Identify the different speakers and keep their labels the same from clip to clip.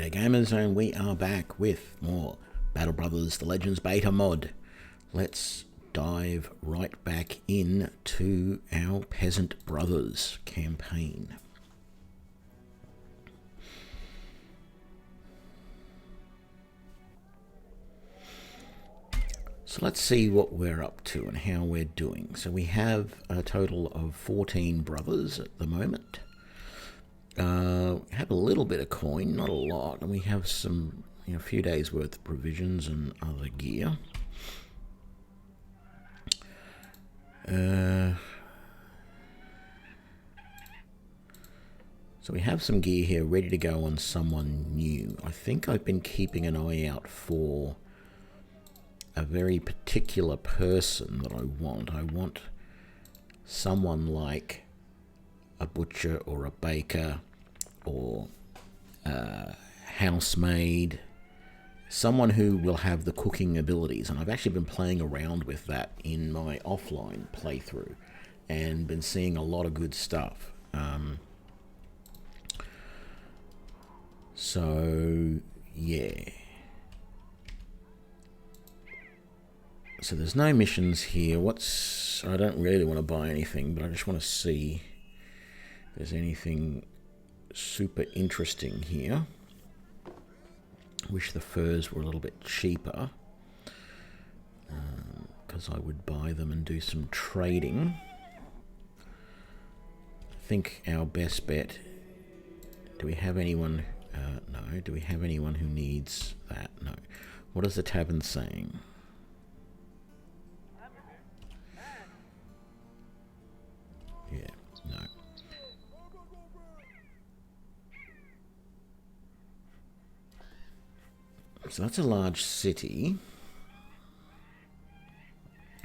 Speaker 1: G'day gamers, and we are back with more Battle Brothers The Legends beta mod. Let's dive right back into our Peasant Brothers campaign. So let's see what we're up to and how we're doing. So we have a total of 14 brothers at the moment. We have a little bit of coin, not a lot, and we have some, a few days worth of provisions and other gear. So we have some gear here ready to go on someone new. I think I've been keeping an eye out for a very particular person that I want. I want someone like a butcher or a baker or a housemaid, someone who will have the cooking abilities. And I've actually been playing around with that in my offline playthrough and been seeing a lot of good stuff. So yeah, so there's no missions here. I don't really want to buy anything, but I just want to see if there's anything super interesting here. Wish the furs were a little bit cheaper, because I would buy them and do some trading. I think our best bet, do we have anyone, no, do we have anyone who needs that? No. What is the tavern saying? Yeah, no. So that's a large city.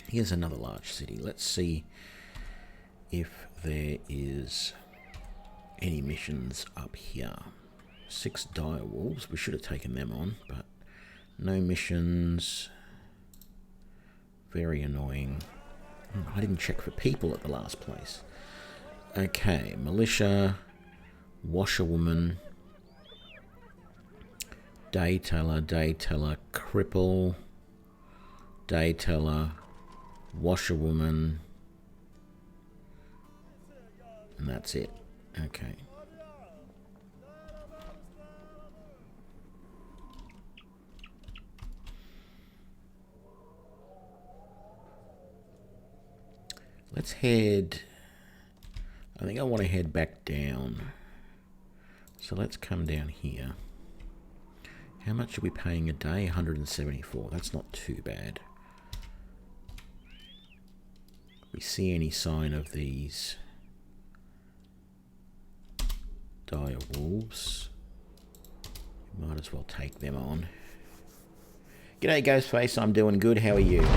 Speaker 1: Here's another large city. Let's see if there is any missions up here. 6 dire wolves. We should have taken them on, but no missions. Very annoying. I didn't check for people at the last place. Okay, militia, washerwoman, day teller, cripple, day teller, washerwoman, and that's it. Okay. Let's head, I think I want to head back down. So let's come down here. How much are we paying a day? 174. That's not too bad. If we see any sign of these dire wolves, we might as well take them on. G'day Ghostface, I'm doing good. How are you?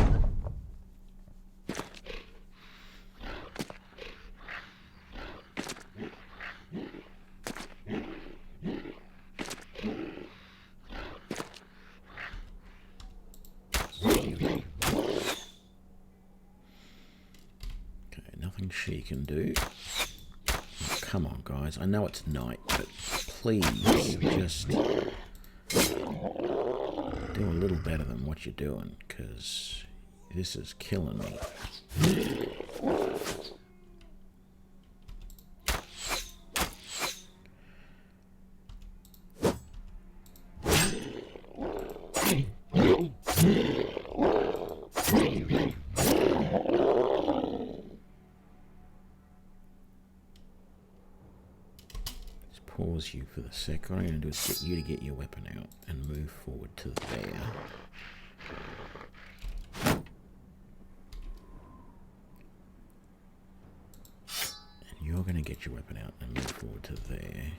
Speaker 1: She can do. Oh, come on, guys. I know it's night, but please just do a little better than what you're doing, because this is killing me. Pause you for the sec. What I'm going to do is get you to get your weapon out and move forward to there. And you're going to get your weapon out and move forward to there.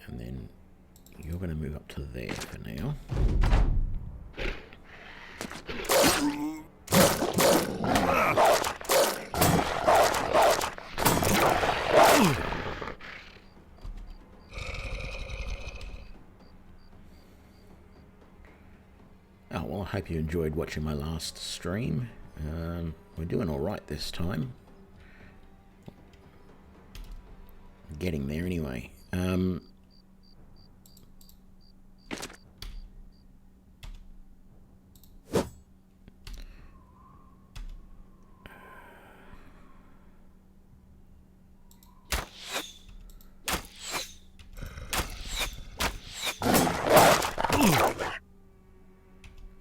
Speaker 1: And then you're going to move up to there for now. Oh, well, I hope you enjoyed watching my last stream. We're doing alright this time. Getting there anyway.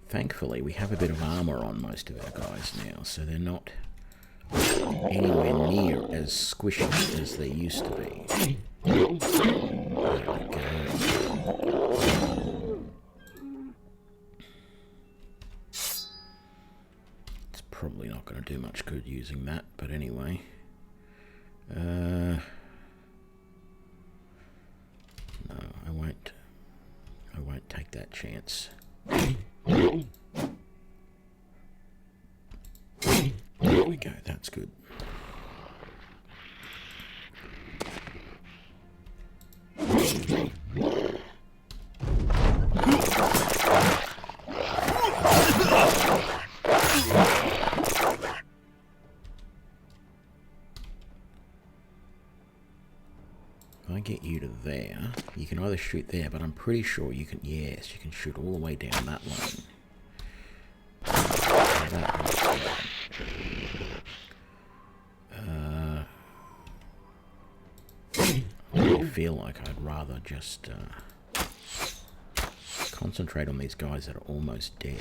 Speaker 1: Thankfully, we have a bit of armor on most of our guys now, so they're not anywhere near as squishy as they used to be. There we go. It's probably not going to do much good using that, but anyway. No, I won't take that chance. There we go, that's good. If I get you to there, you can either shoot there, but I'm pretty sure you can, yes, you can shoot all the way down that lane. I feel like I'd rather just concentrate on these guys that are almost dead.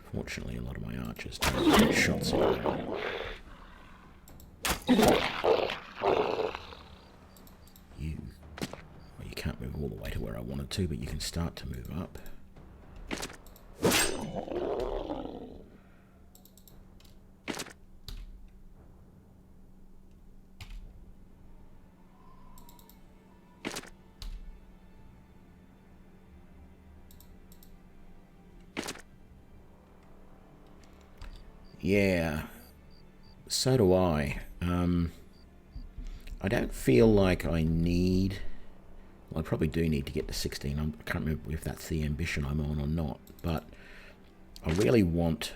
Speaker 1: Unfortunately, a lot of my archers don't get shots in them. You can't move all the way to where I wanted to, but you can start to move up. Yeah, so do I. I don't feel like I need... Well, I probably do need to get to 16. I can't remember if that's the ambition I'm on or not, but I really want...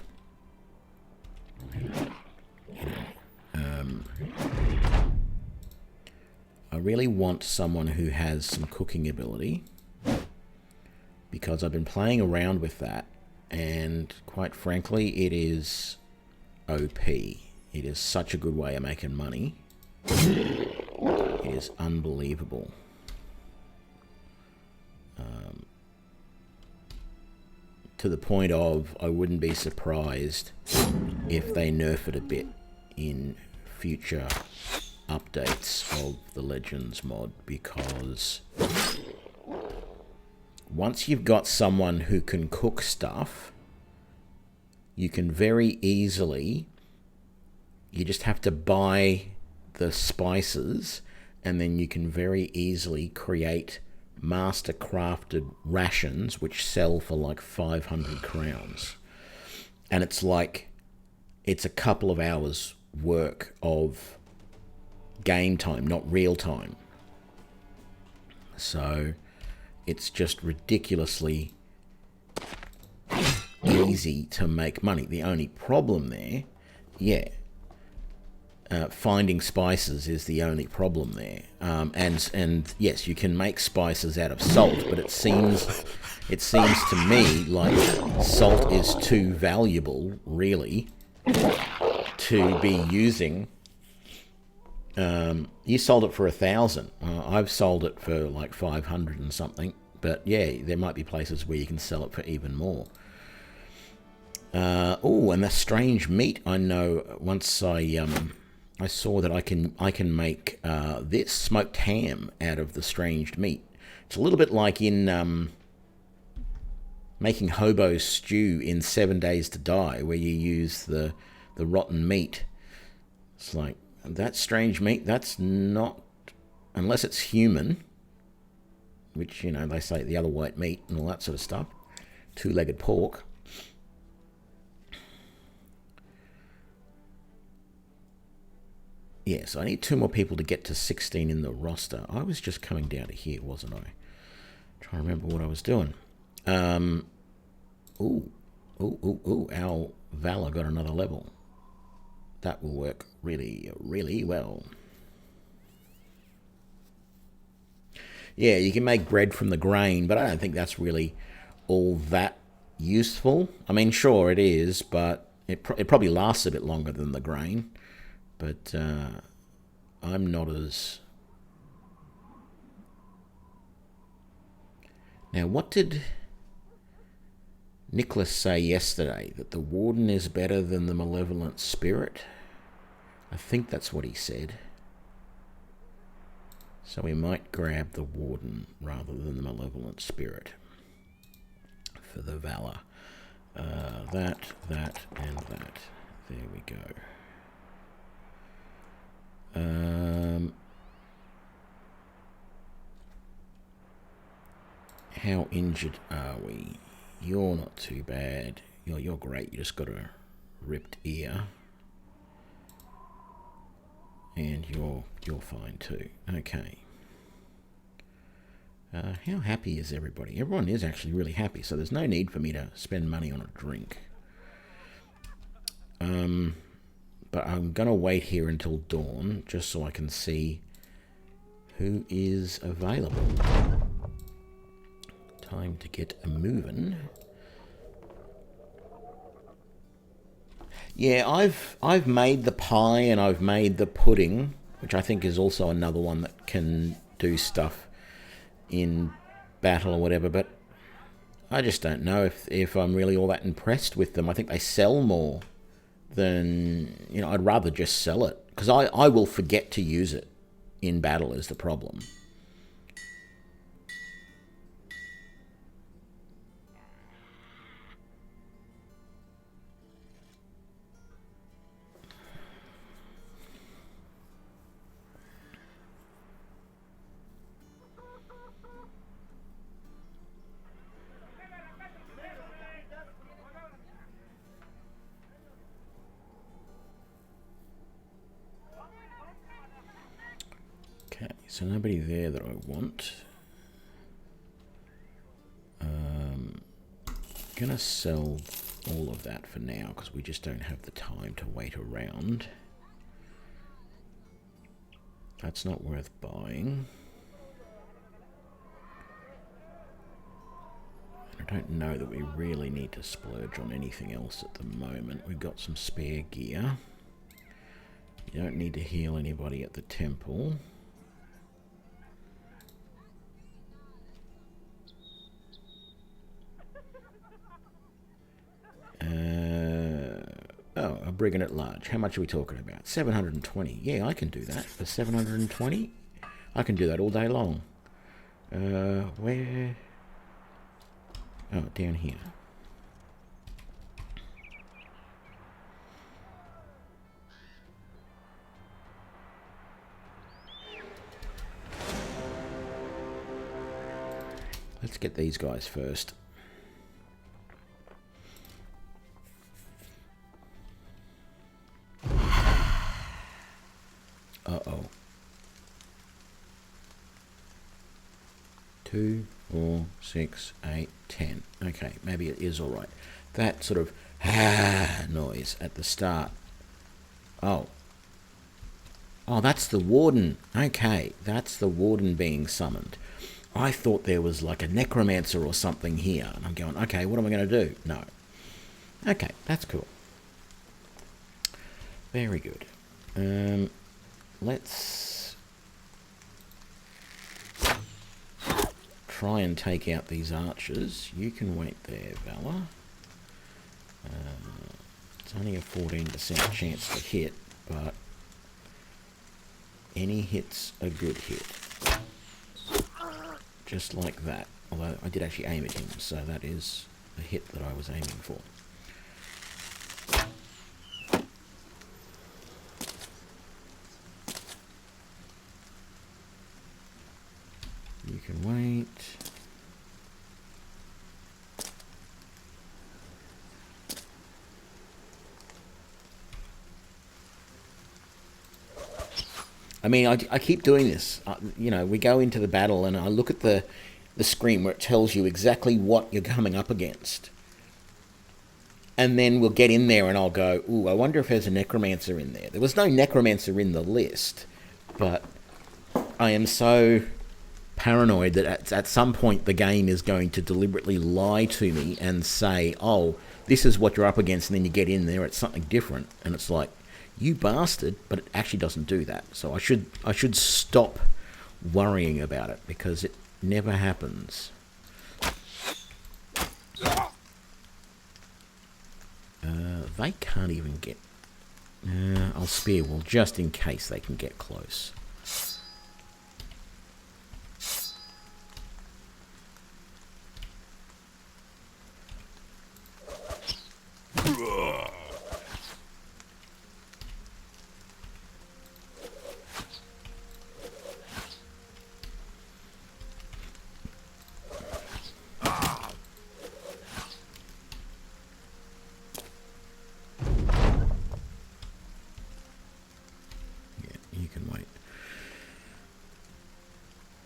Speaker 1: I really want someone who has some cooking ability, because I've been playing around with that, and quite frankly, it is OP. It is such a good way of making money. It is unbelievable. To the point of, I wouldn't be surprised if they nerf it a bit in future updates of the Legends mod, because once you've got someone who can cook stuff, you can very easily, you just have to buy the spices, and then you can very easily create master crafted rations which sell for like 500 crowns. And it's like, it's a couple of hours work of game time, not real time. So it's just ridiculously easy to make money. The only problem there, finding spices is the only problem there. And yes, you can make spices out of salt, but it seems to me like salt is too valuable, really, to be using. You sold it for 1,000. I've sold it for like 500 and something. But yeah, there might be places where you can sell it for even more. Oh, and the strange meat, I know. Once I saw that I can make this smoked ham out of the strange meat. It's a little bit like in making hobo stew in 7 Days to Die, where you use the rotten meat. It's like, that strange meat, that's not, unless it's human, which, you know, they say the other white meat and all that sort of stuff, two-legged pork. Yes, I need 2 more people to get to 16 in the roster. I was just coming down to here, wasn't I? Trying to remember what I was doing. Our Valor got another level. That will work really, really well. Yeah, you can make bread from the grain, but I don't think that's really all that useful. I mean, sure it is, but it probably lasts a bit longer than the grain. But I'm not as... Now, what did Nicholas say yesterday? That the warden is better than the malevolent spirit? I think that's what he said. So we might grab the warden rather than the malevolent spirit for the valor. That, and that. There we go. How injured are we? You're not too bad. You're great. You just got a ripped ear. And you're fine too. Okay. How happy is everybody? Everyone is actually really happy, so there's no need for me to spend money on a drink. But I'm going to wait here until dawn, just so I can see who is available. Time to get a moving. Yeah, I've made the pie and I've made the pudding, which I think is also another one that can do stuff in battle or whatever, but I just don't know if I'm really all that impressed with them. I think they sell more than, I'd rather just sell it, because I will forget to use it in battle is the problem. So nobody there that I want. Gonna sell all of that for now because we just don't have the time to wait around. That's not worth buying. I don't know that we really need to splurge on anything else at the moment. We've got some spare gear. You don't need to heal anybody at the temple. Oh, a brigand at large. How much are we talking about? 720. Yeah, I can do that. For 720? I can do that all day long. Where? Oh, down here. Let's get these guys first. Uh-oh. 2, 4, 6, 8, 10. Okay, maybe it is all right. That sort of noise at the start. Oh. Oh, that's the warden. Okay, that's the warden being summoned. I thought there was like a necromancer or something here. And I'm going, okay, what am I going to do? No. Okay, that's cool. Very good. Let's try and take out these archers. You can wait there, Valor. It's only a 14% chance to hit, but any hit's a good hit. Just like that. Although I did actually aim at him, so that is the hit that I was aiming for. You can wait. I mean, I keep doing this. We go into the battle and I look at the screen where it tells you exactly what you're coming up against. And then we'll get in there and I'll go, ooh, I wonder if there's a necromancer in there. There was no necromancer in the list, but I am so paranoid that at some point the game is going to deliberately lie to me and say, oh, this is what you're up against, and then you get in there, it's something different, and it's like, you bastard, but it actually doesn't do that. So I should stop worrying about it, because it never happens. They can't even get... I'll spear wall just in case they can get close.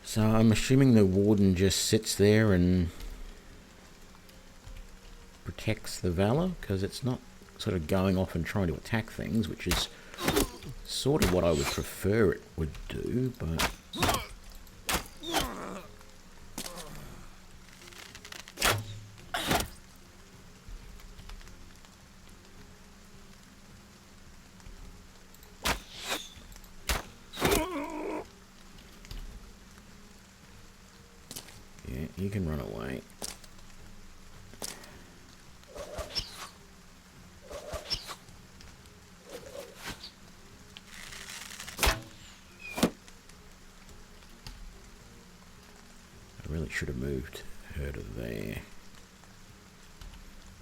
Speaker 1: So I'm assuming the warden just sits there and protects the Valor, because it's not sort of going off and trying to attack things, which is sort of what I would prefer it would do, but... You can run away. I really should have moved her to there,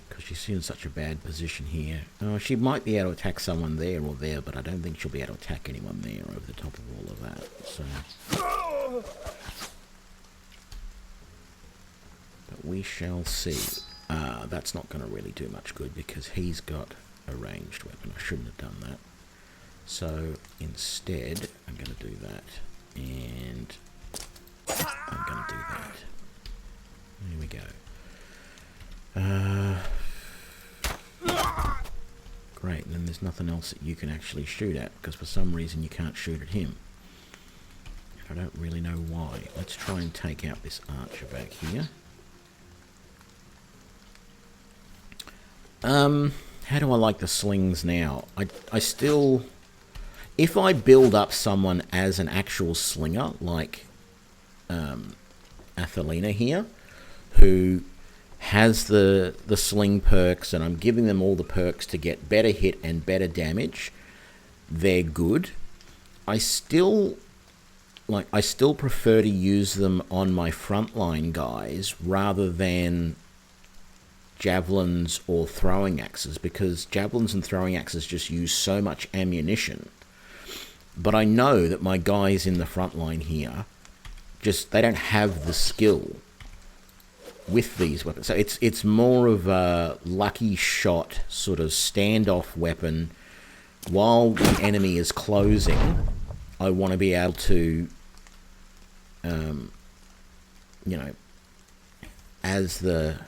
Speaker 1: because she's in such a bad position here. Oh, she might be able to attack someone there or there, but I don't think she'll be able to attack anyone there over the top of all of that. So... we shall see. That's not going to really do much good, because he's got a ranged weapon. I shouldn't have done that. So instead, I'm going to do that. And I'm going to do that. There we go. Great, and then there's nothing else that you can actually shoot at, because for some reason you can't shoot at him. I don't really know why. Let's try and take out this archer back here. How do I like the slings now? I still... If I build up someone as an actual slinger, like Athelina here, who has the sling perks, and I'm giving them all the perks to get better hit and better damage, they're good. I still prefer to use them on my frontline guys rather than javelins or throwing axes, because javelins and throwing axes just use so much ammunition. But I know that my guys in the front line here, they don't have the skill with these weapons. So it's more of a lucky shot sort of standoff weapon. While the enemy is closing, I want to be able to, as the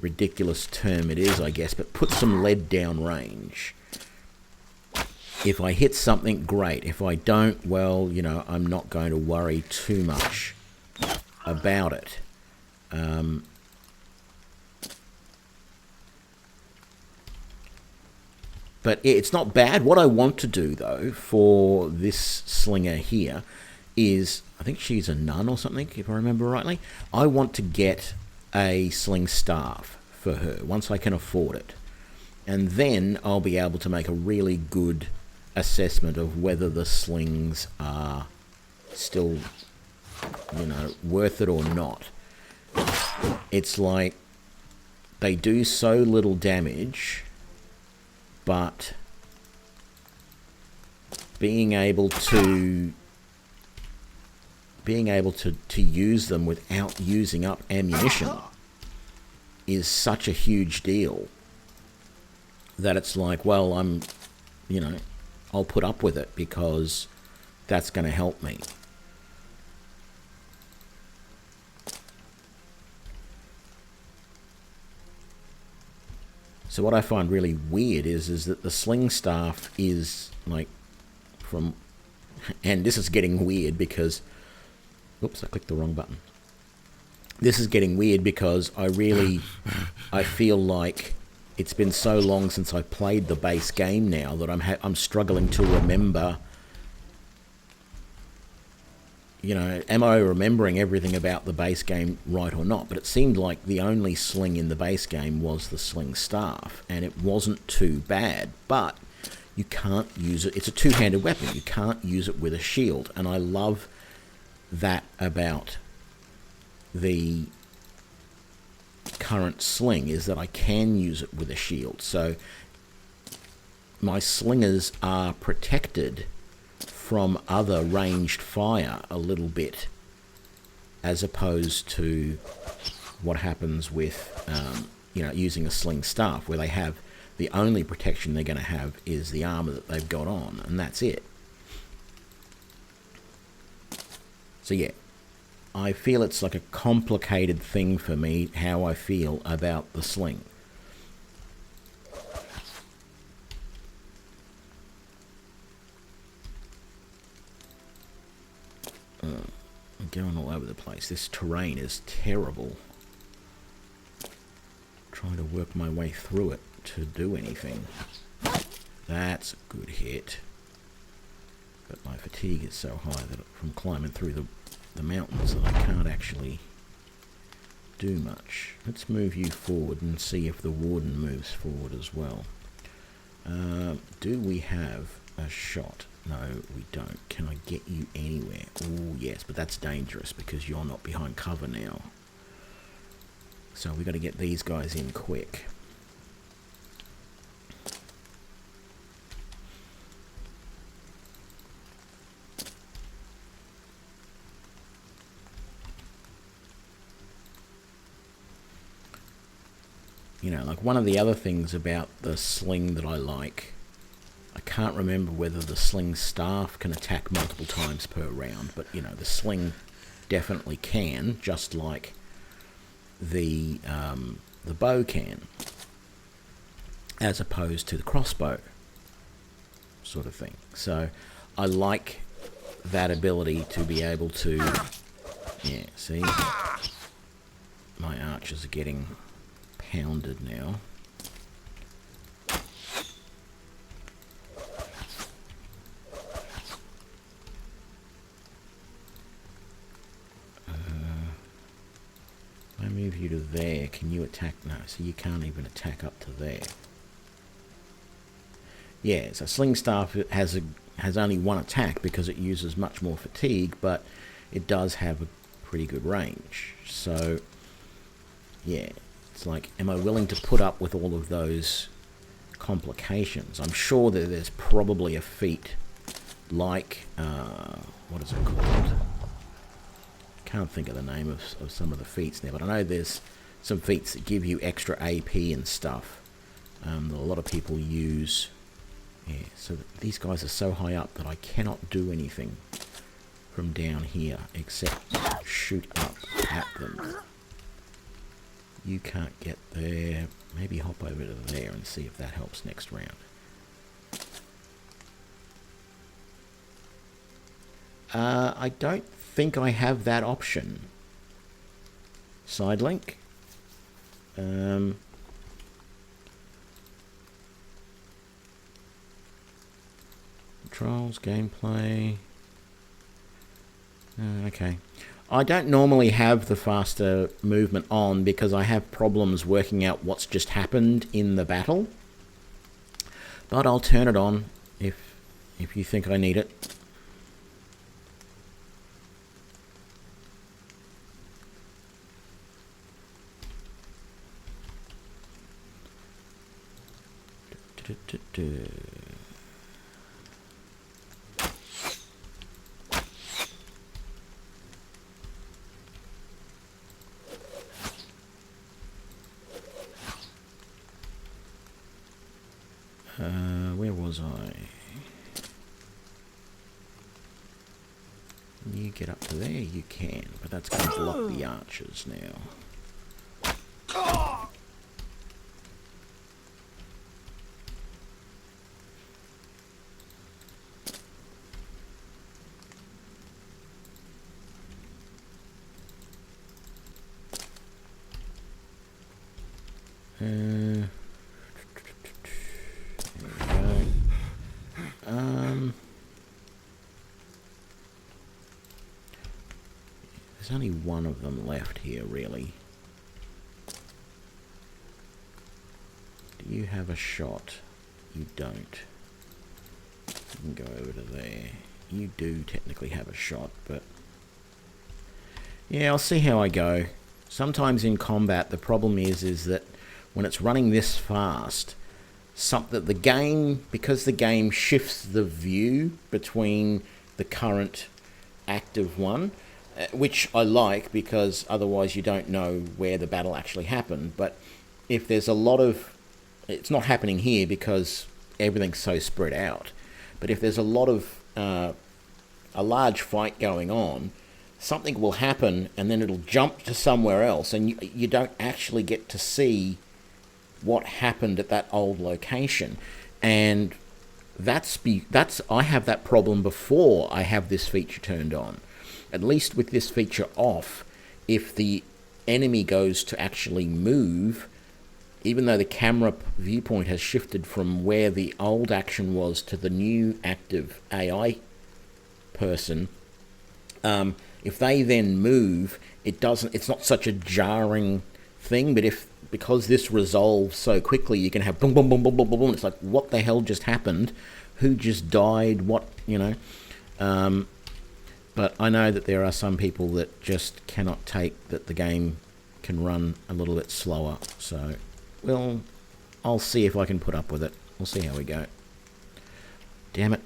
Speaker 1: ridiculous term it is, I guess, but put some lead down range. If I hit something, great. If I don't, well, I'm not going to worry too much about it. But it's not bad. What I want to do, though, for this slinger here is, I think she's a nun or something, if I remember rightly. I want to get a sling staff for her once I can afford it, and then I'll be able to make a really good assessment of whether the slings are still worth it or not. It's like they do so little damage, but being able to use them without using up ammunition is such a huge deal that it's like, well, I'll put up with it because that's going to help me. So what I find really weird is that the sling staff is like and this is getting weird because Oops, I clicked the wrong button. This is getting weird because I feel like it's been so long since I played the base game now that I'm struggling to remember. You know, am I remembering everything about the base game right or not? But it seemed like the only sling in the base game was the sling staff, and it wasn't too bad, but you can't use it. It's a two-handed weapon. You can't use it with a shield, and I love that about the current sling, is that I can use it with a shield. So my slingers are protected from other ranged fire a little bit, as opposed to what happens with using a sling staff, where they have the only protection they're going to have is the armor that they've got on, and that's it. So yeah, I feel it's like a complicated thing for me how I feel about the sling. I'm going all over the place. This terrain is terrible. Trying to work my way through it to do anything. That's a good hit. But my fatigue is so high that from climbing through the mountains that I can't actually do much. Let's move you forward and see if the warden moves forward as well. Do we have a shot? No, we don't. Can I get you anywhere? Oh, yes, but that's dangerous because you're not behind cover now. So we've got to get these guys in quick. You know, like one of the other things about the sling that I like, I can't remember whether the sling staff can attack multiple times per round, but you know, the sling definitely can, just like the bow can, as opposed to the crossbow sort of thing. So I like that ability to be able to, yeah, see, my archers are getting pounded now. I move you to there. Can you attack? No, so you can't even attack up to there. Yeah, so sling staff has only one attack because it uses much more fatigue, but it does have a pretty good range. So yeah, it's like, am I willing to put up with all of those complications? I'm sure that there's probably a feat like what is it called? Can't think of the name of some of the feats now, but I know there's some feats that give you extra AP and stuff that a lot of people use. Yeah, so these guys are so high up that I cannot do anything from down here except shoot up at them. You can't get there. Maybe hop over to there and see if that helps next round. I don't think I have that option. Side link. Controls, gameplay. Okay. I don't normally have the faster movement on because I have problems working out what's just happened in the battle. But I'll turn it on if you think I need it. Where was I? Can you get up to there? You can, but that's going to block the archers now. There we go. There's only one of them left here, really. Do you have a shot? You don't. You can go over to there. You do technically have a shot, but... yeah, I'll see how I go. Sometimes in combat, the problem is that when it's running this fast, the game, because the game shifts the view between the current active one, which I like because otherwise you don't know where the battle actually happened. But if there's a lot of... it's not happening here because everything's so spread out. But if there's a lot of... a large fight going on, something will happen and then it'll jump to somewhere else and you don't actually get to see what happened at that old location. And that's I have that problem before I have this feature turned on. At least with this feature off, if the enemy goes to actually move, even though the camera viewpoint has shifted from where the old action was to the new active AI person, if they then move, it's not such a jarring thing. But because this resolves so quickly, you can have boom, boom, boom, boom, boom, boom, boom. It's like, what the hell just happened? Who just died? What, you know? But I know that there are some people that just cannot take that the game can run a little bit slower. So, well, I'll see if I can put up with it. We'll see how we go. Damn it.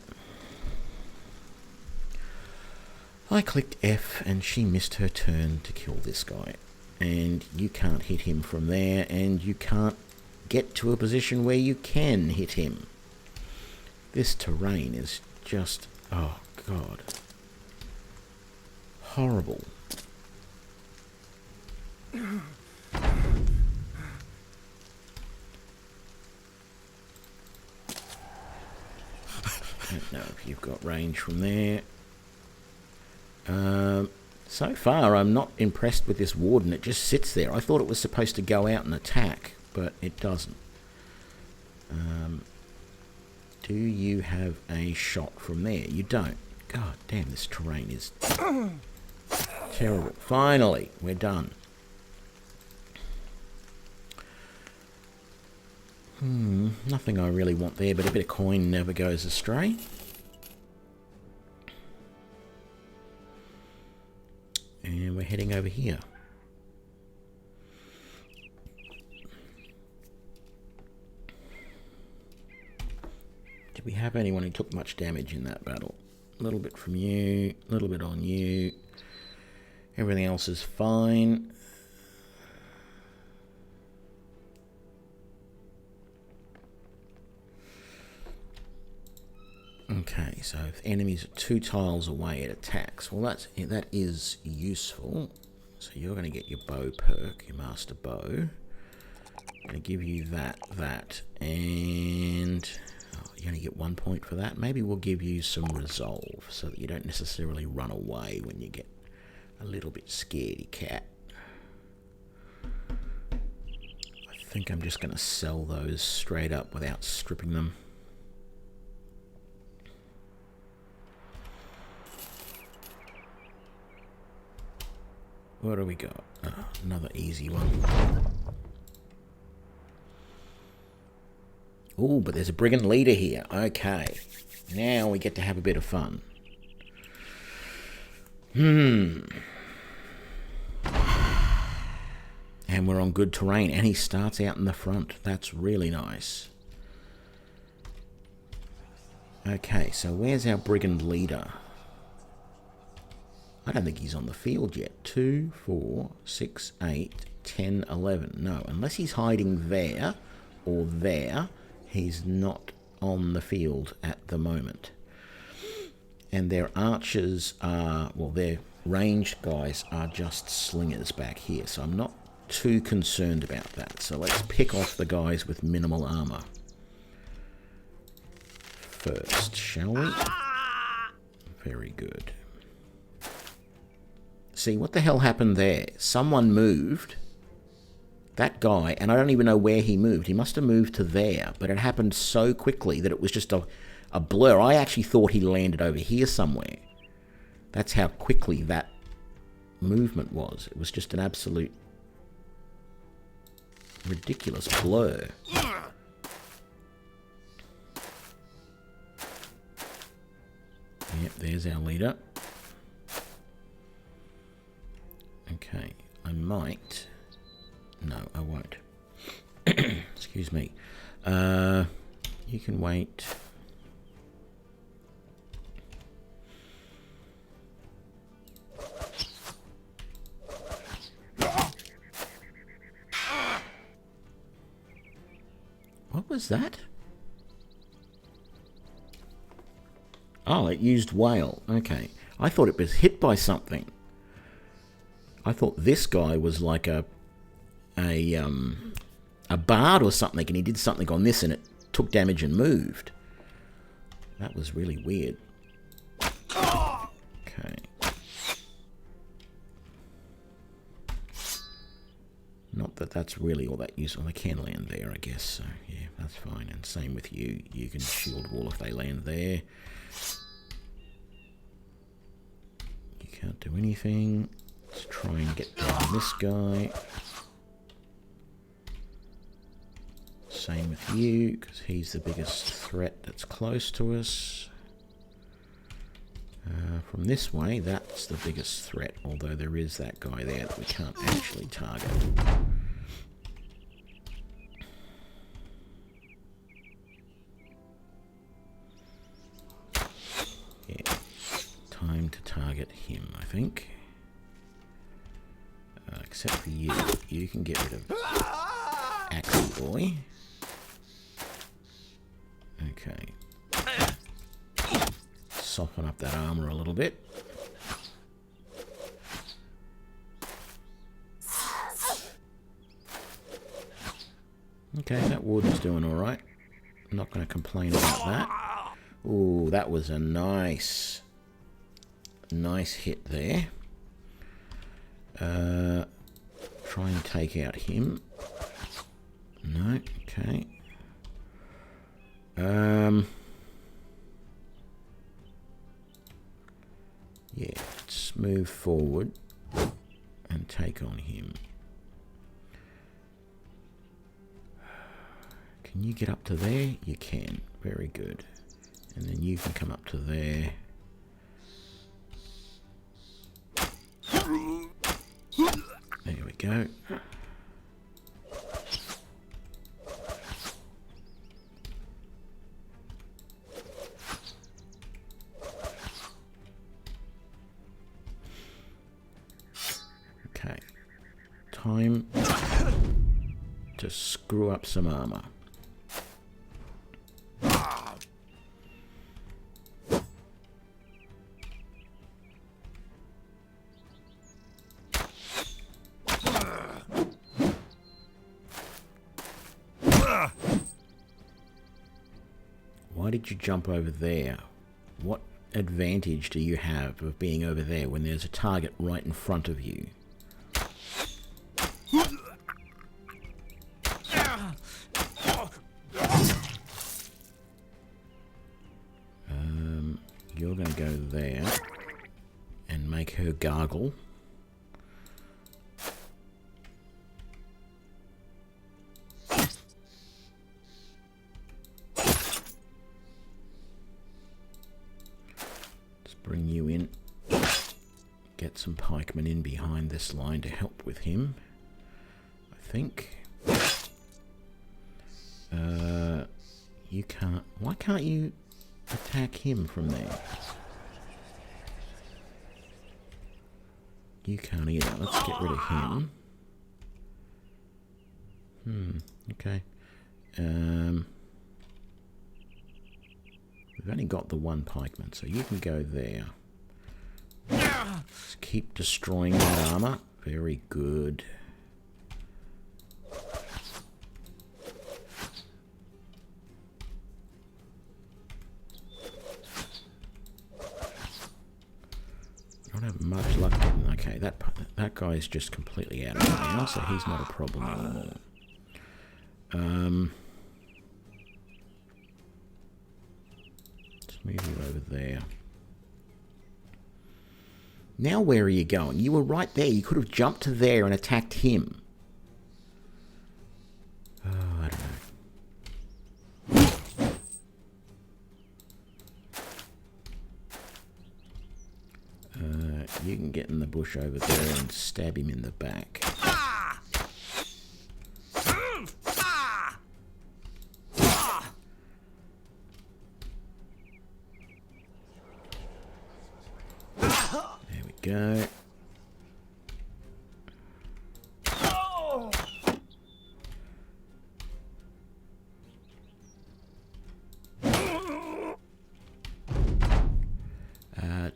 Speaker 1: I clicked F and she missed her turn to kill this guy. And you can't hit him from there, and you can't get to a position where you can hit him. This terrain is just... oh, God. Horrible. I don't know if you've got range from there. So far, I'm not impressed with this warden. It just sits there. I thought it was supposed to go out and attack, but it doesn't. Do you have a shot from there? You don't. God damn, this terrain is terrible. Finally, we're done. Nothing I really want there, but a bit of coin never goes astray. And we're heading over here. Did we have anyone who took much damage in that battle? A little bit from you, a little bit on you. Everything else is fine. Okay, so if enemies are 2 tiles away, it attacks. Well, that is useful. So you're going to get your bow perk, your master bow. I'm going to give you that, and you're going to get 1 point for that. Maybe we'll give you some resolve so that you don't necessarily run away when you get a little bit scaredy cat. I think I'm just going to sell those straight up without stripping them. What do we got? Oh, another easy one. Oh, but there's a brigand leader here. Okay. Now we get to have a bit of fun. And we're on good terrain. And he starts out in the front. That's really nice. Okay, so where's our brigand leader? I don't think he's on the field yet. 2, 4, 6, 8, 10, 11. No, unless he's hiding there or there, he's not on the field at the moment. And their archers are, well, their ranged guys are just slingers back here. So I'm not too concerned about that. So let's pick off the guys with minimal armor first, shall we? Very good. See, what the hell happened there? Someone moved, That guy, and I don't even know where he moved. He must have moved to there, but it happened so quickly that it was just a blur. I actually thought he landed over here somewhere. That's how quickly that movement was. It was just an absolute ridiculous blur. Yep, there's our leader. Okay, I might... No, I won't. Excuse me. You can wait. What was that? Oh, it used whale. Okay. I thought it was hit by something. I thought this guy was like a bard or something, and he did something on this and it took damage and moved. That was really weird. Okay. Not that that's really all that useful. They can land there, I guess, so yeah, that's fine. And same with you. You can shield wall if they land there. You can't do anything. Let's try and get down this guy. Same with you, because he's the biggest threat that's close to us. From this way, that's the biggest threat, although there is that guy there that we can't actually target. Yeah, time to target him, I think. Except for you. You can get rid of Axie Boy. Okay. Soften up that armor a little bit. Okay, that wood's doing alright. I'm not going to complain about that. Ooh, that was a nice hit there. Try and take out him. No, okay. Yeah, let's move forward and take on him. Can you get up to there? You can. Very good. And then you can come up to there. There we go. Okay. Time to screw up some armor. Why did you jump over there? What advantage do you have of being over there when there's a target right in front of you? You're going to go there and make her gargle. Bring you in. Get some pikemen in behind this line to help with him, I think. You can't... Why can't you attack him from there? You can't either. Let's get rid of him. Okay. We've only got the one pikeman, so you can go there. Just keep destroying that armor. Very good. I don't have much luck getting... I Okay, that guy is just completely out of it now, so he's not a problem anymore. Let's move you over there. Now where are you going? You were right there. You could have jumped to there and attacked him. Oh, I don't know. You can get in the bush over there and stab him in the back. There we go.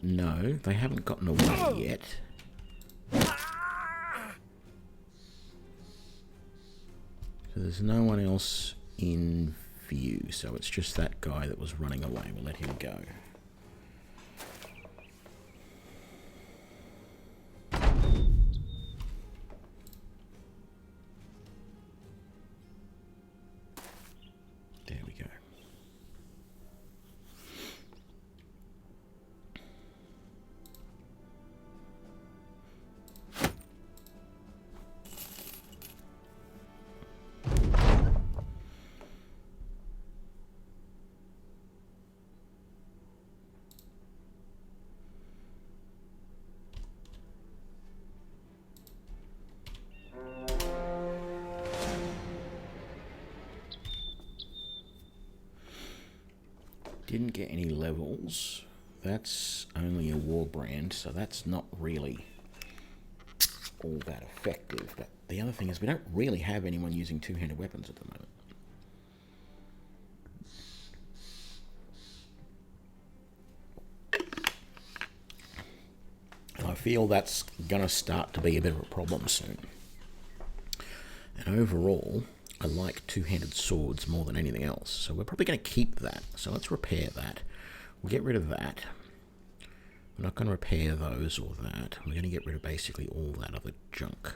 Speaker 1: No, they haven't gotten away yet. So there's no one else in view, so it's just that guy that was running away. We'll let him go. There we go. Didn't get any levels. That's only a war brand, so that's not really all that effective. But the other thing is we don't really have anyone using two-handed weapons at the moment. And I feel that's going to start to be a bit of a problem soon. And overall, I like two-handed swords more than anything else, so we're probably going to keep that. So let's repair that. We'll get rid of that. We're not going to repair those or that. We're going to get rid of basically all that other junk.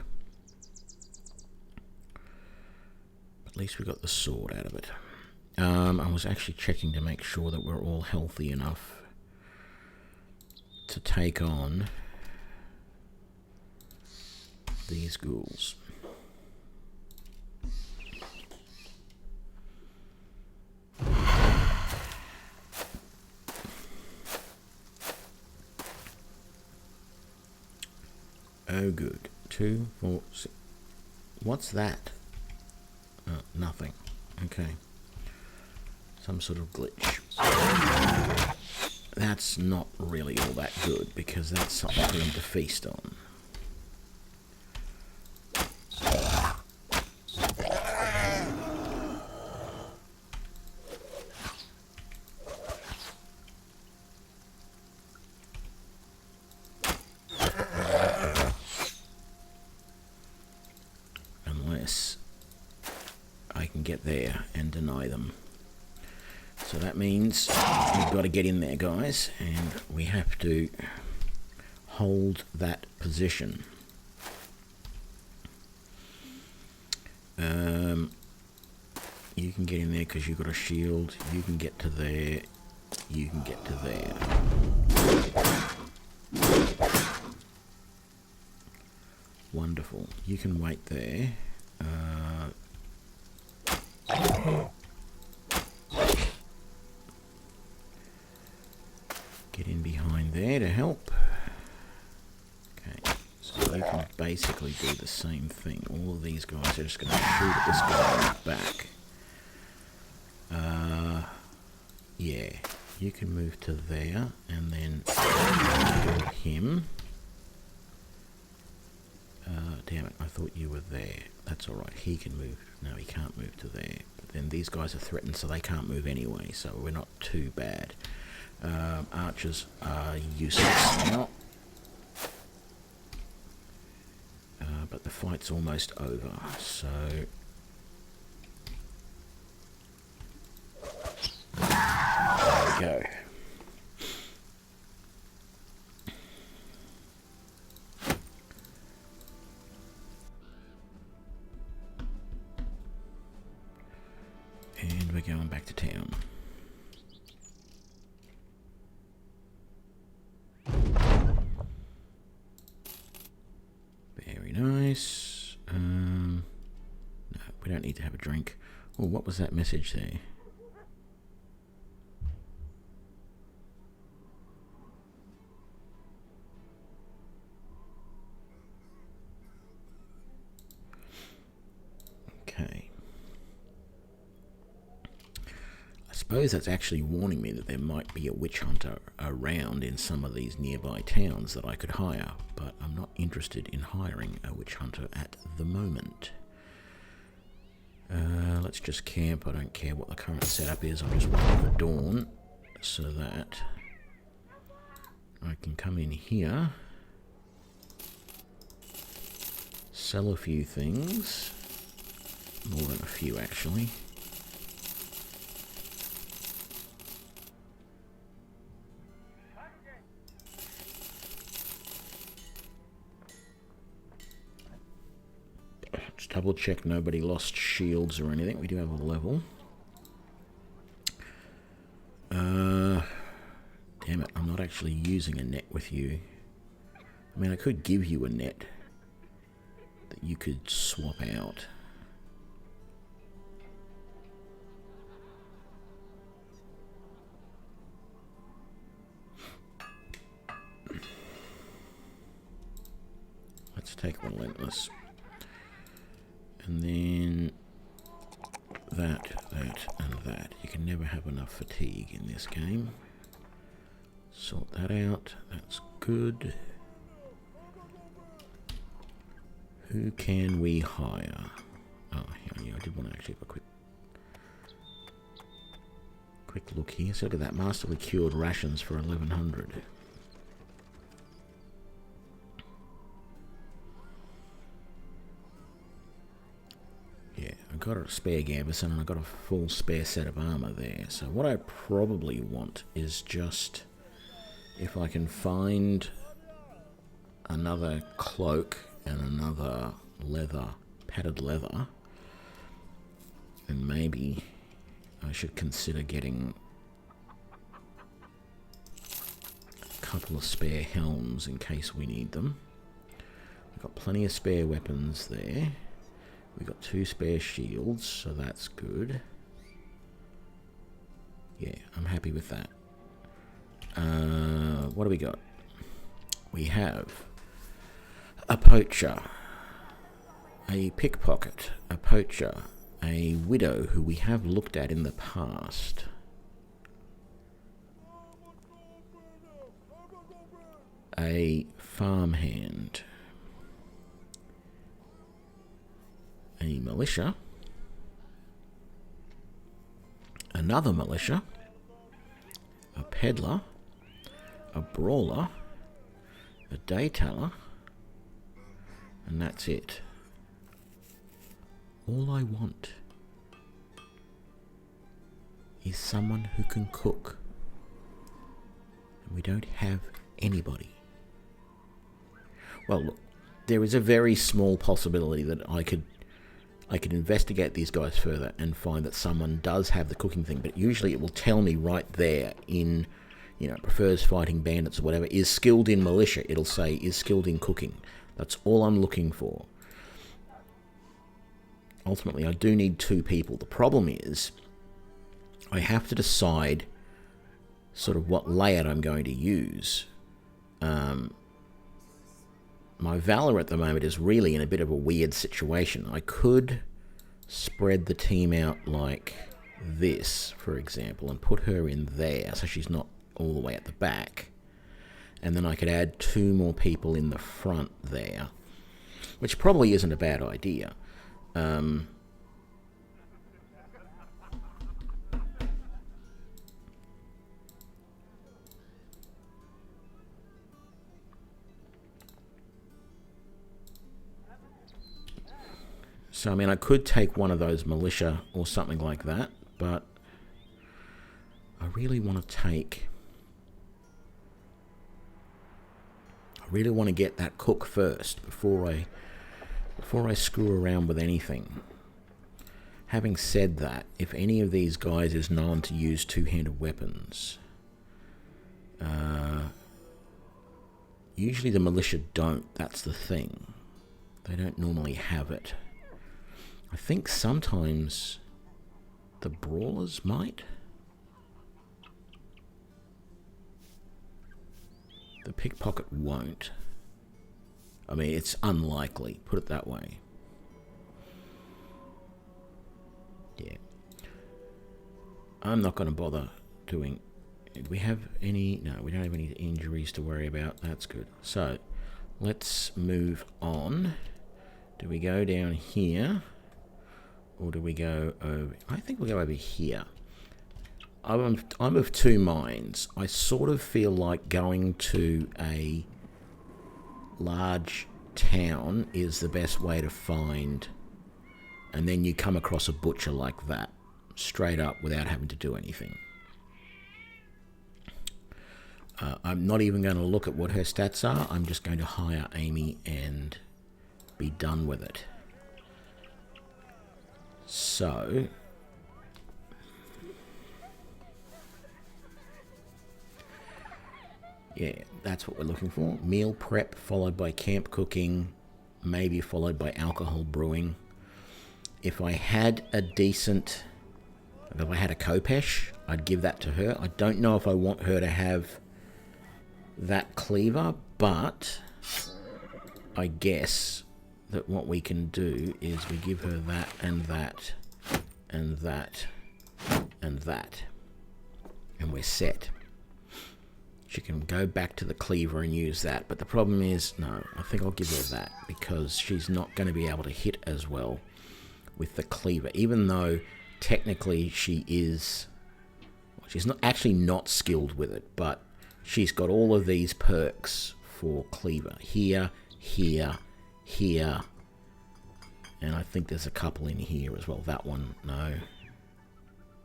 Speaker 1: At least we got the sword out of it. I was actually checking to make sure that we're all healthy enough to take on these ghouls. Oh, good. 2, 4, 6. What's that? Nothing. Okay. Some sort of glitch. That's not really all that good, because that's something for them to feast on. Get there and deny them. So that means we've got to get in there, guys, and we have to hold that position. You can get in there because you've got a shield. You can get to there. You can get to there. Wonderful. You can wait there. Get in behind there to help. Okay, so you can basically do the same thing. All of these guys are just going to shoot at this guy in the back. Yeah, you can move to there and then kill him. Damn it, I thought you were there. That's alright, he can move. No, he can't move to there. But then these guys are threatened, so they can't move anyway, so we're not too bad. Archers are useless now. But the fight's almost over, so... There we go. to town. Very nice. No, we don't need to have a drink. Oh, what was that message there? Okay. I suppose that's actually warning me that there might be a witch hunter around in some of these nearby towns that I could hire, but I'm not interested in hiring a witch hunter at the moment. Let's just camp. I don't care what the current setup is. I'm just waiting for dawn so that I can come in here, sell a few things, more than a few actually. Just double check nobody lost shields or anything. We do have a level. Damn it, I'm not actually using a net with you. I mean, I could give you a net that you could swap out. Let's take Relentless. And then that, and that. You can never have enough fatigue in this game. Sort that out. That's good. Who can we hire? Oh, yeah, I did want to actually have a quick look here. So look at that. Masterly cured rations for 1100. Yeah, I got a spare Gambison and I got a full spare set of armor there. So what I probably want is just, if I can find another cloak and another leather, padded leather, then maybe I should consider getting a couple of spare helms in case we need them. We've got plenty of spare weapons there. We've got 2 spare shields, so that's good. Yeah, I'm happy with that. What do we got? We have a poacher, a pickpocket, a poacher, a widow who we have looked at in the past, a farmhand, a militia, another militia, a peddler, a brawler, a dayteller, and that's it. All I want is someone who can cook. And we don't have anybody. Well, look, there is a very small possibility that I could investigate these guys further and find that someone does have the cooking thing, but usually it will tell me right there in, prefers fighting bandits or whatever, is skilled in militia. It'll say, is skilled in cooking. That's all I'm looking for. Ultimately, I do need 2 people. The problem is, I have to decide sort of what layout I'm going to use. My Valor at the moment is really in a bit of a weird situation. I could spread the team out like this, for example, and put her in there so she's not all the way at the back. And then I could add 2 more people in the front there, which probably isn't a bad idea. So, I mean, I could take one of those militia or something like that, but I really want to get that cook first before I screw around with anything. Having said that, if any of these guys is known to use two-handed weapons, usually the militia don't. That's the thing. They don't normally have it. I think sometimes the brawlers might. The pickpocket won't. I mean, it's unlikely, put it that way. Yeah. I'm not going to bother doing... Do we have any... No, we don't have any injuries to worry about. That's good. So, let's move on. Do we go down here? Or do we go over... I think we'll go over here. I'm of two minds. I sort of feel like going to a large town is the best way to find... And then you come across a butcher like that, straight up, without having to do anything. I'm not even going to look at what her stats are. I'm just going to hire Amy and be done with it. So... yeah, that's what we're looking for. Meal prep, followed by camp cooking, maybe followed by alcohol brewing. If I had a decent... If I had a Kopesh, I'd give that to her. I don't know if I want her to have that cleaver, but I guess that what we can do is we give her that and that and that and that. And we're set. She can go back to the cleaver and use that. But the problem is, no, I think I'll give her that because she's not going to be able to hit as well with the cleaver, even though technically she is... She's not actually not skilled with it, but she's got all of these perks for cleaver. Here, here, here, and I think there's a couple in here as well. That one, no.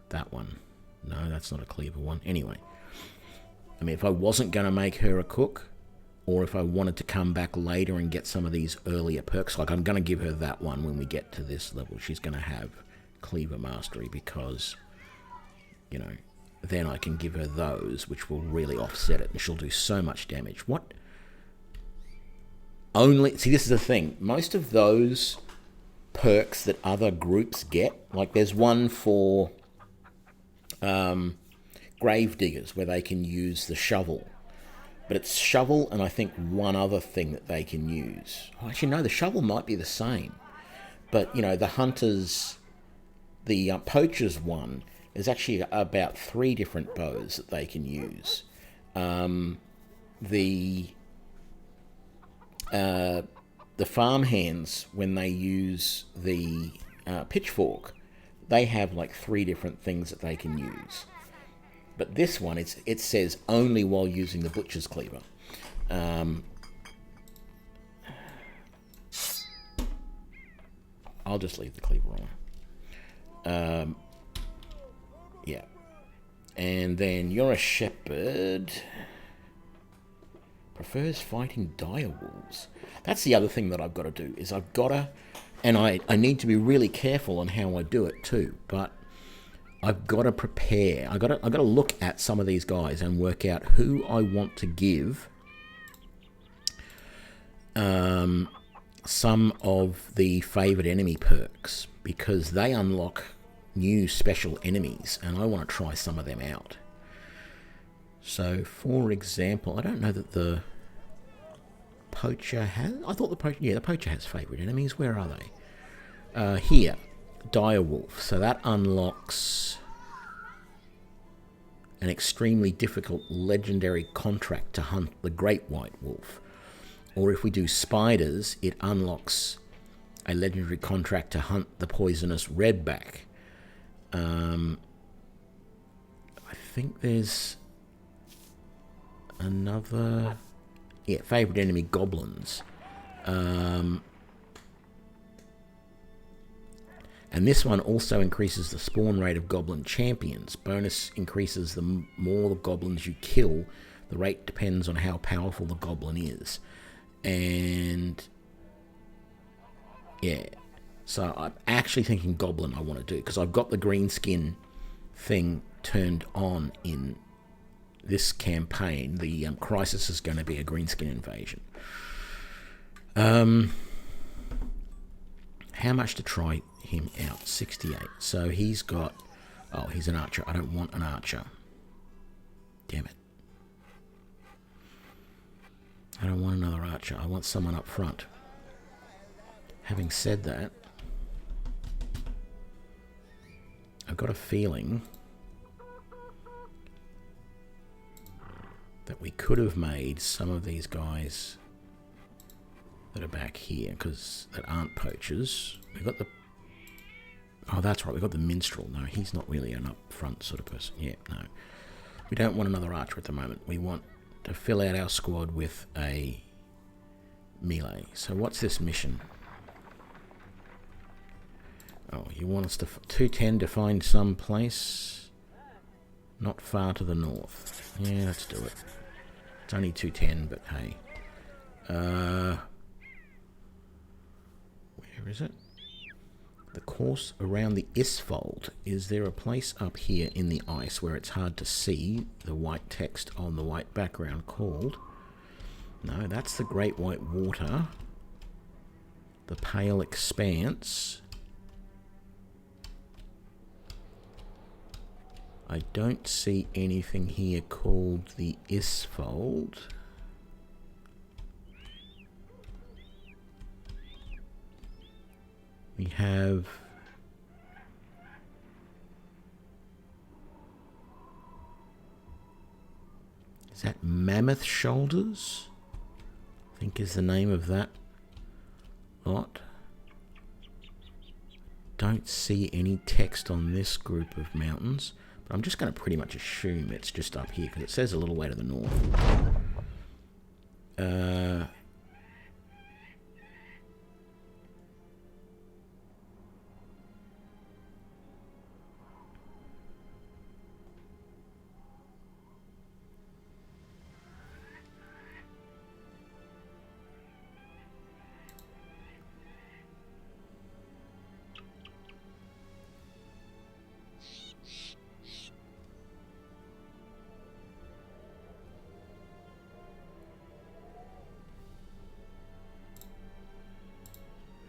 Speaker 1: That one, no, that's not a cleaver one. Anyway, I mean, if I wasn't going to make her a cook, or if I wanted to come back later and get some of these earlier perks, like I'm going to give her that one when we get to this level. She's going to have cleaver mastery because, you know, then I can give her those, which will really offset it, and she'll do so much damage. What? Only... See, this is the thing. Most of those perks that other groups get, like there's one for grave diggers where they can use the shovel. But it's shovel and I think one other thing that they can use. Oh, actually, no, the shovel might be the same. But, you know, the hunters... The poachers one... There's actually about 3 different bows that they can use. The farmhands, when they use the pitchfork, they have like 3 different things that they can use. But this one, it says only while using the butcher's cleaver. I'll just leave the cleaver on. Yeah. And then you're a shepherd. Prefers fighting dire wolves. That's the other thing that I've got to do, is I've got to... And I need to be really careful on how I do it too, but I've got to prepare. I've got to look at some of these guys and work out who I want to give some of the favoured enemy perks, because they unlock new special enemies, and I want to try some of them out. So, for example, I don't know that the poacher has... I thought the poacher... Yeah, the poacher has favourite enemies. Where are they? Here. Direwolf. So that unlocks an extremely difficult legendary contract to hunt the great white wolf. Or if we do spiders, it unlocks a legendary contract to hunt the poisonous redback. I think there's another... Yeah, favourite enemy, goblins. And this one also increases the spawn rate of goblin champions. Bonus increases the more the goblins you kill. The rate depends on how powerful the goblin is. And... yeah. So I'm actually thinking Goblin I want to do, because I've got the green skin thing turned on in this campaign. The Crisis is going to be a green skin invasion. How much to try him out? 68. So he's got... Oh, he's an archer. I don't want an archer. Damn it. I don't want another archer. I want someone up front. Having said that, I've got a feeling that we could have made some of these guys that are back here, because that aren't poachers. We've got the... Oh, that's right. We've got the minstrel. No, he's not really an up front sort of person. Yeah, no. We don't want another archer at the moment. We want to fill out our squad with a melee. So what's this mission? Oh, you want us to... 210 to find some place not far to the north. Yeah, let's do it. It's only 210, but hey. Where is it? The course around the Isfold. Is there a place up here in the ice where it's hard to see the white text on the white background called? No, that's the Great White Water. The Pale Expanse. I don't see anything here called the Isfold. We have... Is that Mammoth Shoulders? I think is the name of that lot. Don't see any text on this group of mountains. But I'm just going to pretty much assume it's just up here, because it says a little way to the north.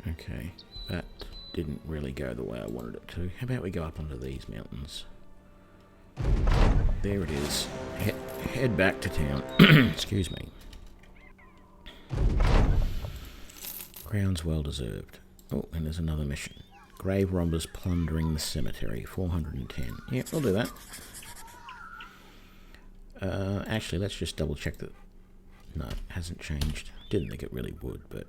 Speaker 1: Okay, that didn't really go the way I wanted it to. How about we go up onto these mountains? There it is. Head back to town. Excuse me. Crown's well deserved. Oh, and there's another mission. Grave robbers plundering the cemetery. 410. Yeah, we'll do that. Actually, let's just double check that. No, it hasn't changed. Didn't think it really would, but...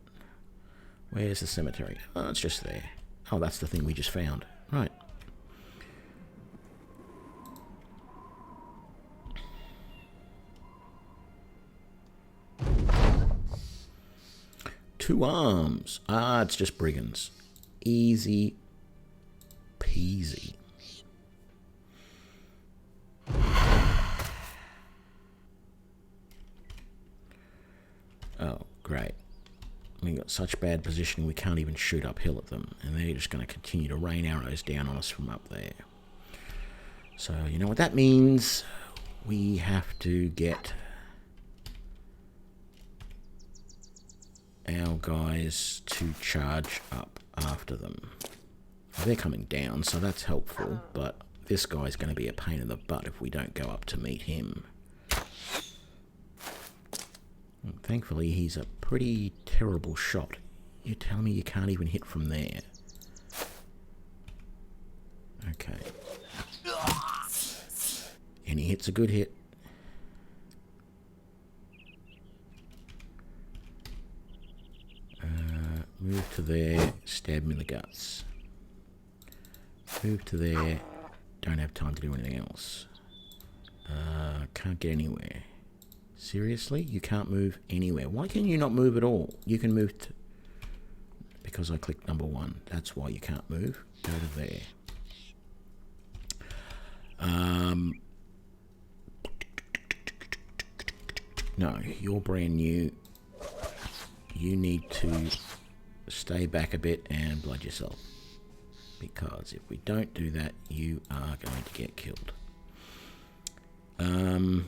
Speaker 1: Where's the cemetery? Oh, it's just there. Oh, that's the thing we just found. Right. Two arms. Ah, it's just brigands. Easy peasy. Oh, great. We got such bad positioning we can't even shoot uphill at them, and they're just going to continue to rain arrows down on us from up there. So you know what that means? We have to get our guys to charge up after them. They're coming down, so that's helpful, but this guy's going to be a pain in the butt if we don't go up to meet him. And thankfully, he's a pretty terrible shot. You tell me you can't even hit from there. Okay. And he hits a good hit. Move to there, stab him in the guts. Move to there, don't have time to do anything else. Can't get anywhere. Seriously? You can't move anywhere. Why can you not move at all? You can move to... Because I clicked number 1. That's why you can't move. Go to there. No, you're brand new. You need to stay back a bit and blood yourself. Because if we don't do that, you are going to get killed. I'm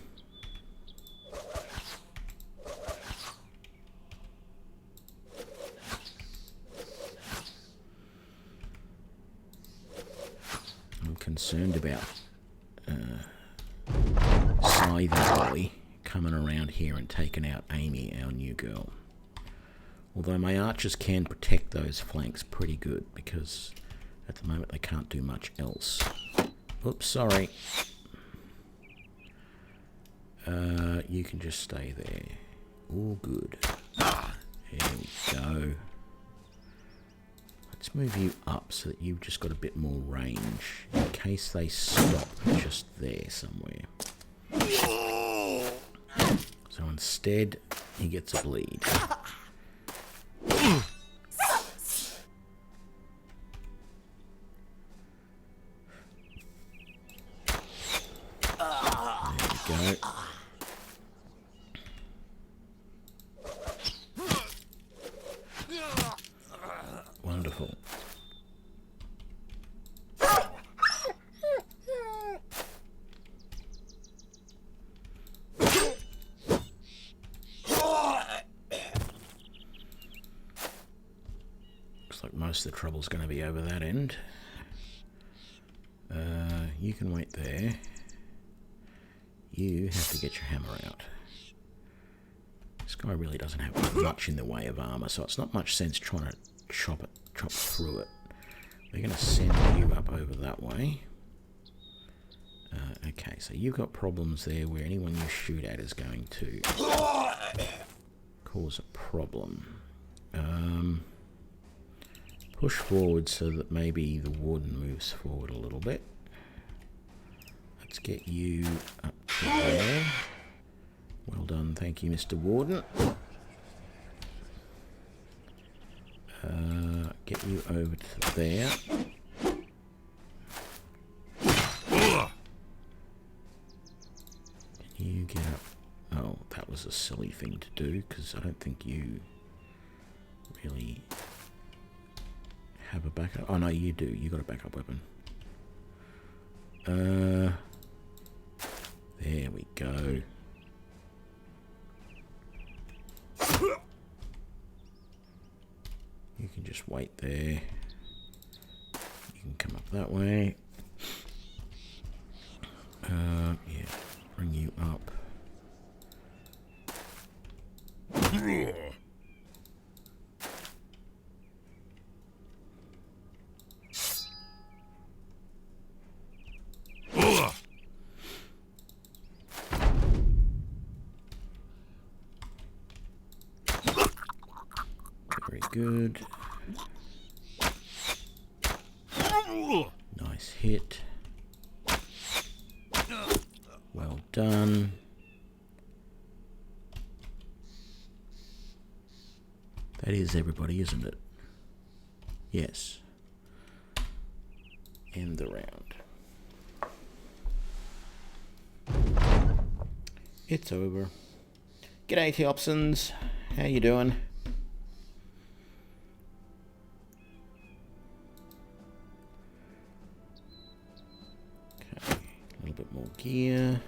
Speaker 1: concerned about Scythe Boy coming around here and taking out Amy, our new girl. Although my archers can protect those flanks pretty good, because at the moment they can't do much else. Oops, sorry. You can just stay there. All good. There we go. Let's move you up so that you've just got a bit more range in case they stop just there somewhere. So instead, he gets a bleed. There we go. Wonderful. Looks like most of the trouble's going to be over that end. You can wait there. You have to get your hammer out. This guy really doesn't have much in the way of armor, so it's not much sense trying to chop through it. We're going to send you up over that way. Okay, so you've got problems there where anyone you shoot at is going to cause a problem. Push forward so that maybe the warden moves forward a little bit. Let's get you up to there. Well done, thank you, Mr. Warden. Get you over to there. Can you get up? Oh, that was a silly thing to do, because I don't think you really have a backup. Oh no, you do. You got a backup weapon. There we go. You can just wait there. You can come up that way. Yeah, bring you up. Very good. Nice hit. Well done. That is everybody, isn't it? Yes. End the round. It's over. G'day, Theopsons. How you doing? Okay, a little bit more gear.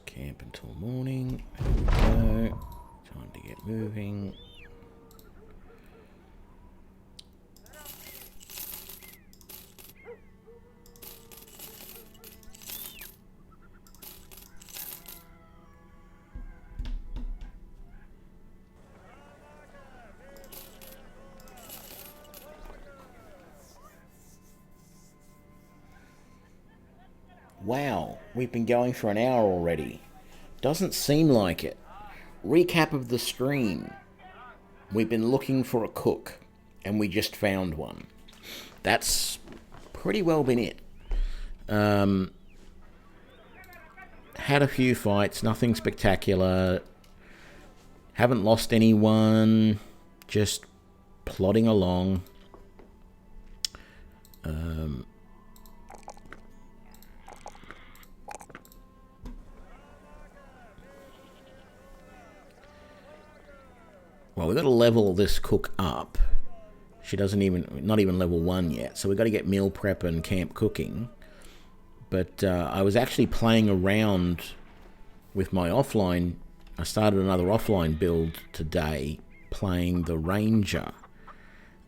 Speaker 1: Camp until morning. There we go. Time to get moving. Wow, we've been going for an hour already. Doesn't seem like it. Recap of the stream. We've been looking for a cook, and we just found one. That's pretty well been it. had a few fights, nothing spectacular. Haven't lost anyone. Just plodding along. Well, we've got to level this cook up. She doesn't even, not even level 1 yet. So we've got to get meal prep and camp cooking. But I was actually playing around with my offline. I started another offline build today, playing the Ranger.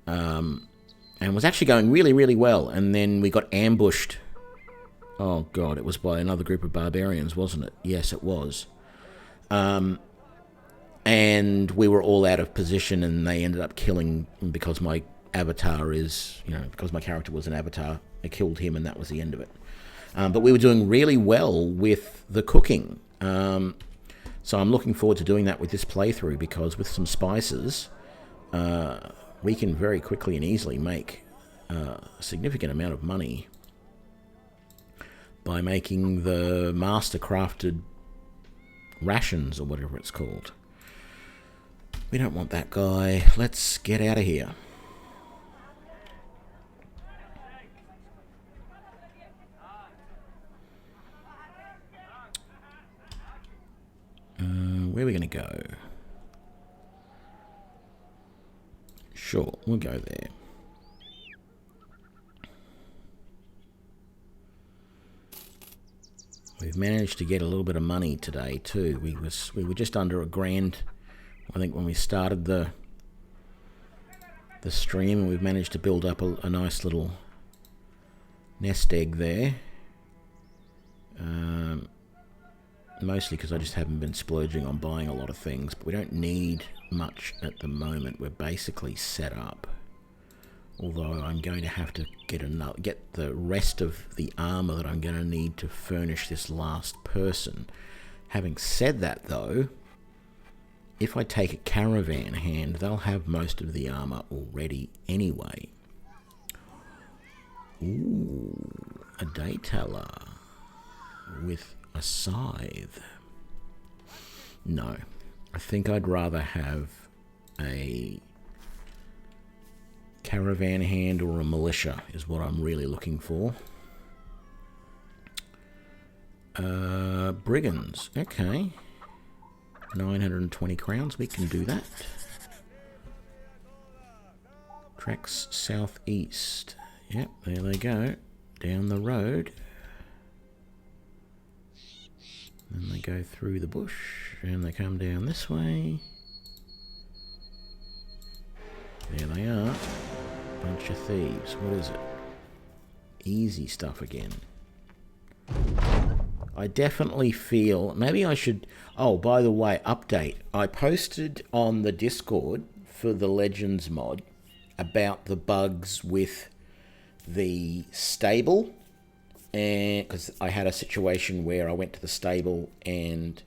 Speaker 1: And was actually going really, really well. And then we got ambushed. Oh, God, it was by another group of barbarians, wasn't it? Yes, it was. And we were all out of position, and they ended up killing, because my avatar is, because my character was an avatar, they killed him, and that was the end of it. But we were doing really well with the cooking. So I'm looking forward to doing that with this playthrough, because with some spices, we can very quickly and easily make a significant amount of money by making the master-crafted rations, or whatever it's called. We don't want that guy. Let's get out of here. Where are we going to go? Sure, we'll go there. We've managed to get a little bit of money today too. We were just under $1,000, I think, when we started the stream, and we've managed to build up a nice little nest egg there. Mostly because I just haven't been splurging on buying a lot of things, but we don't need much at the moment. We're basically set up. Although I'm going to have to get the rest of the armor that I'm going to need to furnish this last person. Having said that, though, if I take a caravan hand, they'll have most of the armor already anyway. Ooh, a day teller with a scythe. No, I think I'd rather have a caravan hand or a militia is what I'm really looking for. Brigands, okay. 920 crowns, we can do that. Tracks southeast. Yep, there they go. Down the road. Then they go through the bush, and they come down this way. There they are. Bunch of thieves. What is it? Easy stuff again. I definitely feel... Maybe I should... Oh, by the way, update. I posted on the Discord for the Legends mod about the bugs with the stable. And because I had a situation where I went to the stable and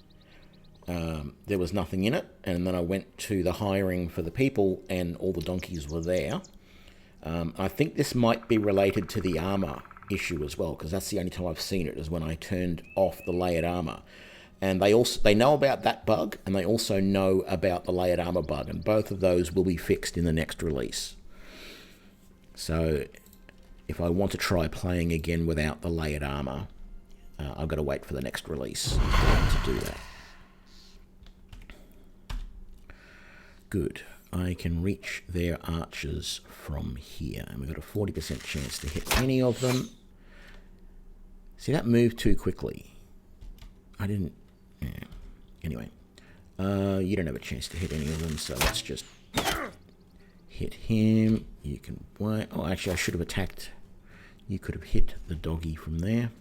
Speaker 1: there was nothing in it. And then I went to the hiring for the people and all the donkeys were there. I think this might be related to the armor issue as well, because that's the only time I've seen it, is when I turned off the layered armor. And they know about that bug, and they also know about the layered armor bug, and both of those will be fixed in the next release. So if I want to try playing again without the layered armor, I've got to wait for the next release to do that. Good. I can reach their archers from here, and we've got a 40% chance to hit any of them. See, that moved too quickly. I didn't... Yeah. Anyway, you don't have a chance to hit any of them, so let's just hit him. You can... Oh, actually, I should have attacked. You could have hit the doggy from there.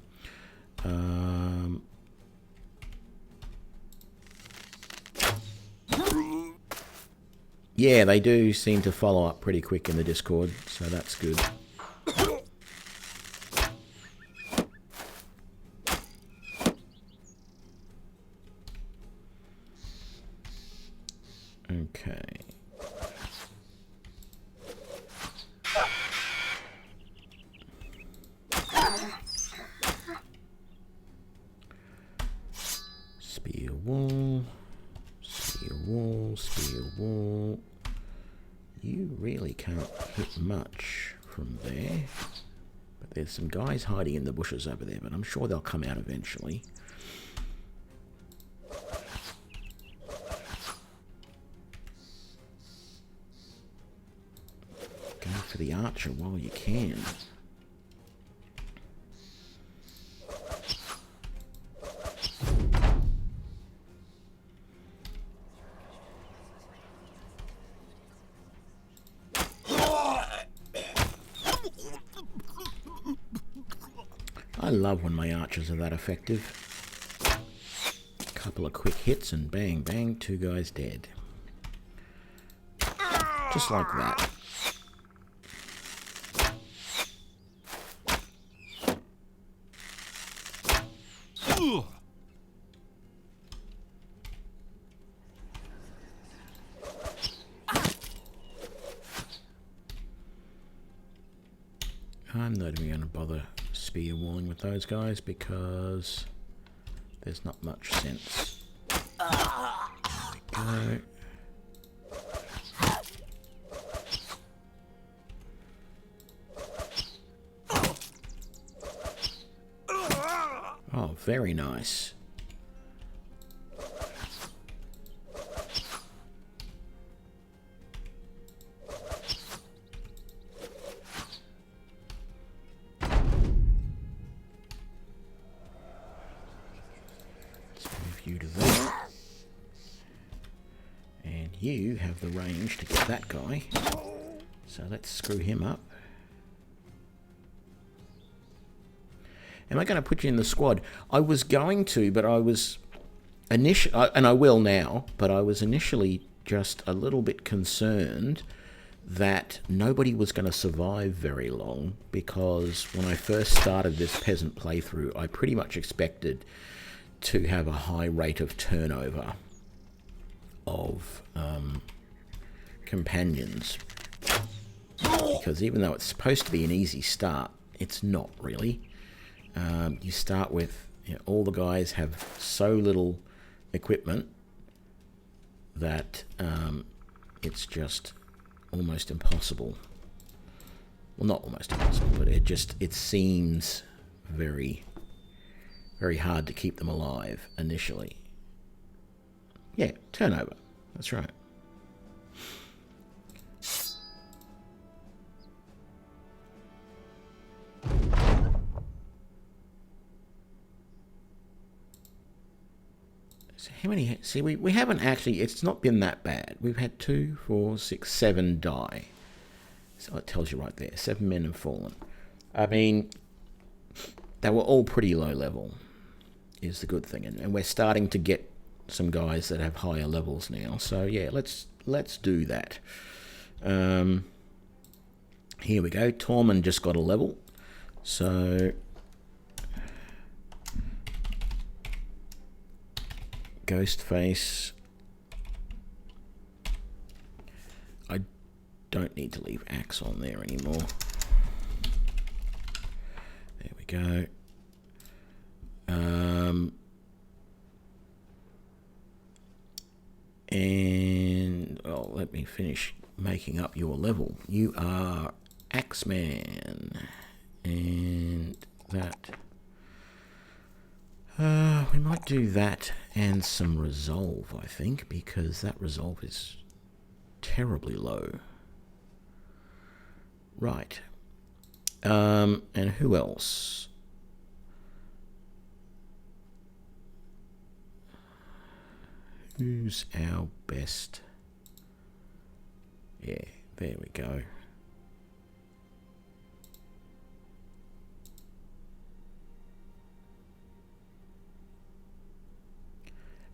Speaker 1: Yeah, they do seem to follow up pretty quick in the Discord, so that's good. Okay. can't hit much from there. But there's some guys hiding in the bushes over there, but I'm sure they'll come out eventually. Go for the archer while you can. I love when my archers are that effective. A couple of quick hits and bang, bang, 2 guys dead. Just like that. I'm not even going to bother spear walling with those guys because there's not much sense. There we go. Oh, very nice. You to there. And you have the range to get that guy. So let's screw him up. Am I going to put you in the squad? I was going to, but I was initially, and I will now, but I was initially just a little bit concerned that nobody was going to survive very long, because when I first started this peasant playthrough, I pretty much expected to have a high rate of turnover of companions, because even though it's supposed to be an easy start, it's not really. You start with, you know, all the guys have so little equipment that it's just almost impossible. Well, not almost impossible, but it seems very hard to keep them alive initially. Yeah, turnover. That's right. So how many... See, we haven't actually... It's not been that bad. We've had 2, 4, 6, 7 die. So it tells you right there. 7 men have fallen. I mean, they were all pretty low level, is the good thing. And we're starting to get some guys that have higher levels now. So yeah, let's do that. Here we go. Tormund just got a level. So Ghostface. I don't need to leave Axe on there anymore. There we go. And well, let me finish making up your level. You are Axeman, and that we might do that and some resolve, I think, because that resolve is terribly low. Right. And who else? Who's our best? Yeah, there we go.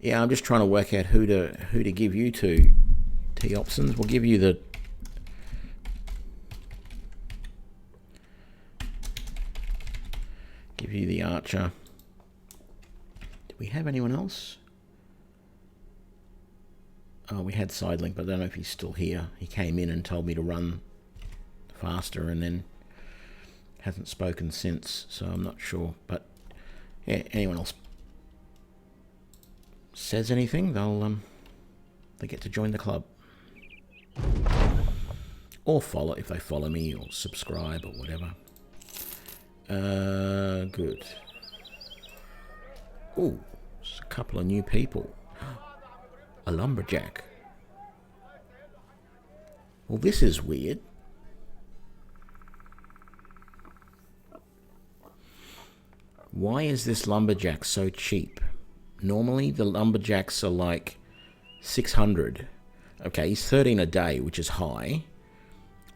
Speaker 1: Yeah, I'm just trying to work out who to give you to. T options. We'll give you the archer. Do we have anyone else? Oh, we had Sidelink, but I don't know if he's still here. He came in and told me to run faster and then hasn't spoken since, so I'm not sure. But yeah, anyone else says anything, they get to join the club. or follow if they follow me or subscribe or whatever. Good. Oh, a couple of new people. A lumberjack. Well, this is weird. Why is this lumberjack so cheap? Normally the lumberjacks are like 600. Okay, he's 13 a day, which is high,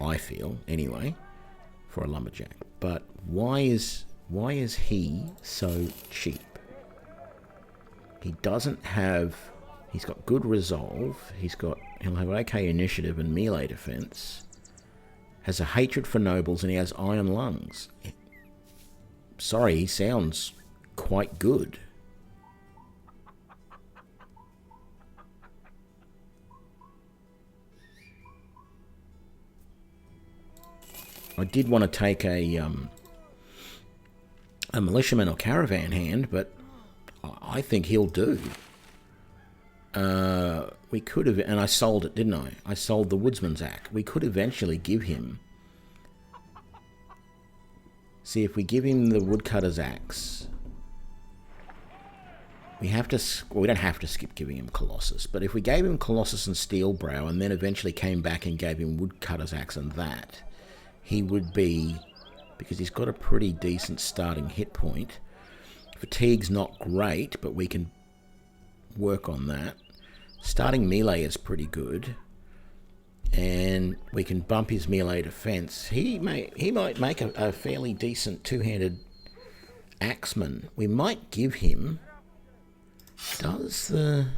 Speaker 1: I feel, anyway, for a lumberjack. But why is he so cheap? He doesn't have... He's got good resolve. He'll have okay initiative and melee defense. Has a hatred for nobles, and he has iron lungs. Sorry, he sounds quite good. I did want to take a militiaman or caravan hand, but I think he'll do. We could have, and I sold it, didn't I? I sold the woodsman's axe. We could eventually give him... See, if we give him the woodcutter's axe, we have to... Well, we don't have to skip giving him Colossus, but if we gave him Colossus and Steelbrow and then eventually came back and gave him woodcutter's axe and that, he would be... Because he's got a pretty decent starting hit point. Fatigue's not great, but we can work on that. Starting melee is pretty good. And we can bump his melee defense. He might make a fairly decent two-handed axeman. We might give him... Does the...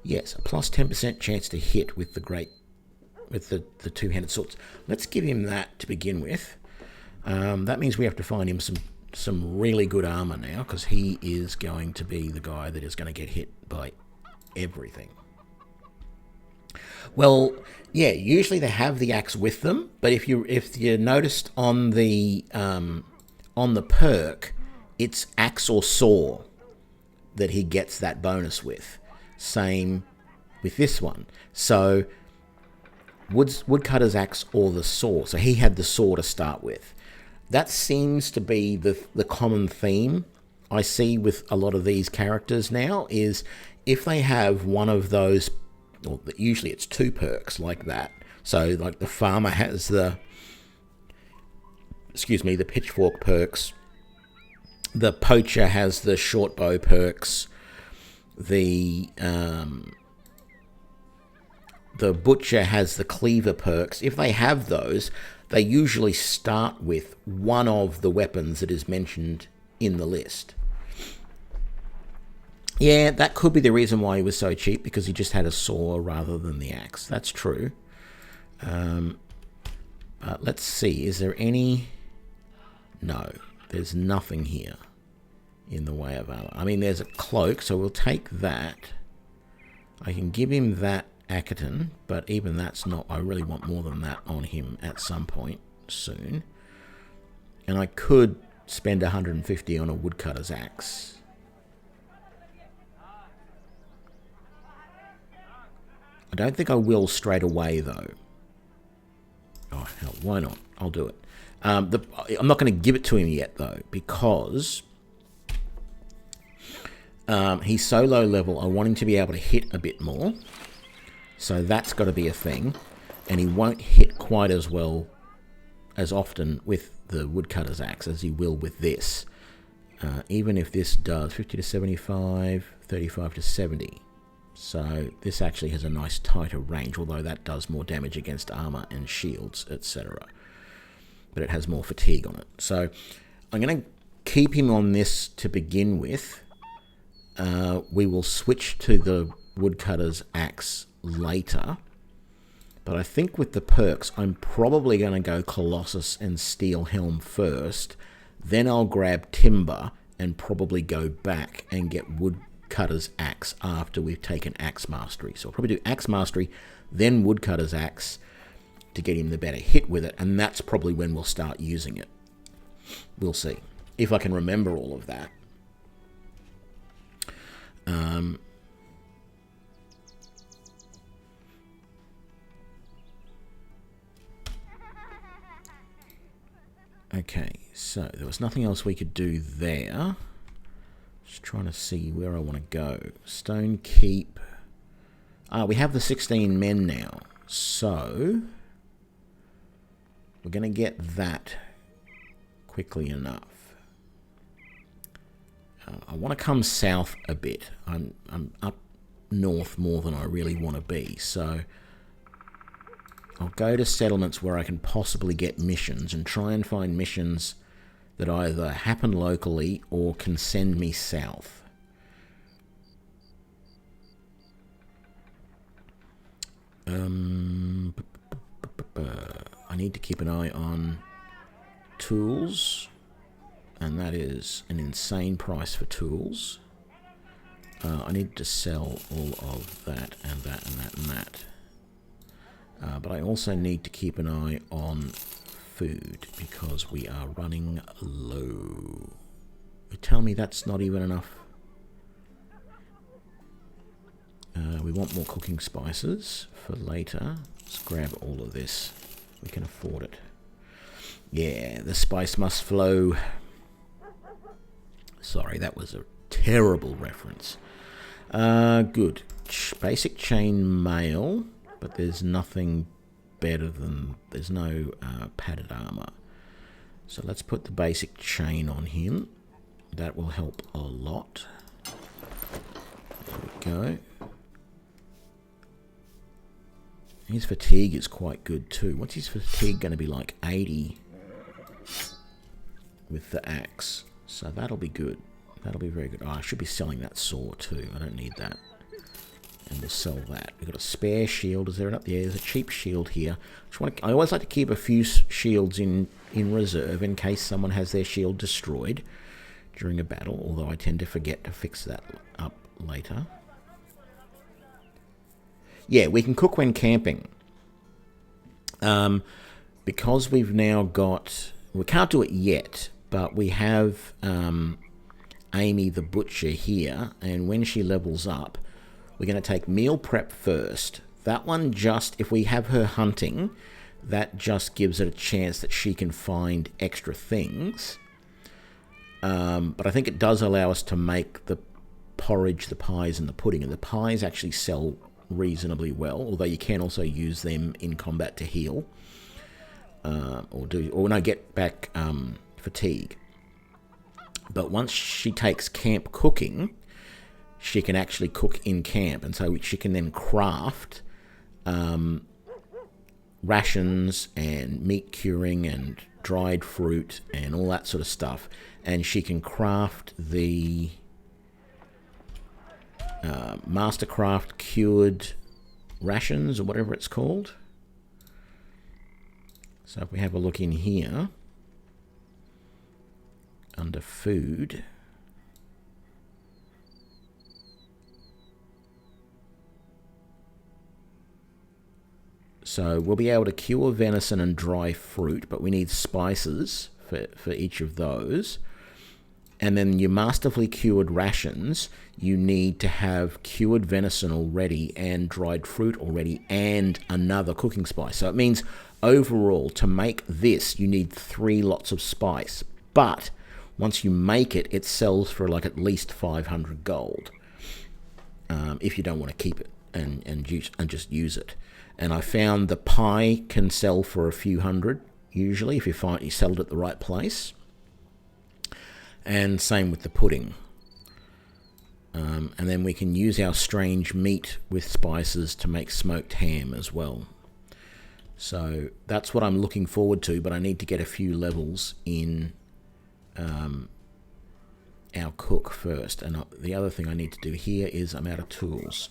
Speaker 1: Yes, a plus 10% chance to hit with the two-handed swords. Let's give him that to begin with. That means we have to find him some really good armor now, because he is going to be the guy that is going to get hit by everything. Well, yeah, usually they have the axe with them, but if you noticed on the perk, it's axe or saw that he gets that bonus with. Same with this one. So woodcutter's axe or the saw. So he had the saw to start with. That seems to be the common theme I see with a lot of these characters now, is if they have one of those, well, usually it's two perks like that. So like the farmer has the pitchfork perks. The poacher has the short bow perks. The butcher has the cleaver perks. If they have those, they usually start with one of the weapons that is mentioned in the list. Yeah, that could be the reason why he was so cheap, because he just had a saw rather than the axe. That's true. Let's see, is there any... No, there's nothing here in the way of armor. I mean, there's a cloak, so we'll take that. I can give him that Akaton, but even that's not... I really want more than that on him at some point soon. And I could spend 150 on a woodcutter's axe. I don't think I will straight away, though. Oh, hell, why not? I'll do it. I'm not going to give it to him yet, though, because he's so low level. I want him to be able to hit a bit more. So that's got to be a thing. And he won't hit quite as well as often with the woodcutter's axe as he will with this. Even if this does 50 to 75, 35 to 70. So this actually has a nice tighter range, although that does more damage against armor and shields, etc. But it has more fatigue on it. So I'm going to keep him on this to begin with. We will switch to the woodcutter's axe later. But I think with the perks, I'm probably going to go Colossus and Steel Helm first. Then I'll grab Timber and probably go back and get Woodcutter's Axe after we've taken Axe Mastery. So I'll probably do Axe Mastery, then Woodcutter's Axe to get him the better hit with it. And that's probably when we'll start using it. We'll see. If I can remember all of that. Okay, so there was nothing else we could do there. Just trying to see where I want to go. Stone Keep. We have the 16 men now. So we're going to get that quickly enough. I want to come south a bit. I'm up north more than I really want to be. So I'll go to settlements where I can possibly get missions and try and find missions that either happen locally or can send me south. I need to keep an eye on tools, and that is an insane price for tools. I need to sell all of that and that and that and that. But I also need to keep an eye on food because we are running low. You tell me that's not even enough. We want more cooking spices for later. Let's grab all of this. We can afford it. Yeah, the spice must flow. Sorry, that was a terrible reference. Good. Basic chain mail, but there's nothing better than... There's no padded armor. So let's put the basic chain on him. That will help a lot. There we go. His fatigue is quite good too. What's his fatigue going to be like? 80 with the axe. So that'll be good. That'll be very good. Oh, I should be selling that saw too. I don't need that. And we'll sell that. We've got a spare shield. Is there an up there? There's a cheap shield here. I always like to keep a few shields in reserve in case someone has their shield destroyed during a battle, although I tend to forget to fix that up later. Yeah, we can cook when camping. Because we've now got... We can't do it yet, but we have Amy the Butcher here, and when she levels up, we're going to take meal prep first. That one just, if we have her hunting, that just gives it a chance that she can find extra things. But I think it does allow us to make the porridge, the pies, and the pudding. And the pies actually sell reasonably well, although you can also use them in combat to heal. Get back fatigue. But once she takes camp cooking, she can actually cook in camp, and so she can then craft rations and meat curing and dried fruit and all that sort of stuff. And she can craft the Mastercraft cured rations or whatever it's called. So if we have a look in here under food, so we'll be able to cure venison and dry fruit, but we need spices for each of those. And then your masterfully cured rations, you need to have cured venison already and dried fruit already and another cooking spice. So it means overall, to make this, you need 3 lots of spice. But once you make it, it sells for like at least 500 gold. If you don't want to keep it and just use it. And I found the pie can sell for a few hundred, usually, if you find you sell it at the right place. And same with the pudding. And then we can use our strange meat with spices to make smoked ham as well. So that's what I'm looking forward to, but I need to get a few levels in our cook first. And the other thing I need to do here is I'm out of tools.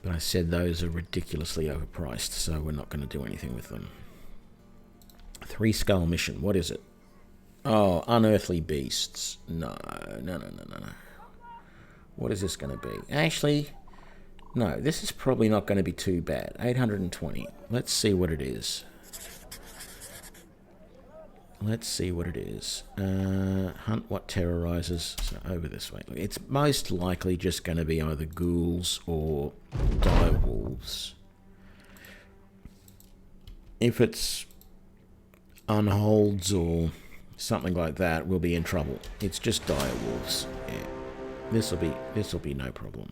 Speaker 1: But I said those are ridiculously overpriced, so we're not going to do anything with them. 3 skull mission. What is it? Oh, unearthly beasts. No. What is this going to be? Actually, no, this is probably not going to be too bad. 820. Let's see what it is. Hunt what terrorizes. So over this way. Look, it's most likely just going to be either ghouls or dire wolves. if it's unholds or something like that, we'll be in trouble. It's just dire wolves. Yeah, this'll be no problem.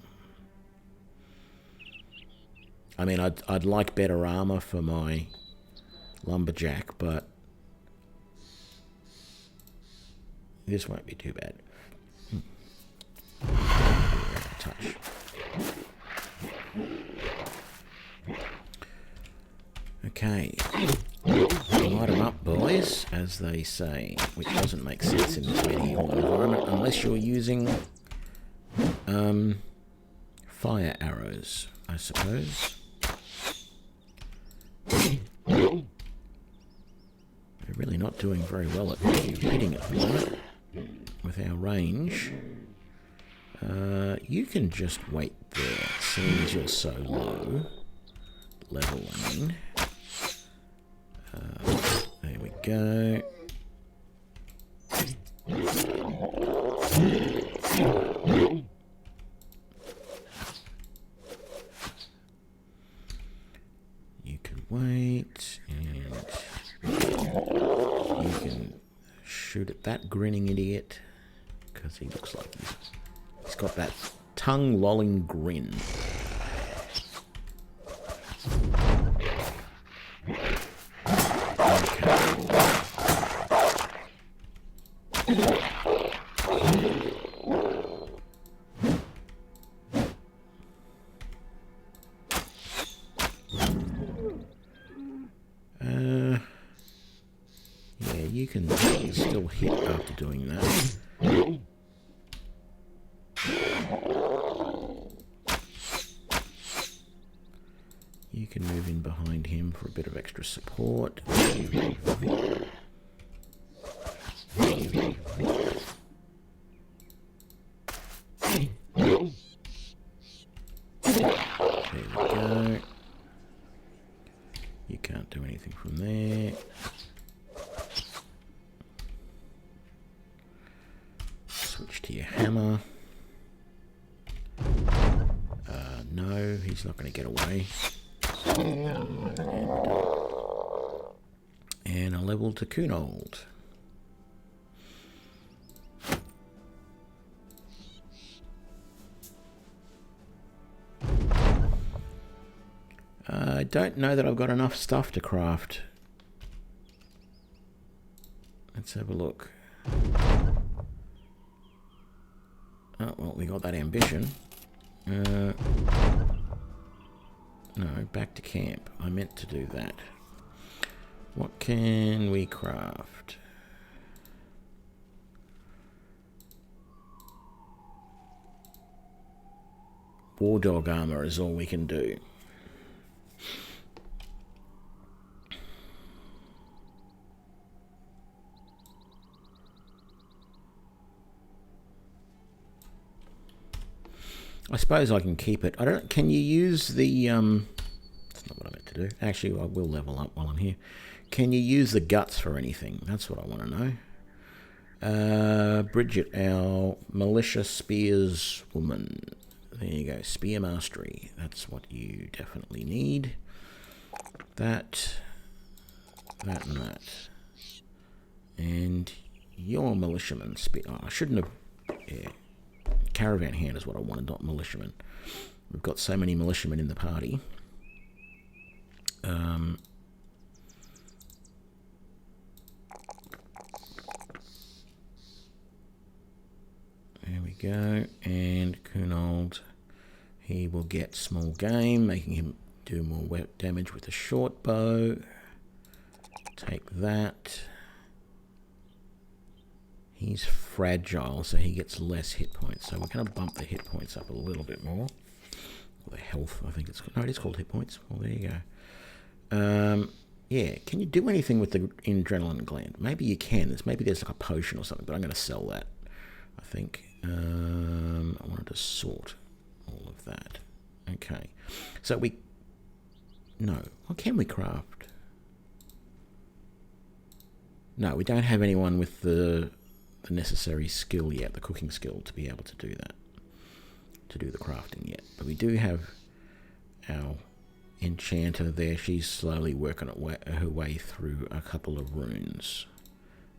Speaker 1: I mean, I'd like better armor for my lumberjack, but this won't be too bad. Touch. Okay. Light 'em up, boys, as they say, which doesn't make sense in this medieval environment unless you're using fire arrows, I suppose. We're really not doing very well at hitting at the moment with our range. You can just wait there, seeing as you're so low. Level, I mean. There we go. You can wait, and you can shoot at that grinning idiot, because he looks like he's got that tongue-lolling grin. Yeah, you can still hit after doing that. You can move in behind him for a bit of extra support. There we go. You can't do anything from there. Switch to your hammer. No, he's not going to get away. And a level to Kunold. I don't know that I've got enough stuff to craft. Let's have a look. Oh, well, we got that ambition. No, back to camp. I meant to do that. What can we craft? War dog armor is all we can do. I suppose I can keep it. I don't. Can you use the? That's not what I meant to do. Actually, I will level up while I'm here. Can you use the guts for anything? That's what I want to know. Bridget, our militia spears woman. There you go. Spear mastery. That's what you definitely need. That, and that, and your militiaman spear. Oh, I shouldn't have. Yeah. Caravan hand is what I wanted, not militiamen. We've got so many militiamen in the party. There we go. And Kunold, he will get small game, making him do more damage with the short bow. Take that. He's fragile, so he gets less hit points. So we're going to bump the hit points up a little bit more. Or the health, I think it's called. No, it is called hit points. Well, there you go. Yeah, can you do anything with the adrenaline gland? Maybe you can. Maybe there's like a potion or something, but I'm going to sell that, I think. I wanted to sort all of that. Okay. So we... No. What can we craft? No, we don't have anyone with the necessary skill yet, the cooking skill, to be able to do that, to do the crafting yet. But we do have our enchanter there. She's slowly working her way through a couple of runes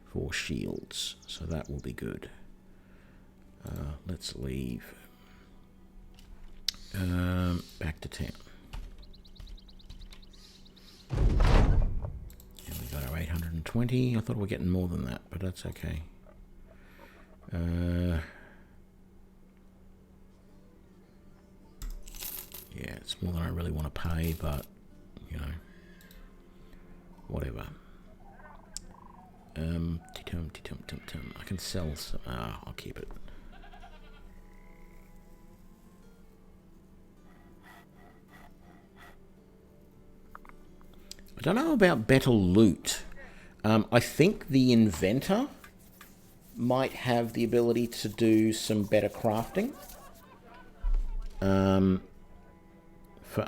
Speaker 1: for shields, so that will be good. Let's leave. Back to town. And we got our 820. I thought we were getting more than that, but that's okay. Yeah, it's more than I really want to pay, but, you know, whatever. I can sell some. I'll keep it. I don't know about better loot. I think the inventor might have the ability to do some better crafting. For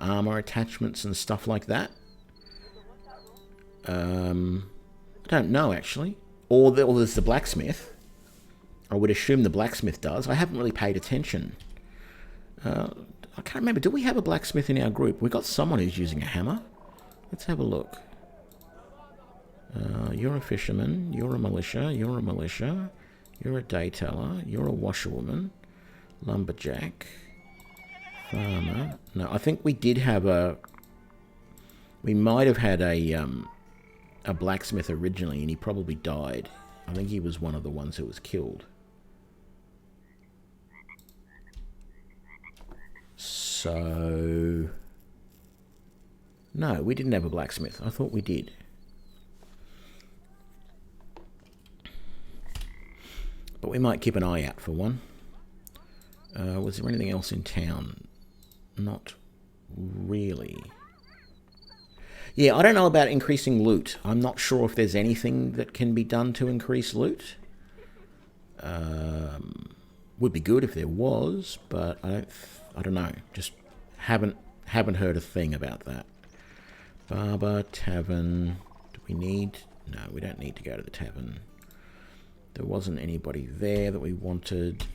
Speaker 1: armor attachments and stuff like that. I don't know, actually. Or there's the blacksmith. I would assume the blacksmith does. I haven't really paid attention. I can't remember. Do we have a blacksmith in our group? We've got someone who's using a hammer. Let's have a look. You're a fisherman. You're a militia. You're a militia. You're a day teller. You're a washerwoman. Lumberjack. Farmer. No, I think we did have a... We might have had a blacksmith originally, and he probably died. I think he was one of the ones who was killed. So... No, we didn't have a blacksmith. I thought we did. But we might keep an eye out for one. Was there anything else in town? Not really. Yeah, I don't know about increasing loot. I'm not sure if there's anything that can be done to increase loot. Would be good if there was, but I don't know. Just haven't heard a thing about that. Barber, tavern. Do we need... No, we don't need to go to the tavern. There wasn't anybody there that we wanted.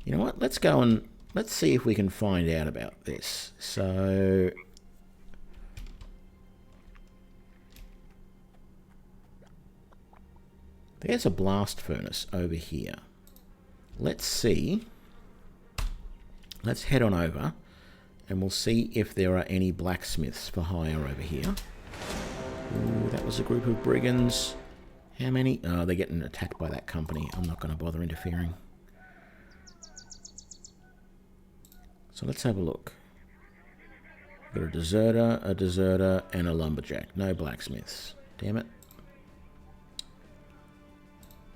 Speaker 1: You know what? Let's go and... Let's see if we can find out about this. So... There's a blast furnace over here. Let's see. Let's head on over and we'll see if there are any blacksmiths for hire over here. Ooh, that was a group of brigands. How many? Oh, they're getting attacked by that company. I'm not going to bother interfering. So let's have a look. We've got a deserter, and a lumberjack. No blacksmiths. Damn it.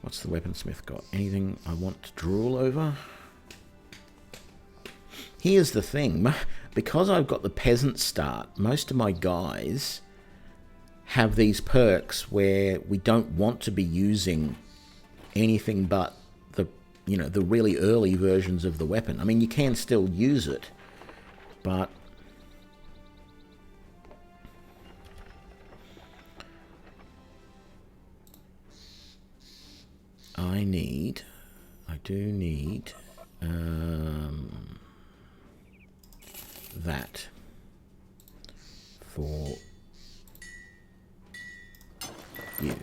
Speaker 1: What's the weaponsmith got? Anything I want to drool over? Here's the thing. Because I've got the peasant start, most of my guys have these perks where we don't want to be using anything but the, you know, the really early versions of the weapon. I mean, you can still use it, but I do need that for you.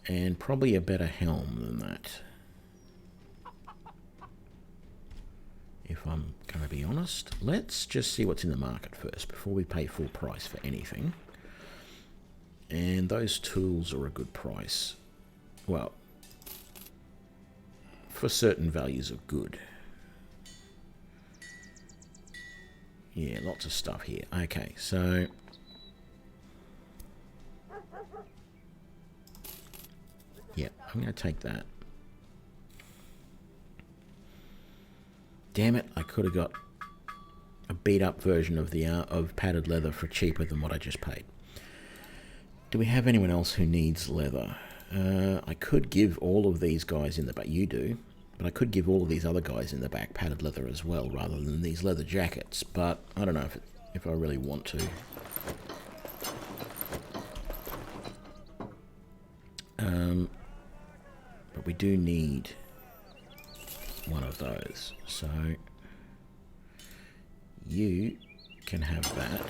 Speaker 1: And probably a better helm than that, if I'm going to be honest. Let's just see what's in the market first before we pay full price for anything. And those tools are a good price. Well, for certain values of good. Yeah, lots of stuff here. Okay, so yeah, I'm going to take that. Damn it, I could have got a beat up version of the of padded leather for cheaper than what I just paid. Do we have anyone else who needs leather? I could give all of these guys in the back. You do. But I could give all of these other guys in the back padded leather as well, rather than these leather jackets. But I don't know if I really want to. But we do need one of those. So You can have that.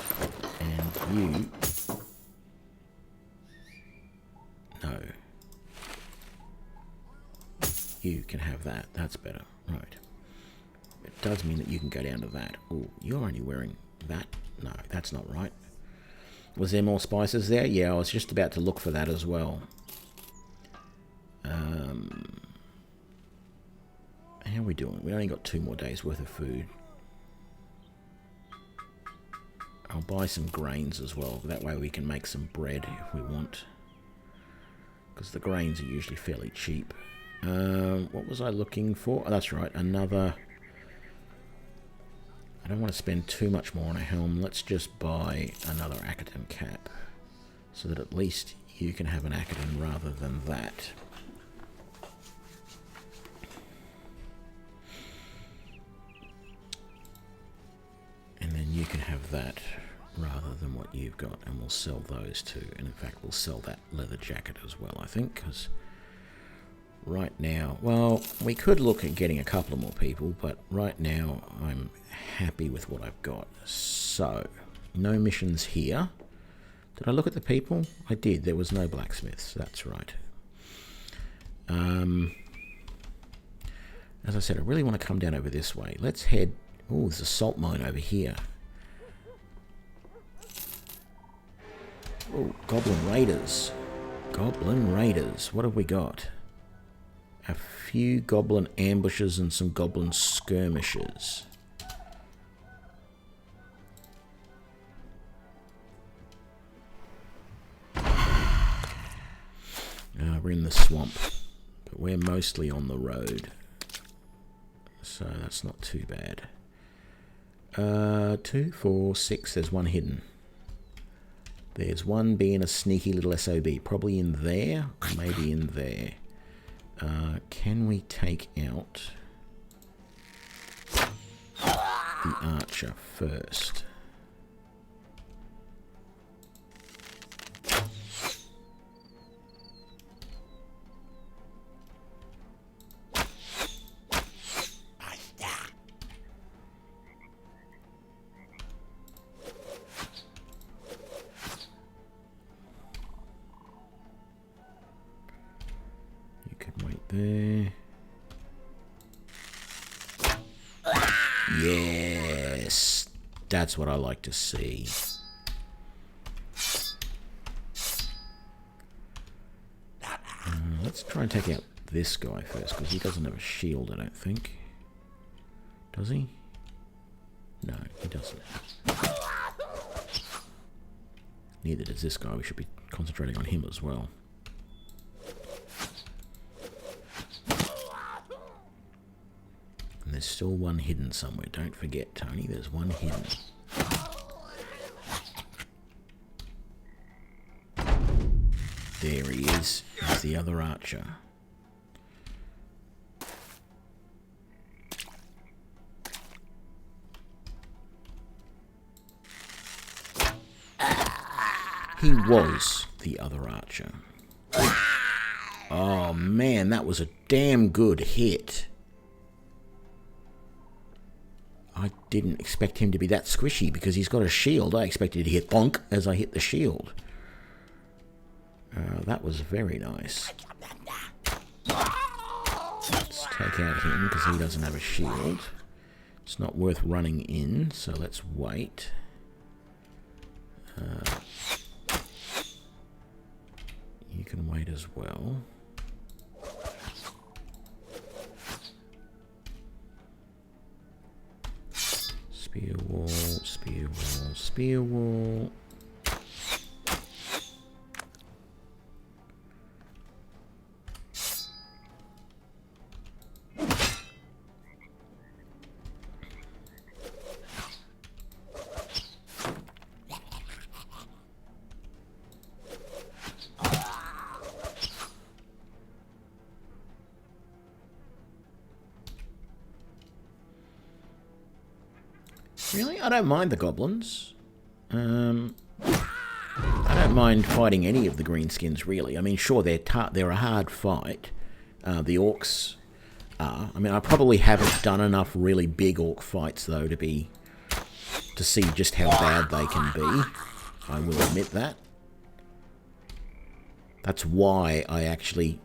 Speaker 1: And you... No. You can have that. That's better. Right. It does mean that you can go down to that. Oh, you're only wearing that? No, that's not right. Was there more spices there? Yeah, I was just about to look for that as well. How are we doing? We only got 2 more days worth of food. I'll buy some grains as well. That way we can make some bread if we want. Because the grains are usually fairly cheap. What was I looking for? Oh, that's right, another... I don't want to spend too much more on a helm. Let's just buy another Academ cap. So that at least you can have an Academ rather than that. And then you can have that rather than what you've got. And we'll sell those too. And in fact, we'll sell that leather jacket as well, I think. Because right now... Well, we could look at getting a couple of more people. But right now, I'm happy with what I've got. So, no missions here. Did I look at the people? I did. There was no blacksmiths. That's right. As I said, I really want to come down over this way. Let's head... Oh, there's a salt mine over here. Oh, Goblin Raiders. Goblin Raiders. What have we got? A few Goblin ambushes and some Goblin skirmishers. We're in the swamp, but we're mostly on the road, so that's not too bad. 2, 4, 6, there's one hidden. There's one being a sneaky little SOB, probably in there, or maybe in there. Can we take out the archer first? There. Yes, that's what I like to see. Let's try and take out this guy first, because he doesn't have a shield, I don't think. Does he? No, he doesn't. Neither does this guy. We should be concentrating on him as well. There's still one hidden somewhere. Don't forget, Tony, there's one hidden. There he is. He's the other archer. He was the other archer. Oh man, that was a damn good hit. I didn't expect him to be that squishy because he's got a shield. I expected to hit bonk as I hit the shield. That was very nice. Let's take out him because he doesn't have a shield. It's not worth running in, so let's wait. You can wait as well. Spear wall, spear wall, spear wall. Really? I don't mind the goblins. I don't mind fighting any of the greenskins, really. I mean, sure, they're a hard fight. The orcs are. I mean, I probably haven't done enough really big orc fights, though, to be to see just how bad they can be. I will admit that. That's why I actually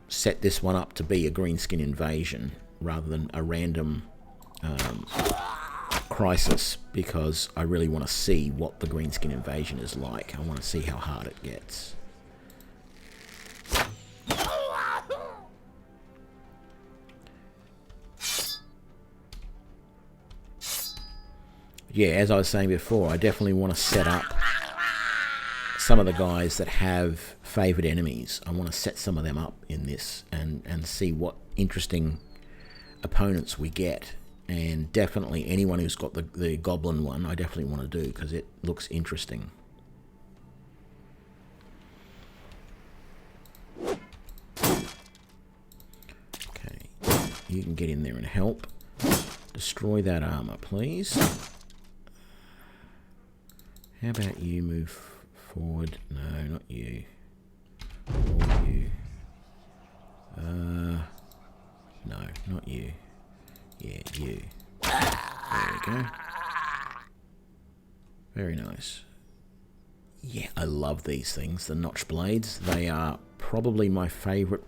Speaker 1: set this one up to be a greenskin invasion rather than a random crisis, because I really want to see what the greenskin invasion is like. I want to see how hard it gets. Yeah, as I was saying before, I definitely want to set up some of the guys that have favoured enemies. I want to set some of them up in this and see what interesting opponents we get. And definitely anyone who's got the goblin one, I definitely want to do, because it looks interesting. Okay, you can get in there and help. Destroy that armour, please. How about you move forward? No, not you. Or you. No, not you. Yeah, you. There we go. Very nice. Yeah, I love these things, the notch blades. They are probably my favourite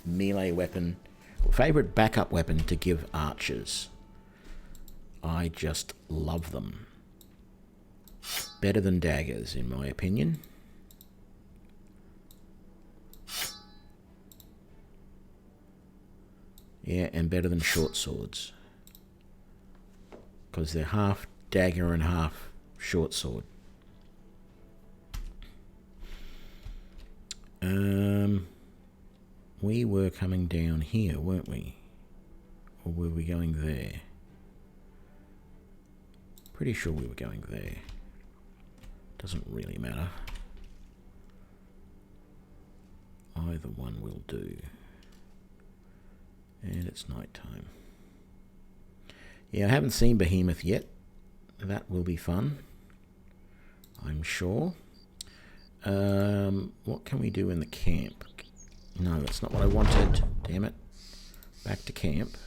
Speaker 1: melee weapon, favourite backup weapon to give archers. I just love them. Better than daggers, in my opinion. Yeah, and better than short swords. Because they're half dagger and half short sword. We were coming down here, weren't we? Or were we going there? Pretty sure we were going there. Doesn't really matter. Either one will do. And it's night time. Yeah, I haven't seen Behemoth yet. That will be fun, I'm sure. What can we do in the camp? No, that's not what I wanted. Damn it. Back to camp.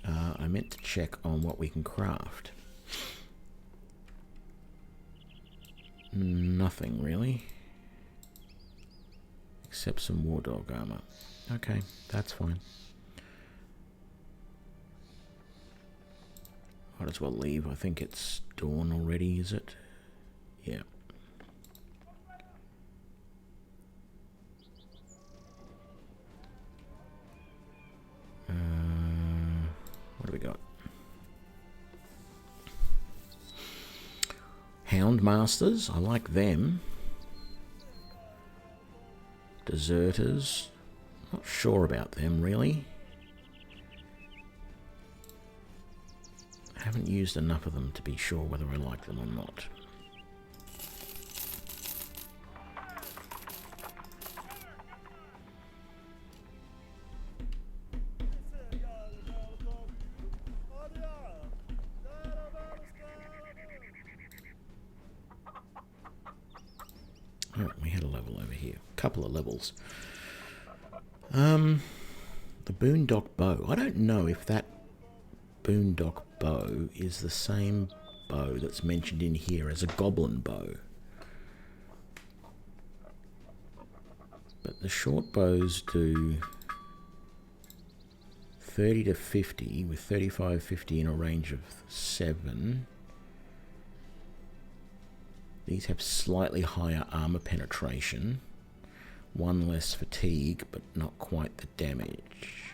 Speaker 1: I meant to check on what we can craft. Nothing really. Except some war dog armor. Okay, that's fine. Might as well leave. I think it's dawn already, is it? Yeah. What do we got? Hound Masters, I like them. Deserters, not sure about them really. I haven't used enough of them to be sure whether I like them or not. Oh, we had a level over here. A couple of levels. The Boondock Bow. I don't know if that Boondock Bow is the same bow that's mentioned in here as a goblin bow. But the short bows do 30 to 50 with 35, 50 in a range of 7. These have slightly higher armor penetration, 1 less fatigue, but not quite the damage.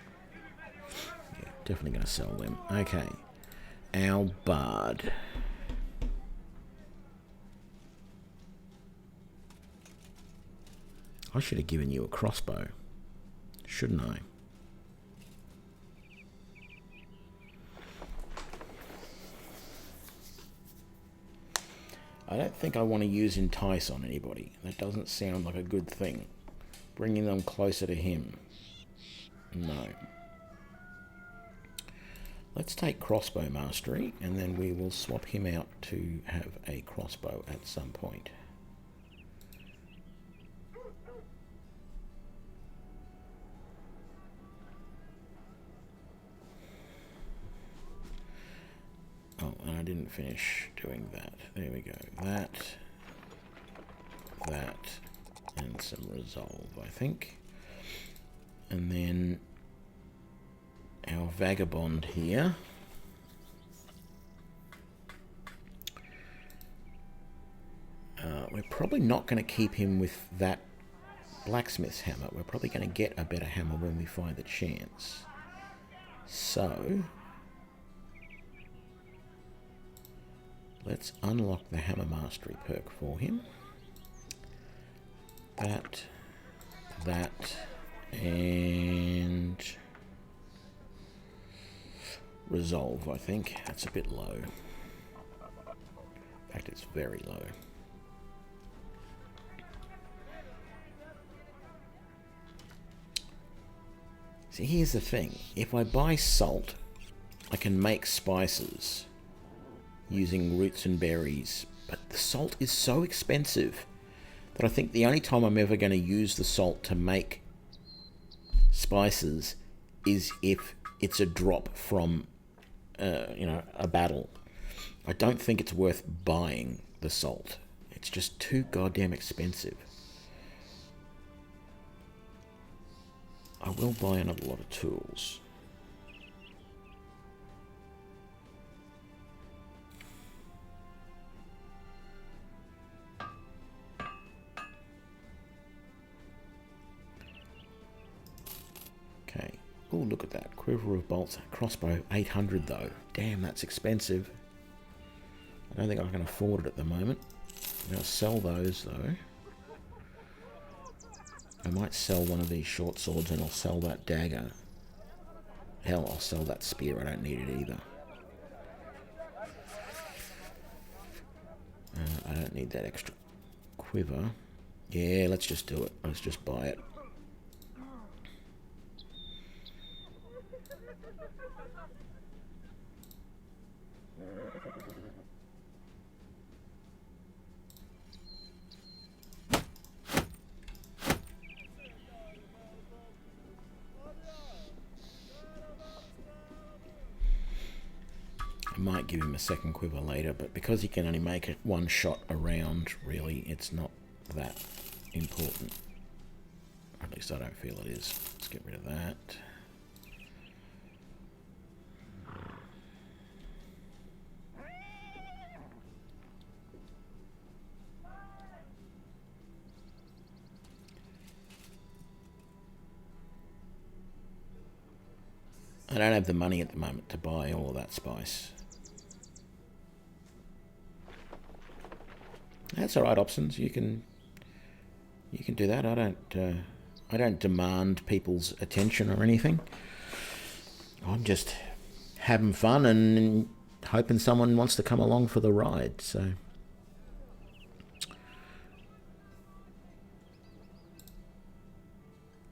Speaker 1: Yeah, definitely going to sell them. Okay, our bard. I should have given you a crossbow, shouldn't I? I don't think I want to use Entice on anybody. That doesn't sound like a good thing. Bringing them closer to him. No. Let's take Crossbow Mastery, and then we will swap him out to have a crossbow at some point. and I didn't finish doing that. There we go. That, and some resolve, I think. And then our vagabond here. We're probably not going to keep him with that blacksmith's hammer. We're probably going to get a better hammer when we find the chance. So let's unlock the hammer mastery perk for him. That, and resolve, I think. That's a bit low. In fact, it's very low. See, here's the thing. If I buy salt, I can make spices using roots and berries. But the salt is so expensive that I think the only time I'm ever going to use the salt to make spices is if it's a drop from, a battle. I don't think it's worth buying the salt. It's just too goddamn expensive. I will buy another lot of tools. Okay. Oh, look at that. Quiver of bolts. Crossbow, 800 though. Damn, that's expensive. I don't think I can afford it at the moment. I'm going to sell those though. I might sell one of these short swords and I'll sell that dagger. Hell, I'll sell that spear. I don't need it either. I don't need that extra quiver. Yeah, let's just do it. Let's just buy it. I might give him a second quiver later, but because he can only make it one shot around, really, it's not that important. At least I don't feel it is. Let's get rid of that. I don't have the money at the moment to buy all of that spice. That's all right, Opsons. You can do that. I don't demand people's attention or anything. I'm just having fun and hoping someone wants to come along for the ride. So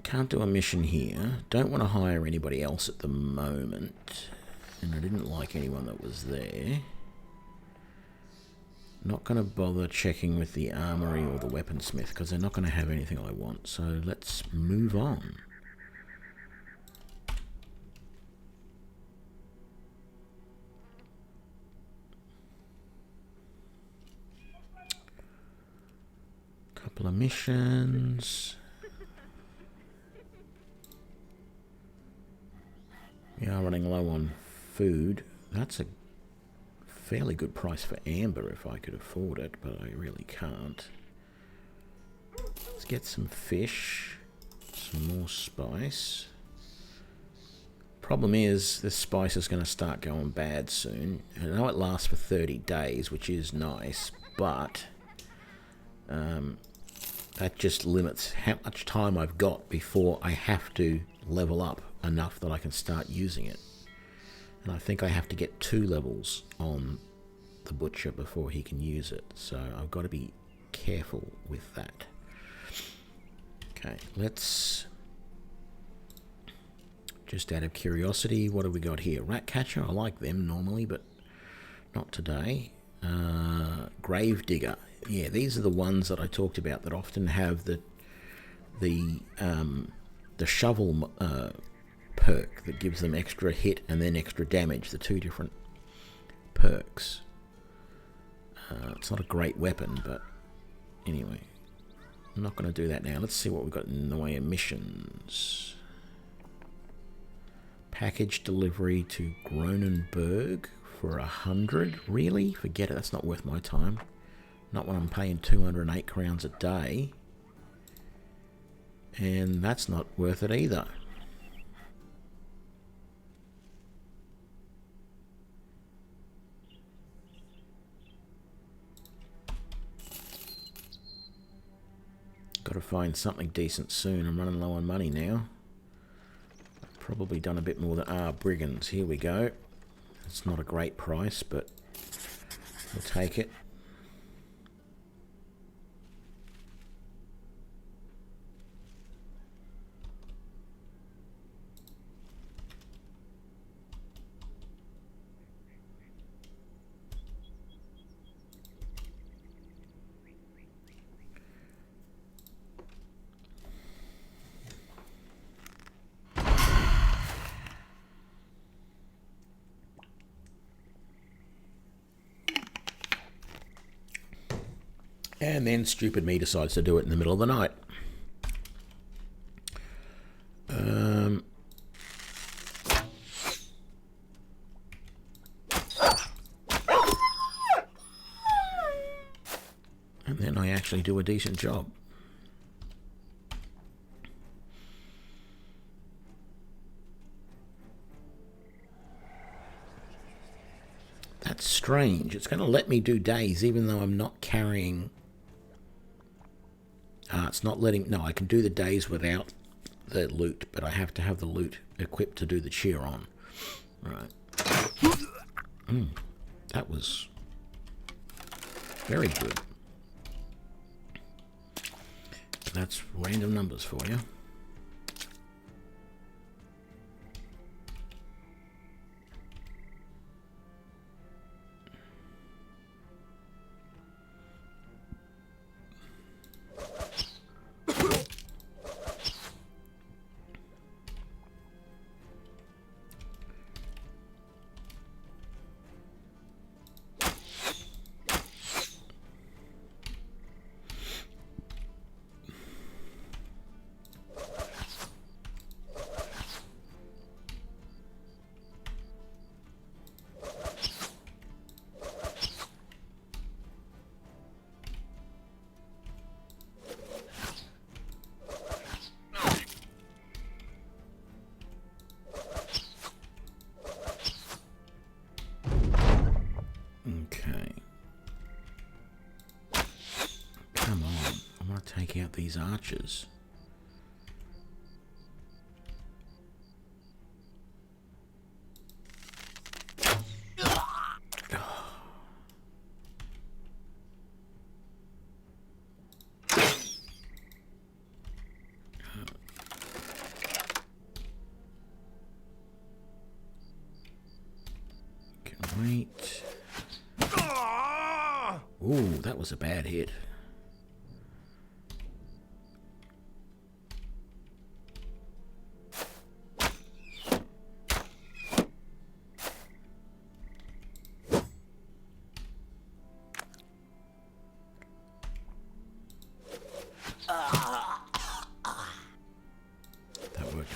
Speaker 1: can't do a mission here. Don't want to hire anybody else at the moment, and I didn't like anyone that was there. Not going to bother checking with the armory or the weaponsmith because they're not going to have anything I want. So let's move on. Couple of missions. We are running low on food. That's a fairly good price for amber if I could afford it, but I really can't. Let's get some fish, some more spice. Problem is, this spice is going to start going bad soon. I know it lasts for 30 days, which is nice, but that just limits how much time I've got before I have to level up enough that I can start using it. And I think I have to get 2 levels on the butcher before he can use it. So I've got to be careful with that. Okay, let's... Just out of curiosity, what have we got here? Rat catcher, I like them normally, but not today. Grave digger. Yeah, these are the ones that I talked about that often have the shovel perk that gives them extra hit and then extra damage, the 2 different perks. It's not a great weapon, but anyway. I'm not going to do that now. Let's see what we've got in the way of missions. Package delivery to Gronenberg for 100. Really? Forget it. That's not worth my time. Not when I'm paying 208 crowns a day. And that's not worth it either. Got to find something decent soon. I'm running low on money now. I've probably done a bit more than... brigands. Here we go. It's not a great price, but we'll take it. And then stupid me decides to do it in the middle of the night. And then I actually do a decent job. That's strange. It's going to let me do days even though I'm not carrying... it's not letting... No, I can do the days without the loot, but I have to have the loot equipped to do the cheer on. Right. That was very good. That's random numbers for you. Take out these archers. Can wait. Ooh, that was a bad hit.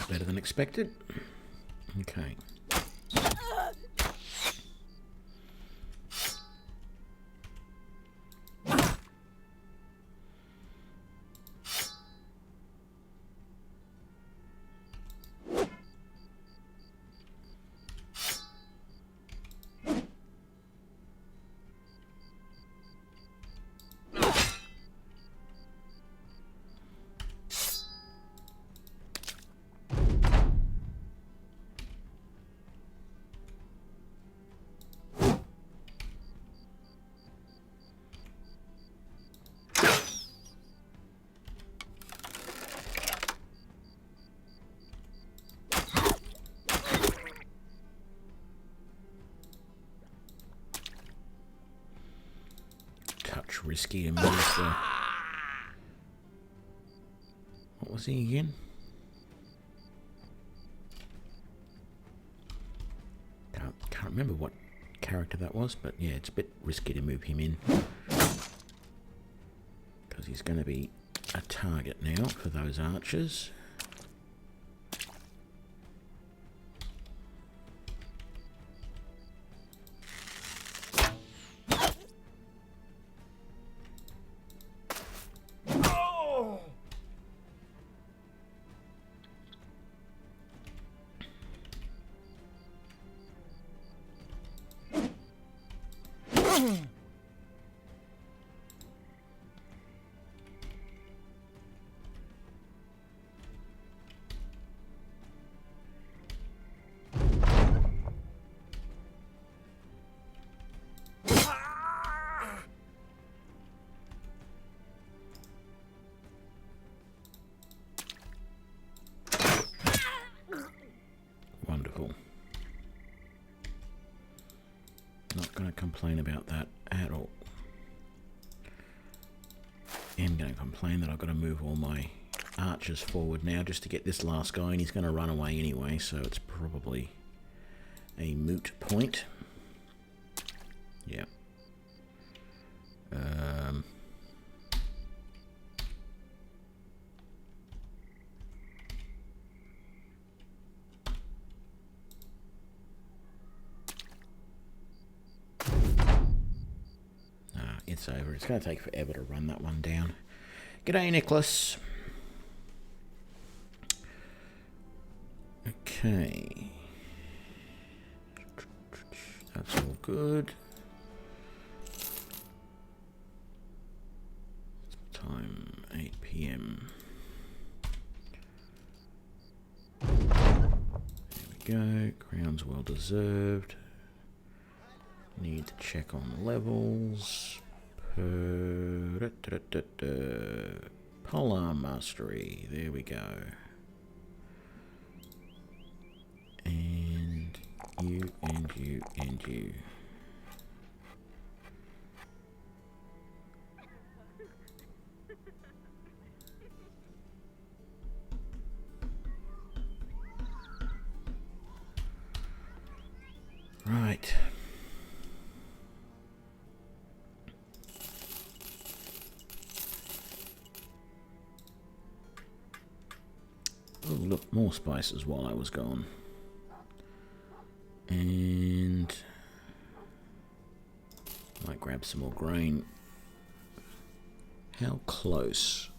Speaker 1: Better than expected. Okay. Risky to move the... What was he again? Can't remember what character that was, but yeah, it's a bit risky to move him in because he's going to be a target now for those archers. Wonderful. Not going to complain about that at all. I'm going to complain that I've got to move all my archers forward now just to get this last guy, and he's going to run away anyway, so it's probably a moot point. Yeah. It's over. It's going to take forever to run that one down. G'day, Nicholas. Okay. That's all good. Time 8 p.m. There we go. Crown's well deserved. Need to check on levels. Polar Mastery. There we go. And you, and you, and you. Right. Oh, look, more spices while I was gone. And might grab some more grain. How close?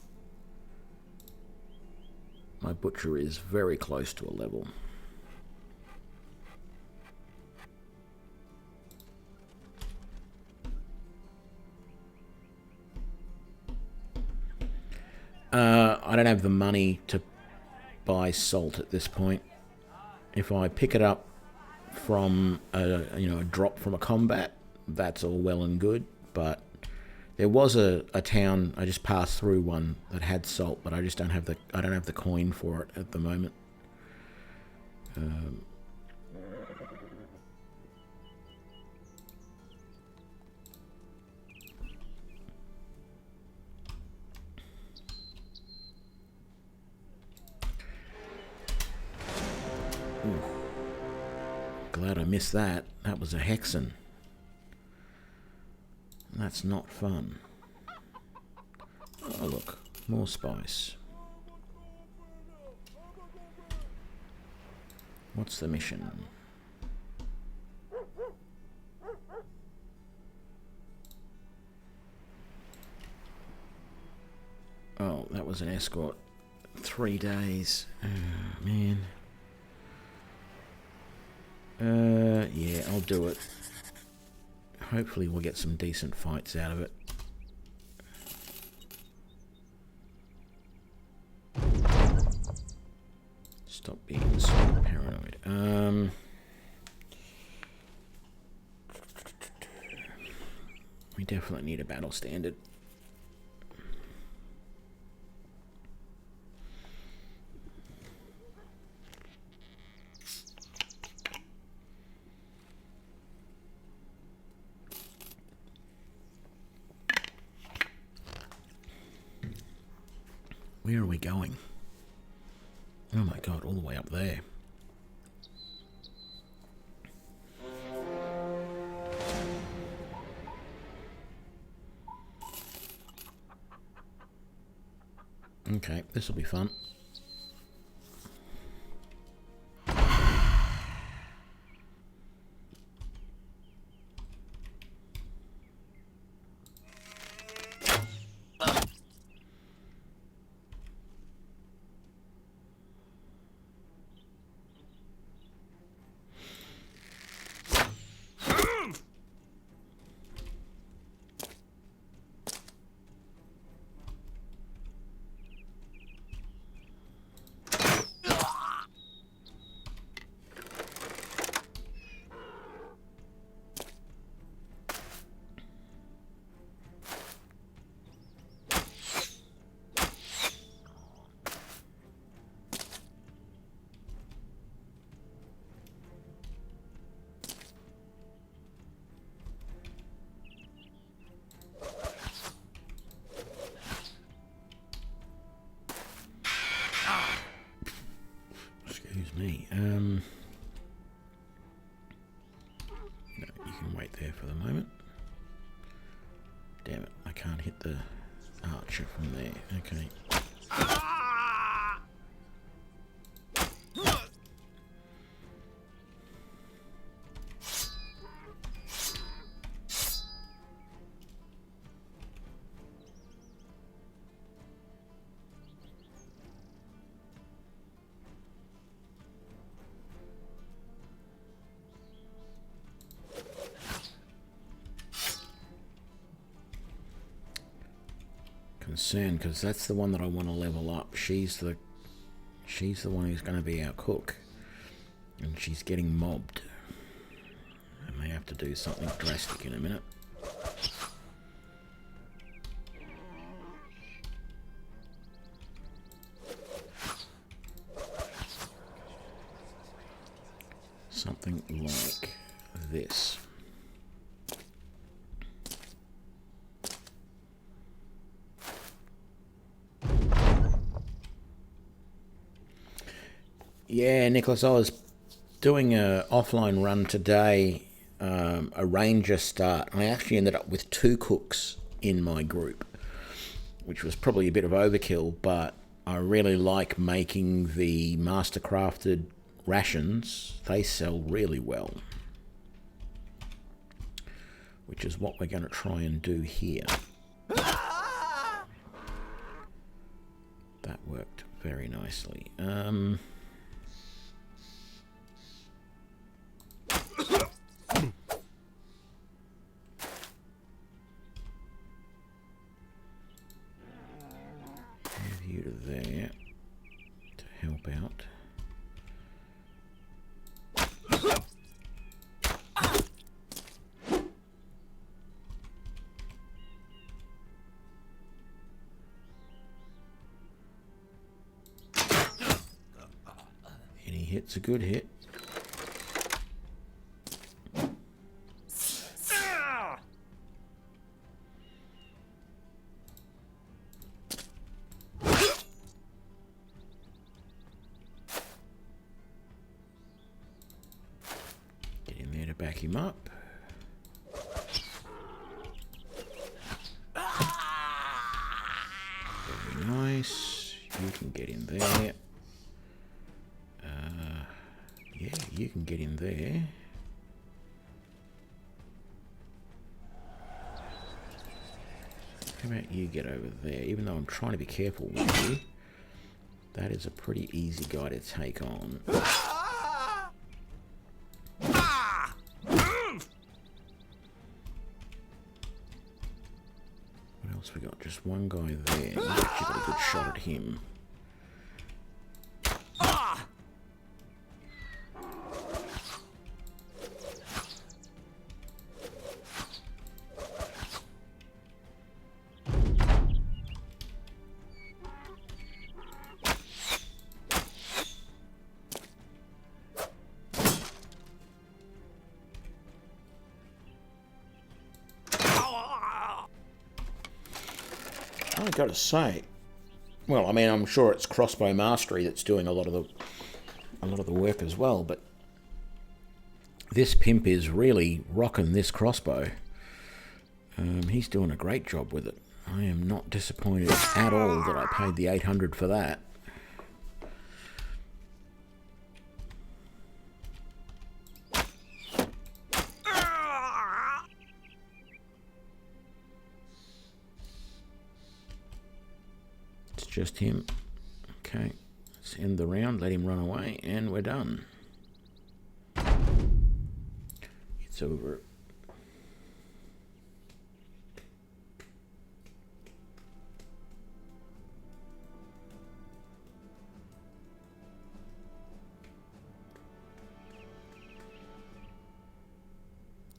Speaker 1: My butcher is very close to a level. I don't have the money to buy salt at this point. If I pick it up from a drop from a combat, that's all well and good. But there was a town I just passed through one that had salt, but I just don't have the coin for it at the moment. Glad I missed that. That was a hexen. That's not fun. Oh look, more spice. What's the mission? Oh, that was an escort. 3 days. Oh, man. Yeah, I'll do it. Hopefully we'll get some decent fights out of it. Stop being so paranoid. We definitely need a battle standard. Where are we going? Oh my god, all the way up there. Okay, this will be fun. Excuse me. No, you can wait there for the moment. Damn it, I can't hit the archer from there. Okay. Concerned because that's the one that I want to level up. She's the one who's going to be our cook, and she's getting mobbed. I may have to do something drastic in a minute. Something like this. Yeah, Nicholas, I was doing an offline run today, a ranger start. I actually ended up with 2 cooks in my group, which was probably a bit of overkill, but I really like making the mastercrafted rations. They sell really well, which is what we're going to try and do here. That worked very nicely. You to there to help out. Any hit's a good hit. Back him up. Very nice. You can get in there. Yeah, you can get in there. How about you get over there? Even though I'm trying to be careful with you, that is a pretty easy guy to take on. We got just one guy there. You've actually got a good shot at him. I gotta say, well, I mean, I'm sure it's crossbow mastery that's doing a lot of the work as well, but this pimp is really rocking this crossbow. He's doing a great job with it. I am not disappointed at all that I paid the 800 for that. It's just him. Okay, let's end the round, let him run away, and we're done. It's over.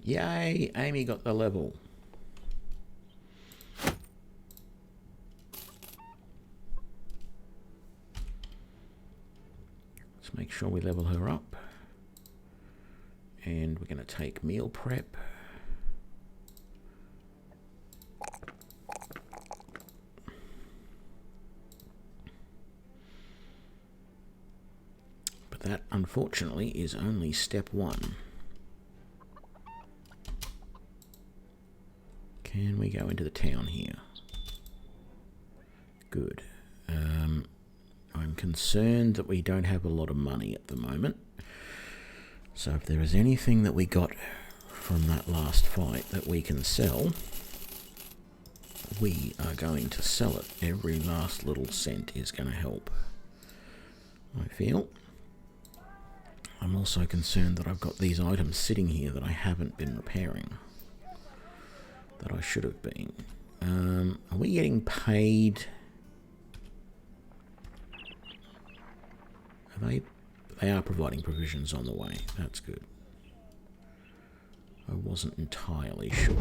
Speaker 1: Yay, Amy got the level. Let's make sure we level her up. And we're going to take meal prep. But that, unfortunately, is only step 1. Can we go into the town here? Good. I'm concerned that we don't have a lot of money at the moment. So if there is anything that we got from that last fight that we can sell, we are going to sell it. Every last little cent is going to help, I feel. I'm also concerned that I've got these items sitting here that I haven't been repairing, that I should have been. Are we getting paid? They are providing provisions on the way. That's good. I wasn't entirely sure.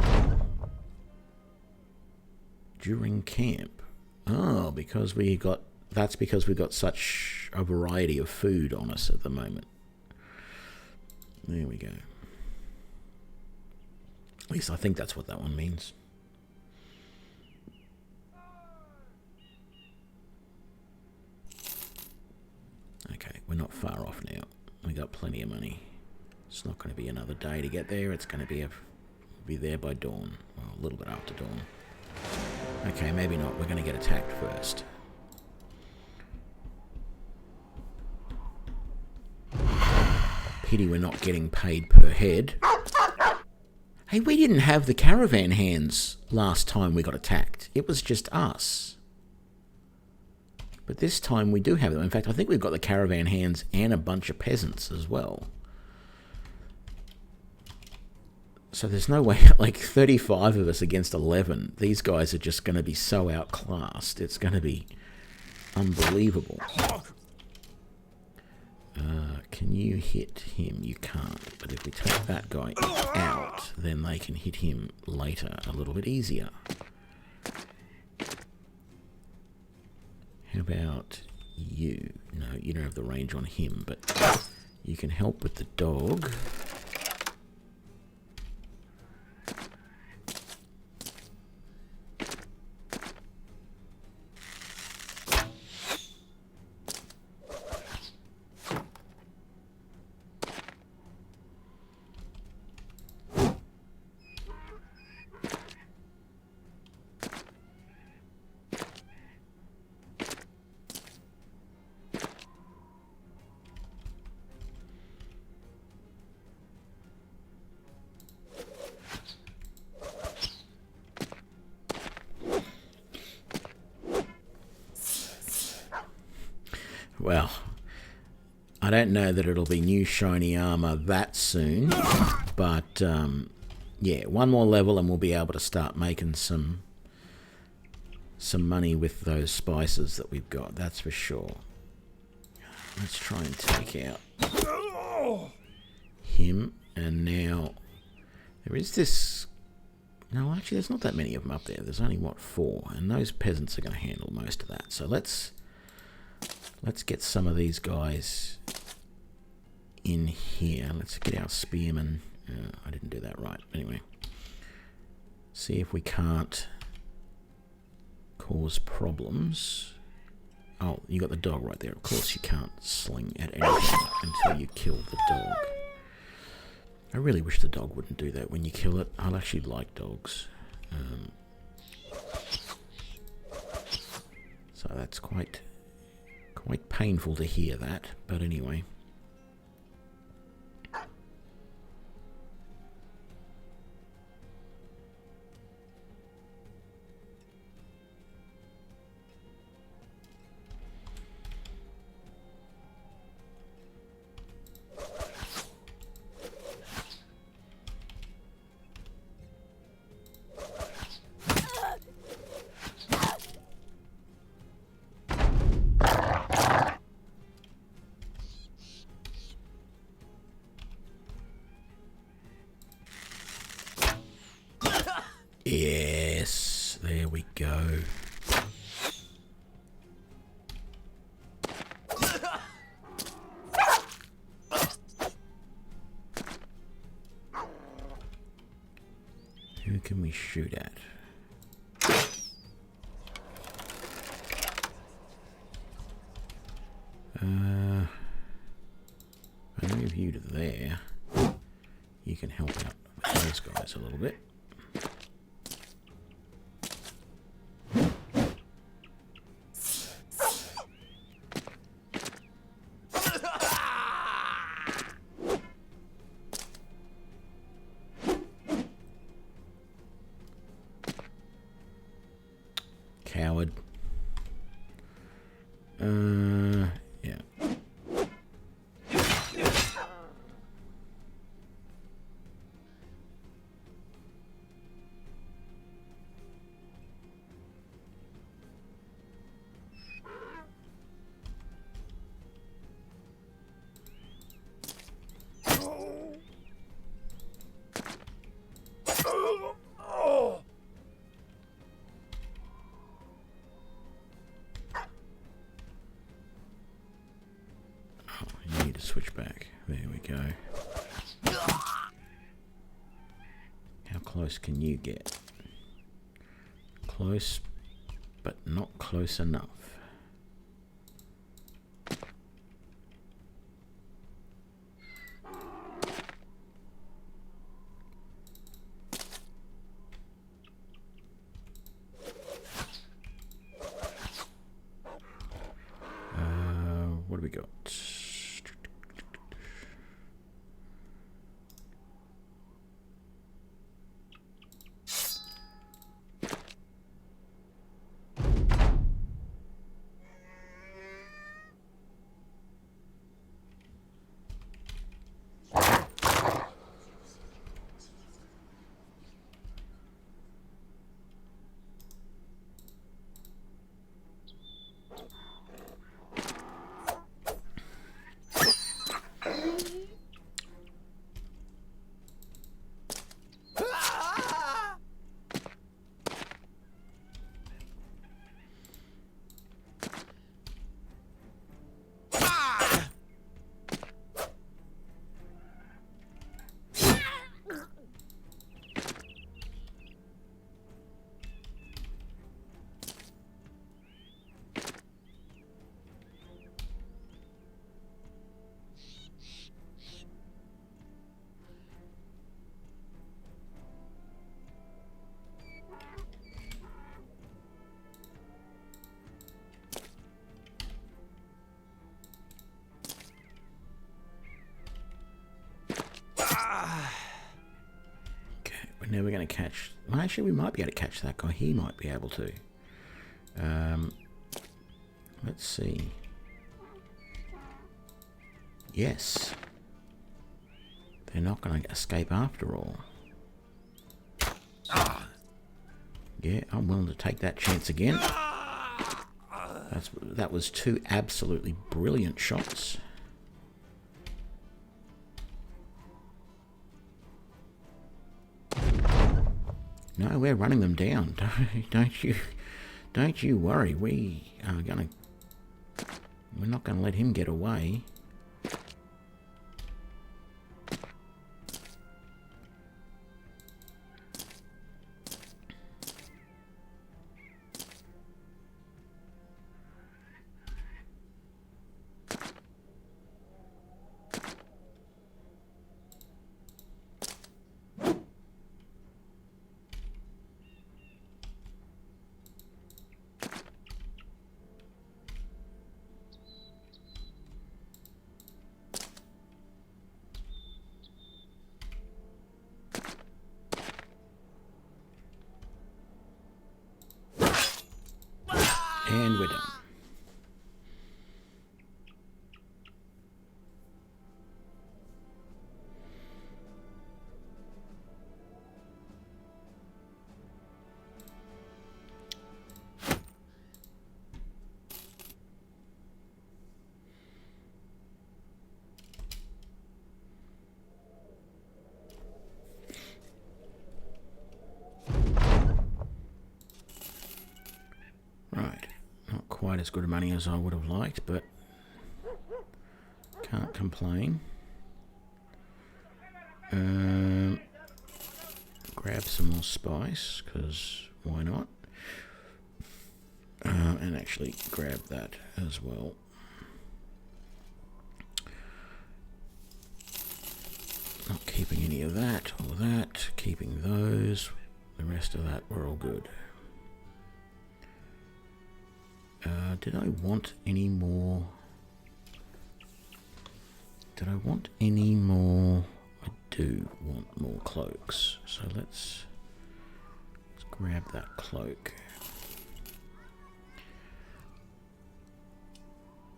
Speaker 1: During camp. Oh, that's because we got such a variety of food on us at the moment. There we go. At least I think that's what that one means. Okay, we're not far off now. We got plenty of money. It's not going to be another day to get there. It's going to be there by dawn. Well, a little bit after dawn. Okay, maybe not. We're going to get attacked first. Pity we're not getting paid per head. Hey, we didn't have the caravan hands last time we got attacked. It was just us. But this time we do have them. In fact, I think we've got the caravan hands and a bunch of peasants as well. So there's no way, like 35 of us against 11. These guys are just going to be so outclassed. It's going to be unbelievable. Can you hit him? You can't. But if we take that guy out, then they can hit him later a little bit easier. How about you? No, you don't have the range on him, but you can help with the dog. Well, I don't know that it'll be new shiny armor that soon, but yeah, one more level and we'll be able to start making some money with those spices that we've got, that's for sure. Let's try and take out him, and now there is this... No, actually there's not that many of them up there. There's only, what, 4, and those peasants are going to handle most of that. So let's get some of these guys in here. Let's get our spearmen. I didn't do that right. Anyway, see if we can't cause problems. Oh, you got the dog right there. Of course you can't sling at anything until you kill the dog. I really wish the dog wouldn't do that when you kill it. I actually like dogs. So that's quite painful to hear that, but anyway. Yes, there we go. Who can we shoot at? I move you to there. You can help out with those guys a little bit. Coward. Yeah. You need to switch back. There we go. How close can you get? Close, but not close enough. What do we got? Never going to catch... Well, actually, we might be able to catch that guy. He might be able to. Let's see. Yes. They're not going to escape after all. Yeah, I'm willing to take that chance again. That was two absolutely brilliant shots. No, we're running them down. Don't you worry. We're not gonna let him get away. And we're done. Right, not quite as good money as I would have liked, but can't complain. Grab some more spice, because why not? And actually grab that as well. Not keeping any of that or that, keeping those. The rest of that, we're all good. Did I want any more? Did I want any more? I do want more cloaks. So let's grab that cloak.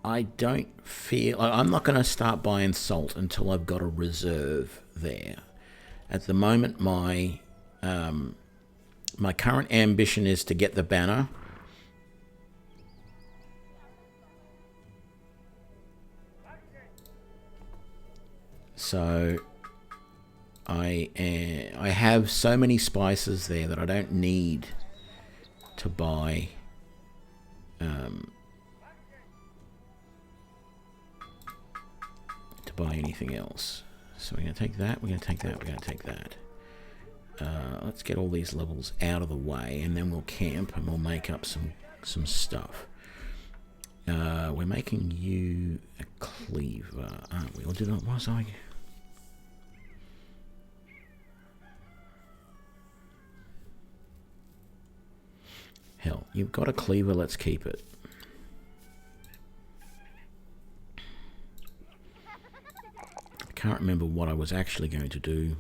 Speaker 1: I don't feel... I'm not going to start buying salt until I've got a reserve there. At the moment, my current ambition is to get the banner. So I have so many spices there that I don't need to buy anything else. So we're going to take that, we're going to take that, we're going to take that. Let's get all these levels out of the way, and then we'll camp and we'll make up some stuff. We're making you a cleaver, aren't we? Or did I, was I? Hell, you've got a cleaver, let's keep it. I can't remember what I was actually going to do,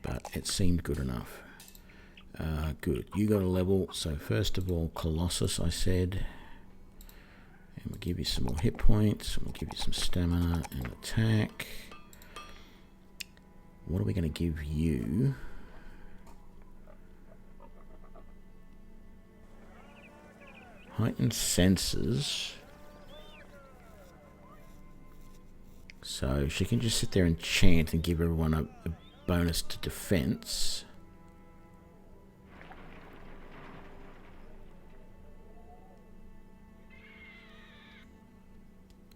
Speaker 1: but it seemed good enough. Good, you got a level, so first of all, Colossus, I said. And we'll give you some more hit points, and we'll give you some stamina and attack. What are we going to give you? Heightened senses. So she can just sit there and chant and give everyone a bonus to defense.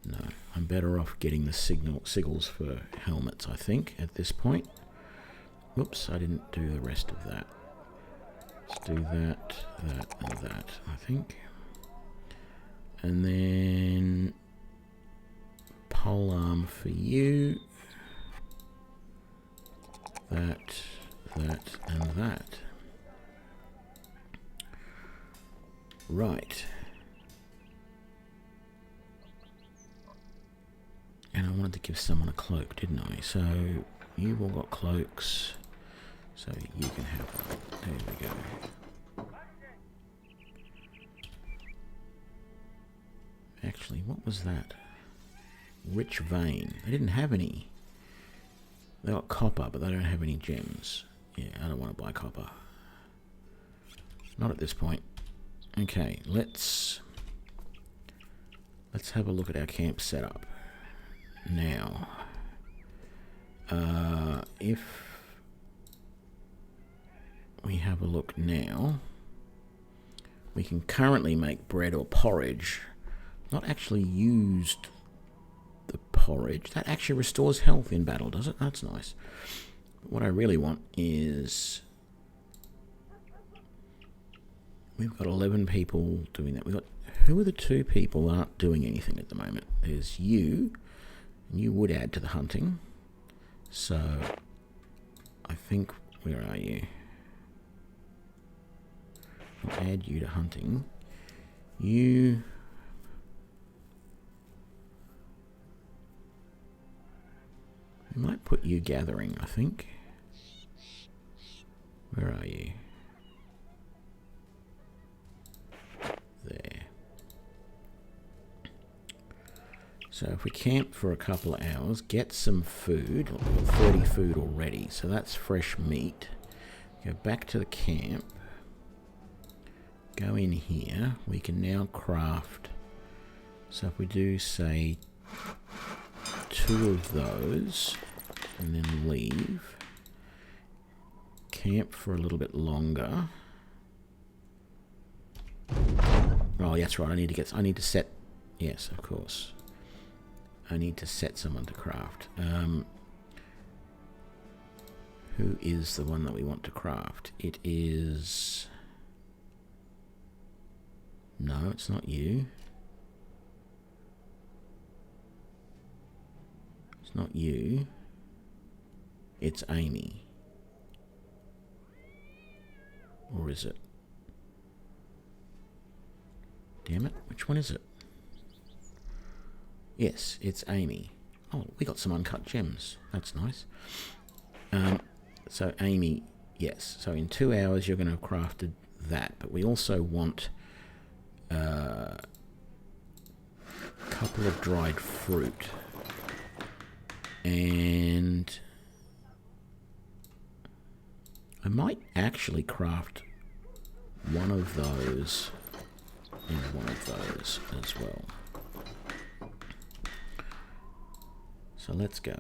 Speaker 1: No, I'm better off getting the sigils for helmets, I think, at this point. Whoops, I didn't do the rest of that. Let's do that, that, and that, I think. And then polearm for you. That, and that. Right. And I wanted to give someone a cloak, didn't I? So you've all got cloaks. So you can have one. There we go. Actually, what was that? Rich vein. They didn't have any. They got copper, but they don't have any gems. Yeah, I don't want to buy copper. Not at this point. Okay, let's have a look at our camp setup. Now, if we have a look now, we can currently make bread or porridge. Not actually used the porridge. That actually restores health in battle, does it? That's nice. But what I really want is... We've got 11 people doing that. We've got... Who are the 2 people that aren't doing anything at the moment? There's you. And you would add to the hunting. So, I think... Where are you? I'll add you to hunting. You... We might put you gathering, I think. Where are you? There. So if we camp for a couple of hours, get some food. We've got 30 food already, so that's fresh meat. Go back to the camp. Go in here. We can now craft. So if we do, say, 2 of those, and then leave. Camp for a little bit longer. Oh, that's right. I need to set. Yes, of course. I need to set someone to craft. Who is the one that we want to craft? It is. No, it's not you. It's not you. It's Amy. Or is it? Damn it, which one is it? Yes, it's Amy. Oh, we got some uncut gems. That's nice. So Amy, yes. So in 2 hours you're going to have crafted that. But we also want a couple of dried fruit. And I might actually craft one of those and one of those as well. So let's go.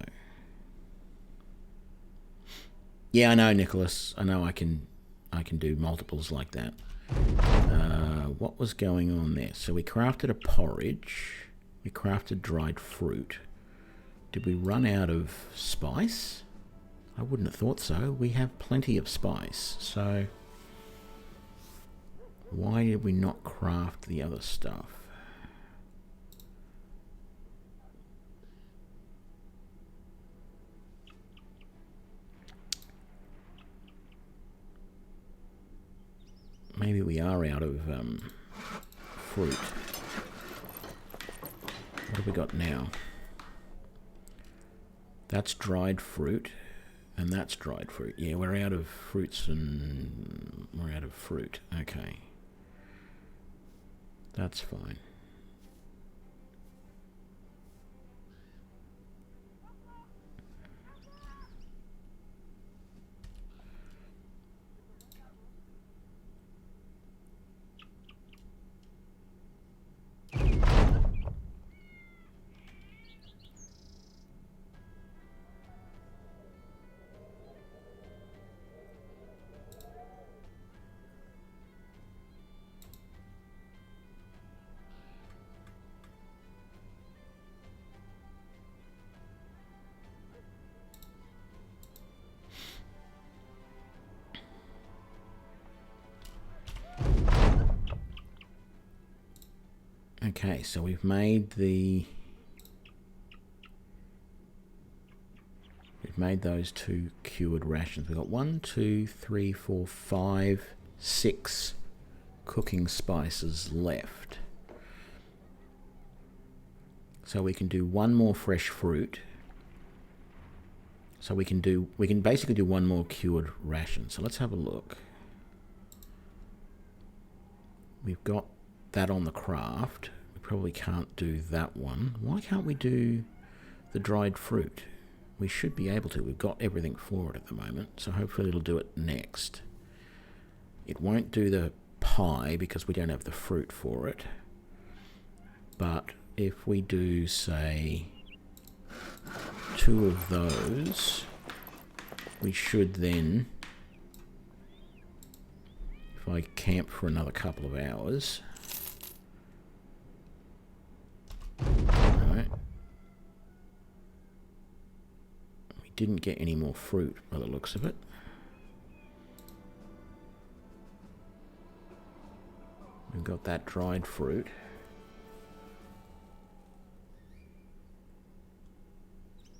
Speaker 1: Yeah, I know, Nicholas. I know I can do multiples like that. What was going on there? So we crafted a porridge. We crafted dried fruit. Did we run out of spice? I wouldn't have thought so. We have plenty of spice. So why did we not craft the other stuff? Maybe we are out of fruit. What have we got now? That's dried fruit, and that's dried fruit. Yeah, we're out of fruits and we're out of fruit. Okay. That's fine. Okay, so we've made those 2 cured rations. We've got 1, 2, 3, 4, 5, 6 cooking spices left. So we can do 1 more fresh fruit. So we can basically do 1 more cured ration. So let's have a look. We've got that on the craft. We probably can't do that one. Why can't we do the dried fruit? We should be able to. We've got everything for it at the moment, so hopefully it'll do it next. It won't do the pie because we don't have the fruit for it. But if we do, say, 2 of those, we should then, if I camp for another couple of hours, right, we didn't get any more fruit by the looks of it. We've got that dried fruit.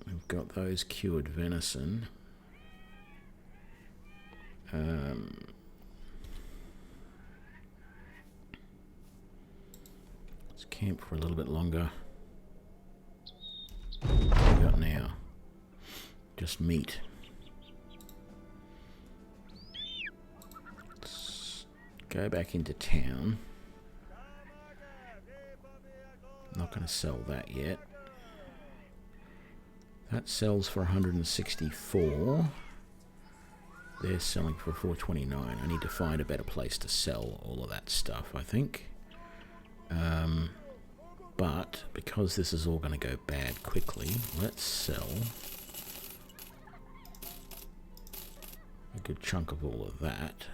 Speaker 1: We've got those cured venison. Let's camp for a little bit longer. What have we got now? Just meat. Let's go back into town. Not going to sell that yet. That sells for 164. They're selling for 429. I need to find a better place to sell all of that stuff, I think. But because this is all going to go bad quickly, let's sell a good chunk of all of that.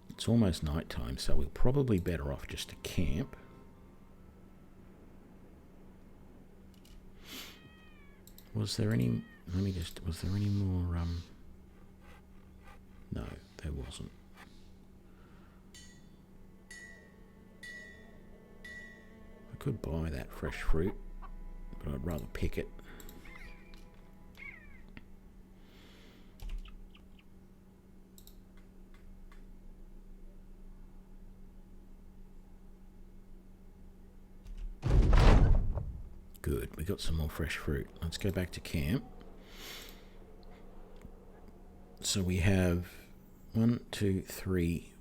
Speaker 1: It's almost night time, so we're probably better off just to camp. Was there any... Let me just... Was there any more... No, there wasn't. I could buy that fresh fruit, but I'd rather pick it. Good, we got some more fresh fruit. Let's go back to camp. So we have 1, 2, 3.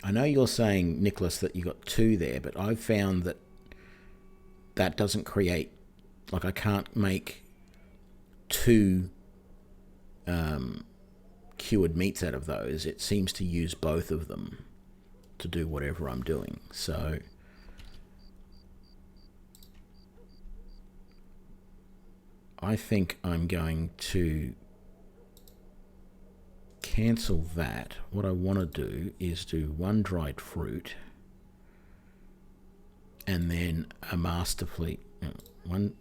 Speaker 1: I know you're saying, Nicholas, that you got 2 there, but I've found that that doesn't create, like I can't make 2 cured meats out of those. It seems to use both of them to do whatever I'm doing. So I think I'm going to cancel that. What I want to do is do 1 dried fruit and then a masterfully one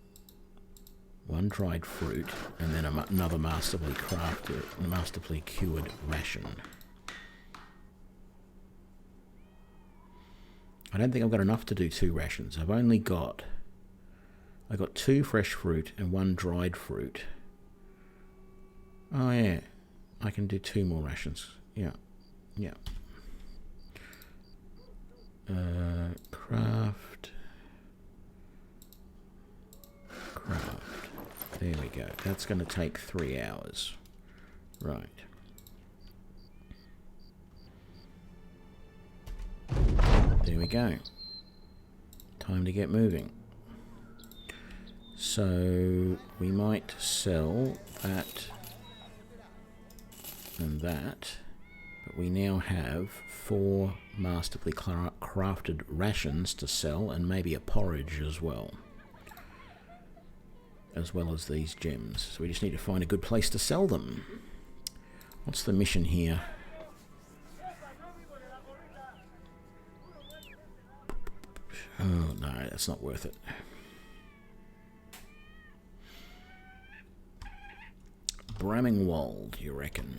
Speaker 1: dried fruit and then another masterfully crafted, masterfully cured ration. I don't think I've got enough to do 2 rations. I got 2 fresh fruit and 1 dried fruit. Oh yeah, I can do 2 more rations. Yeah. Craft. There we go. That's going to take 3 hours. Right. There we go. Time to get moving. So we might sell that and that, but we now have 4 masterfully crafted rations to sell and maybe a porridge as well as these gems. So we just need to find a good place to sell them. What's the mission here? Oh no, that's not worth it. Bramingwold, you reckon?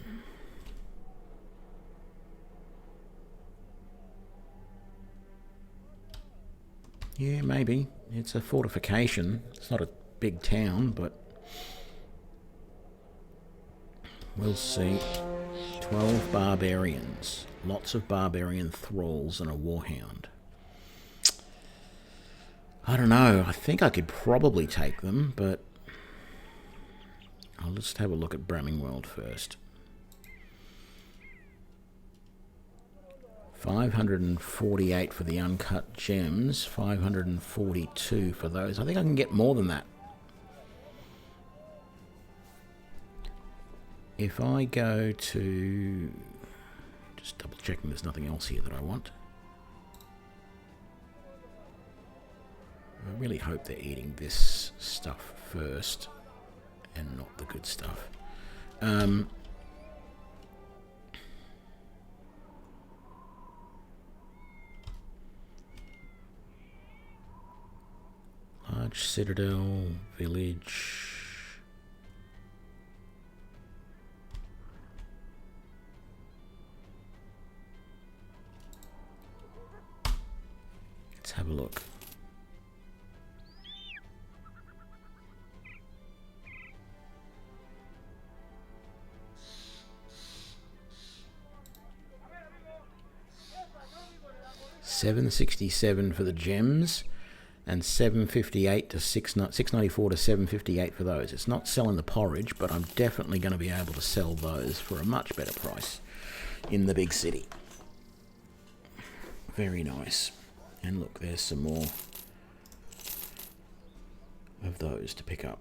Speaker 1: Yeah, maybe. It's a fortification. It's not a big town, but we'll see. 12 barbarians. Lots of barbarian thralls and a warhound. I don't know. I think I could probably take them, but I'll just have a look at Bramingwold first. 548 for the uncut gems, 542 for those. I think I can get more than that. If I go to... Just double checking there's nothing else here that I want. I really hope they're eating this stuff first and not the good stuff. Large citadel, village. Let's have a look. $767 for the gems and $758 to $694 to $758 for those. It's not selling the porridge, but I'm definitely going to be able to sell those for a much better price. in the big city. Very nice. And look, there's some more of those to pick up.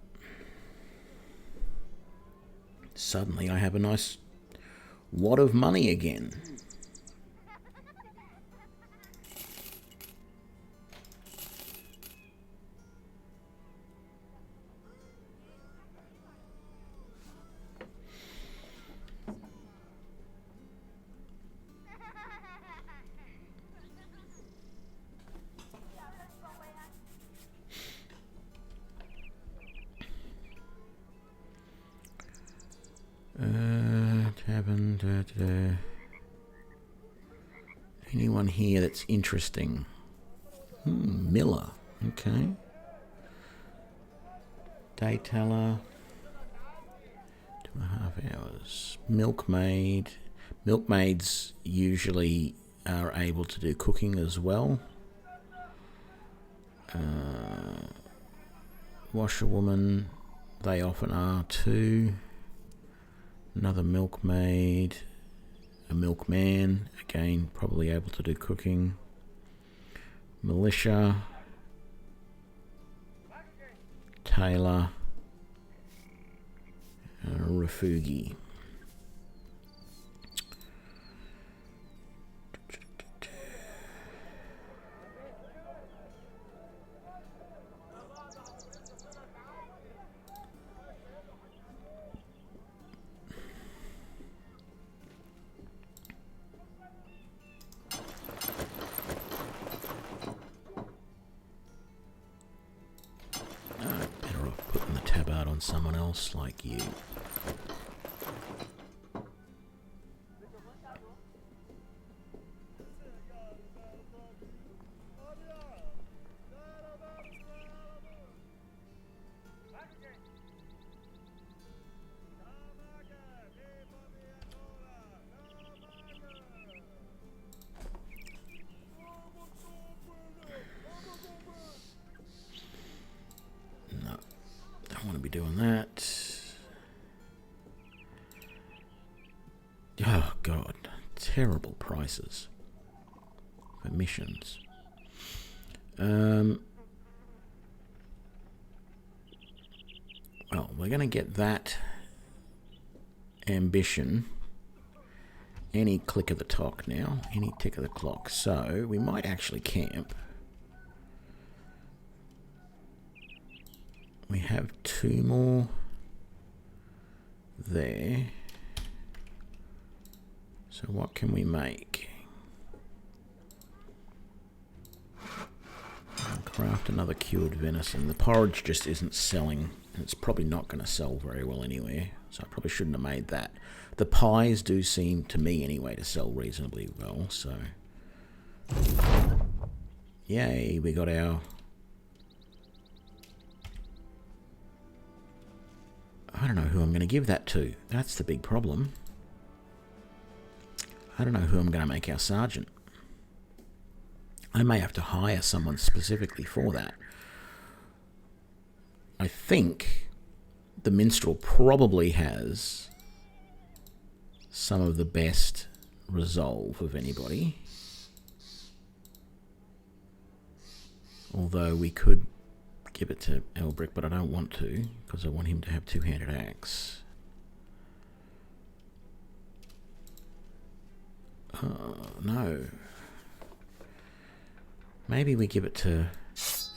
Speaker 1: Suddenly I have a nice wad of money again. Anyone here that's interesting? Miller. Okay. Day teller. 2.5 hours. Milkmaid. Milkmaids usually are able to do cooking as well. Washerwoman. They often are too. Another milkmaid. A milkman, again, probably able to do cooking. Militia. Tailor. Refugi. Someone else like you. Doing that. Oh God, terrible prices for missions. Well, we're going to get that ambition any click of the clock now, any tick of the clock. So we might actually camp. We have 2 more there. So what can we make? I'll craft another cured venison. The porridge just isn't selling, and it's probably not going to sell very well anywhere, so I probably shouldn't have made that. The pies do seem, to me anyway, to sell reasonably well, so... Yay, we got our... I don't know who I'm going to give that to. That's the big problem. I don't know who I'm going to make our sergeant. I may have to hire someone specifically for that. I think the minstrel probably has some of the best resolve of anybody. Although we could give it to Elbrick, but I don't want to, because I want him to have two-handed axe. No. Maybe we give it to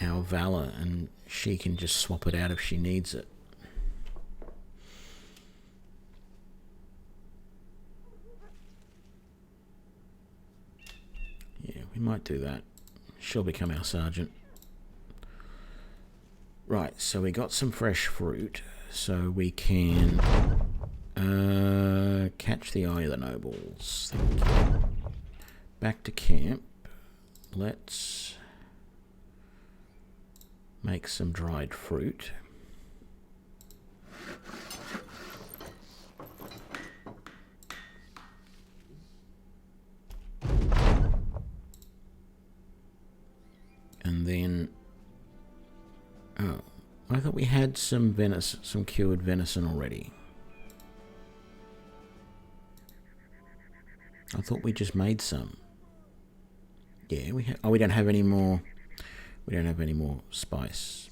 Speaker 1: our Valor and she can just swap it out if she needs it. Yeah, we might do that. She'll become our sergeant. Right, so we got some fresh fruit, so we can catch the eye of the nobles. Thank you. Back to camp. Let's make some dried fruit. And then, oh, I thought we had some venison, some cured venison already. I thought we just made some. Yeah, we don't have any more. We don't have any more spice.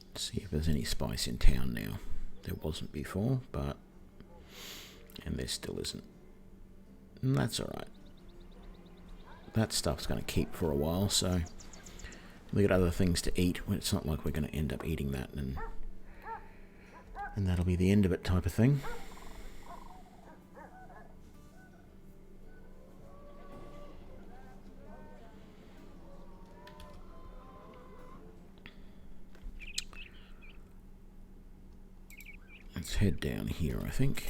Speaker 1: Let's see if there's any spice in town now. There wasn't before, and there still isn't. And that's alright. That stuff's going to keep for a while, so we got other things to eat. It's not like we're going to end up eating that and that'll be the end of it type of thing. Let's head down here, I think.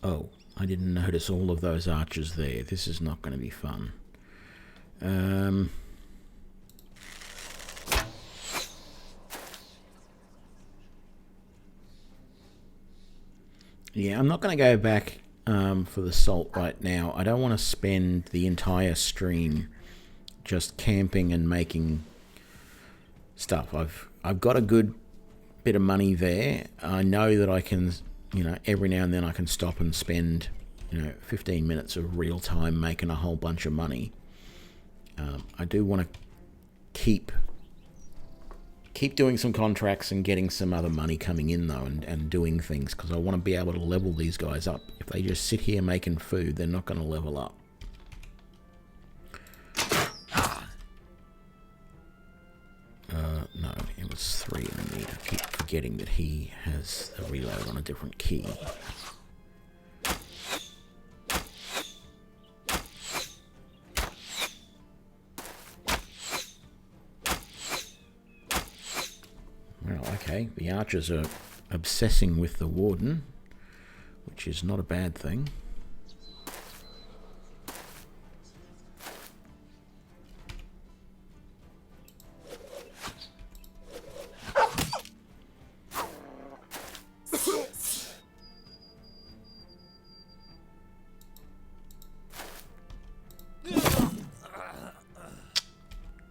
Speaker 1: Oh, I didn't notice all of those archers there. This is not going to be fun. Yeah, I'm not going to go back for the salt right now. I don't want to spend the entire stream just camping and making stuff. I've got a good bit of money there. I know that I can, every now and then I can stop and spend, 15 minutes of real time making a whole bunch of money. I do want to keep doing some contracts and getting some other money coming in though, and doing things, because I want to be able to level these guys up. If they just sit here making food, they're not going to level up. No, it was 3 I need. I keep forgetting that he has a reload on a different key. Well, okay, the archers are obsessing with the warden, which is not a bad thing.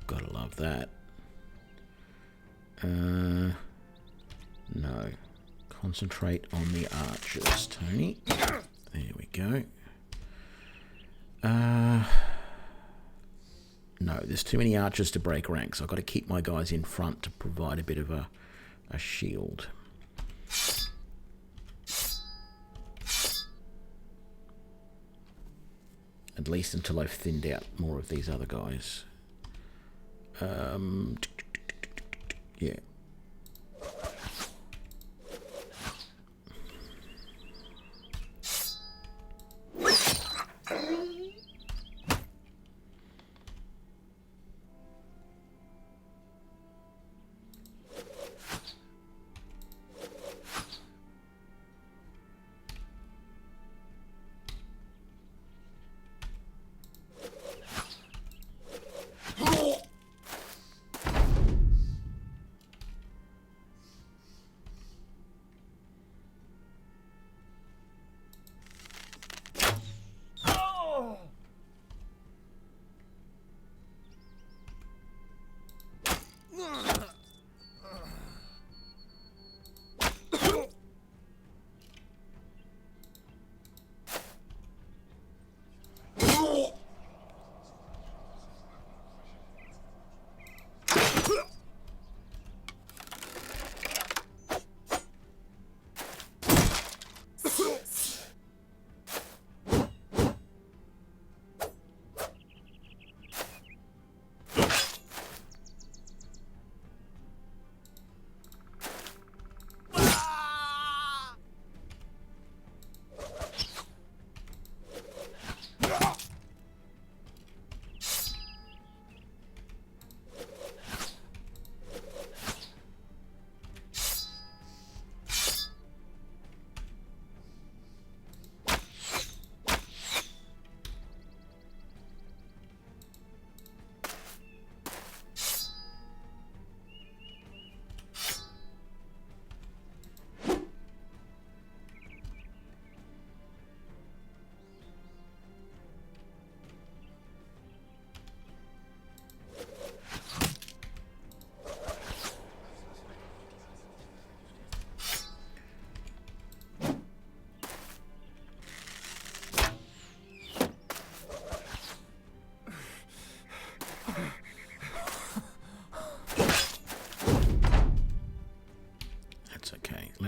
Speaker 1: Gotta love that. No. Concentrate on the archers, Tony. There we go. No, there's too many archers to break ranks. I've got to keep my guys in front to provide a bit of a shield. At least until I've thinned out more of these other guys. Yeah.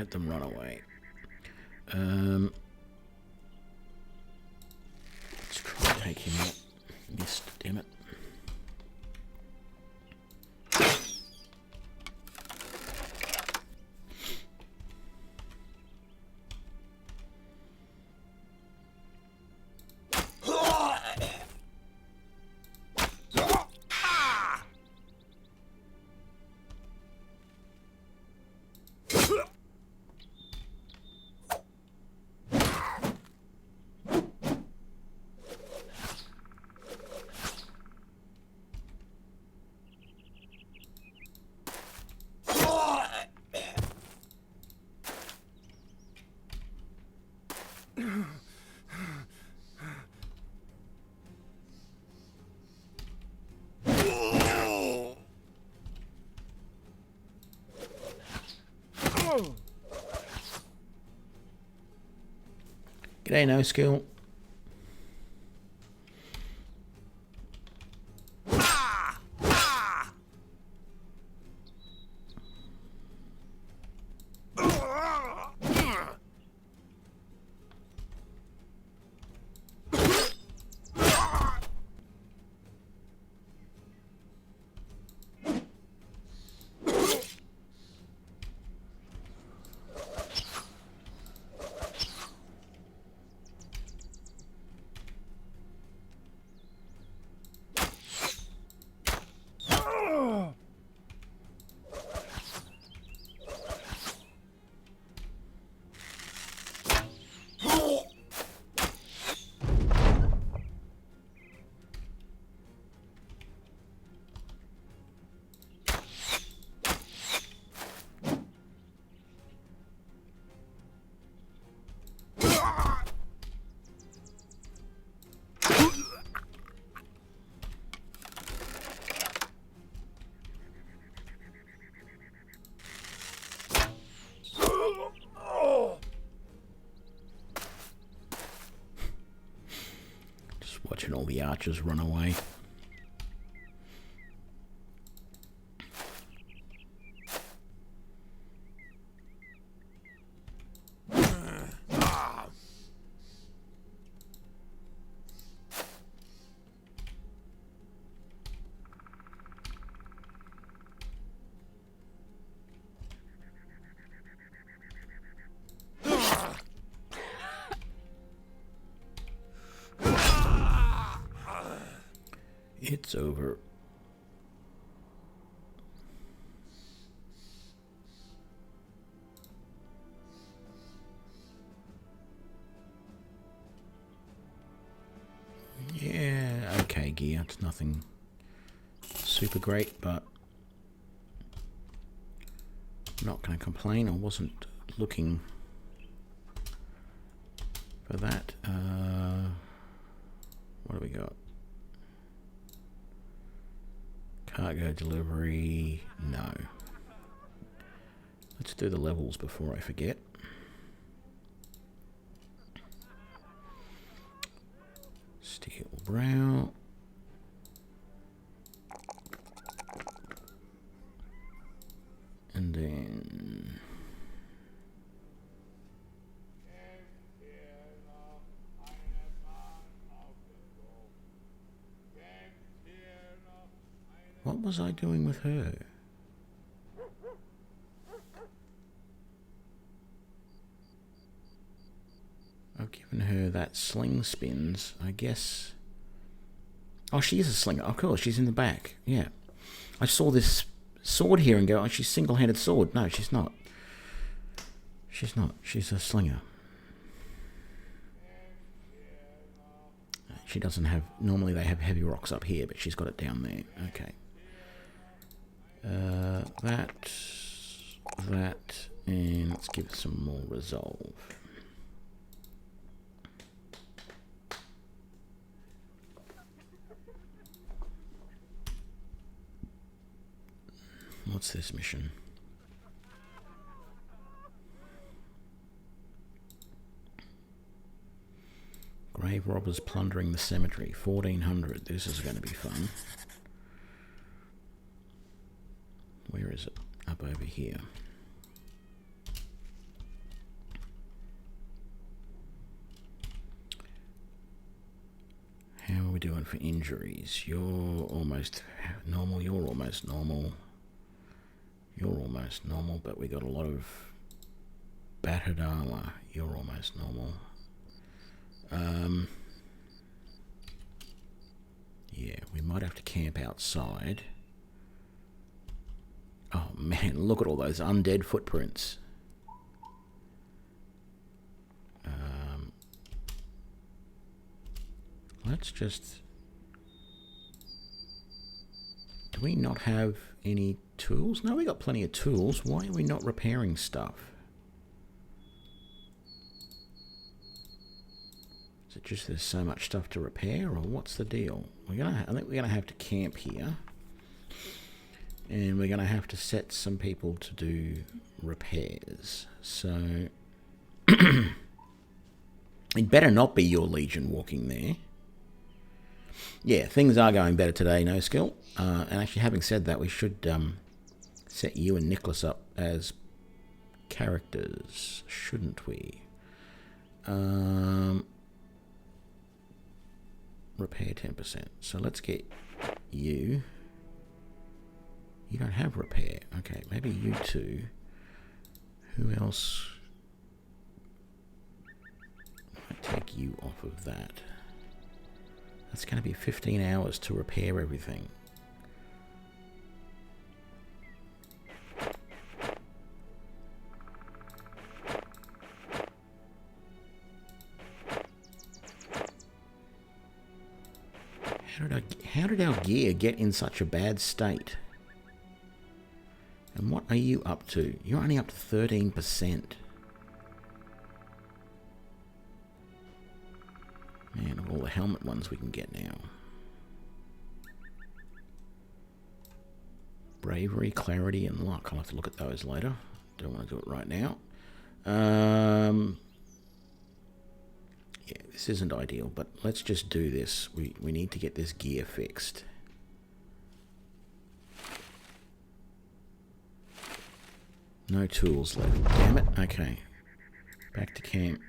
Speaker 1: let them run away. Let's try to take him out. Missed, damn it. G'day, no skill. Watching all the archers run away. It's over. Yeah, okay gear. It's nothing super great, but I'm not going to complain. I wasn't looking for that. What do we got? Cargo delivery, no. Let's do the levels before I forget. Steel brow. And then... What was I doing with her? I've given her that sling spins, I guess. Oh, she is a slinger. Of course, she's in the back. Yeah. I saw this sword here and go, oh, she's single-handed sword. No, she's not. She's not. She's a slinger. She doesn't have... Normally they have heavy rocks up here, but she's got it down there. Okay. That, and let's give it some more resolve. What's this mission? Grave robbers plundering the cemetery, 1400. This is going to be fun. Where is it? Up over here. How are we doing for injuries? You're almost normal. You're almost normal. You're almost normal, but we got a lot of battered armor. You're almost normal. Yeah, we might have to camp outside. Oh man, look at all those undead footprints. Let's just... Do we not have any tools? No, we got plenty of tools. Why are we not repairing stuff? Is it just there's so much stuff to repair, or what's the deal? I think we're gonna have to camp here, and we're gonna have to set some people to do repairs. So it better not be your Legion walking there. Yeah, things are going better today, no skill. And actually, having said that, we should set you and Nicholas up as characters, shouldn't we? Repair 10%. So let's get you. You don't have repair. Okay, maybe you two. Who else? I'll take you off of that. That's going to be 15 hours to repair everything. How did our gear get in such a bad state? And what are you up to? You're only up to 13%. Man, of all the helmet ones we can get now. Bravery, clarity, and luck. I'll have to look at those later. Don't want to do it right now. Yeah, this isn't ideal, but let's just do this. We need to get this gear fixed. No tools left. Damn it. Okay. Back to camp.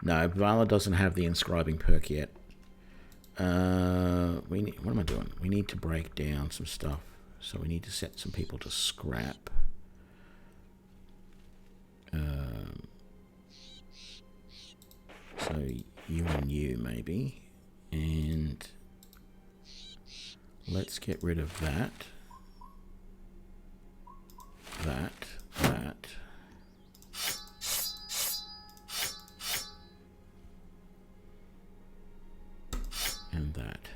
Speaker 1: No, Vala doesn't have the inscribing perk yet. What am I doing? We need to break down some stuff. So we need to set some people to scrap. So you and you, maybe. And let's get rid of that. That. And that.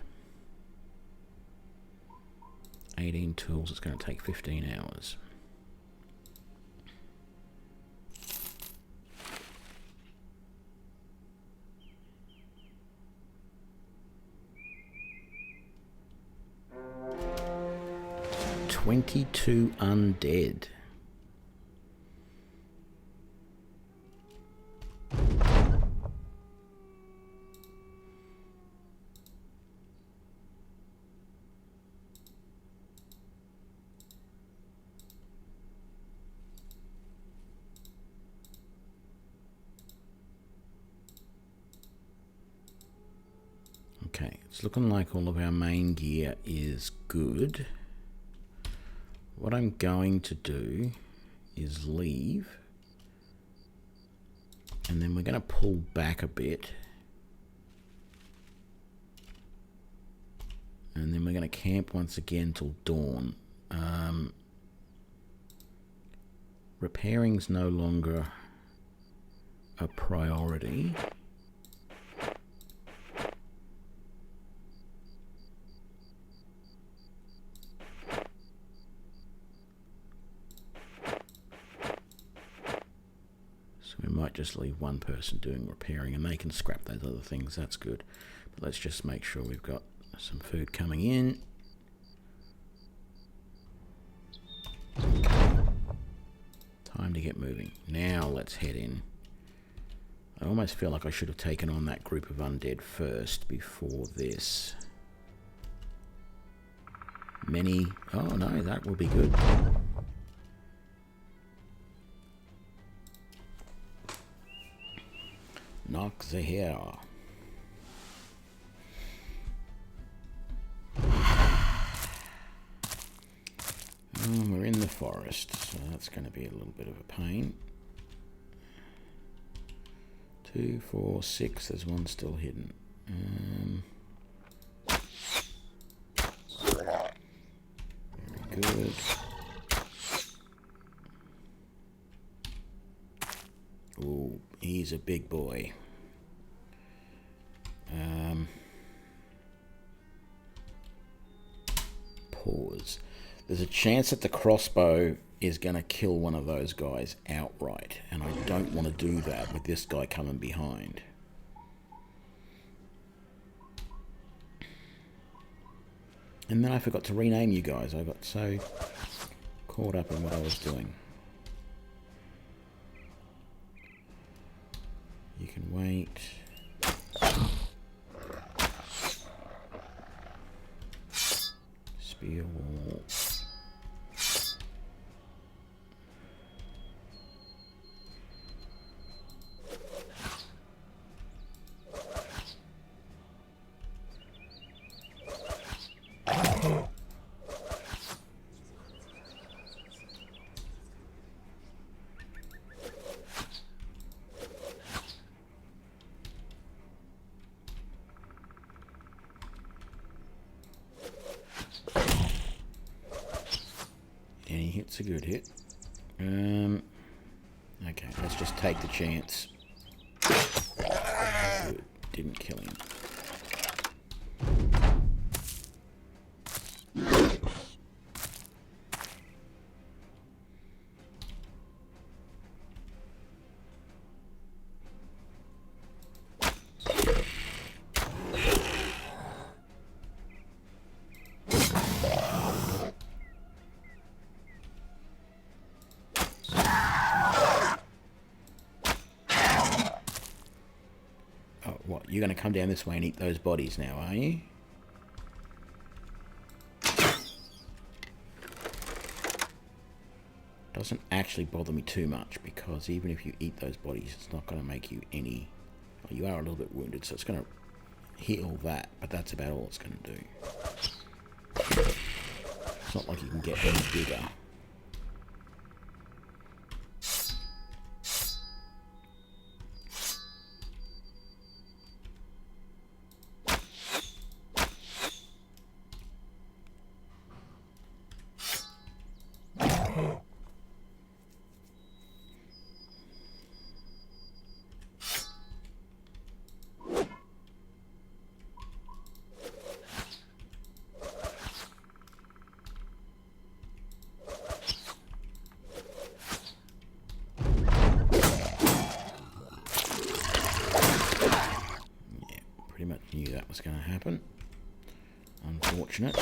Speaker 1: 18 tools, it's going to take 15 hours. $22 undead. Okay, it's looking like all of our main gear is good. What I'm going to do is leave, and then we're going to pull back a bit, and then we're going to camp once again till dawn. Repairing's no longer a priority. We might just leave one person doing repairing, and they can scrap those other things. That's good. But let's just make sure we've got some food coming in. Time to get moving. Now let's head in. I almost feel like I should have taken on that group of undead first before this. Many... Oh no, that will be good. Knock the hair. forest, so that's going to be a little bit of a pain. 2, 4, 6. There's one still hidden. Very good. Oh, he's a big boy. Pause. There's a chance that the crossbow is going to kill one of those guys outright, and I don't want to do that with this guy coming behind. And then I forgot to rename you guys. I got so caught up in what I was doing. You can wait. Spear wall. Any hit's a good hit. Okay, let's just take the chance. Good. Didn't kill him. What, you're going to come down this way and eat those bodies now, are you? Doesn't actually bother me too much, because even if you eat those bodies, it's not going to make you any... Well, you are a little bit wounded, so it's going to heal that, but that's about all it's going to do. It's not like you can get any bigger. Pretty much knew that was going to happen. Unfortunate.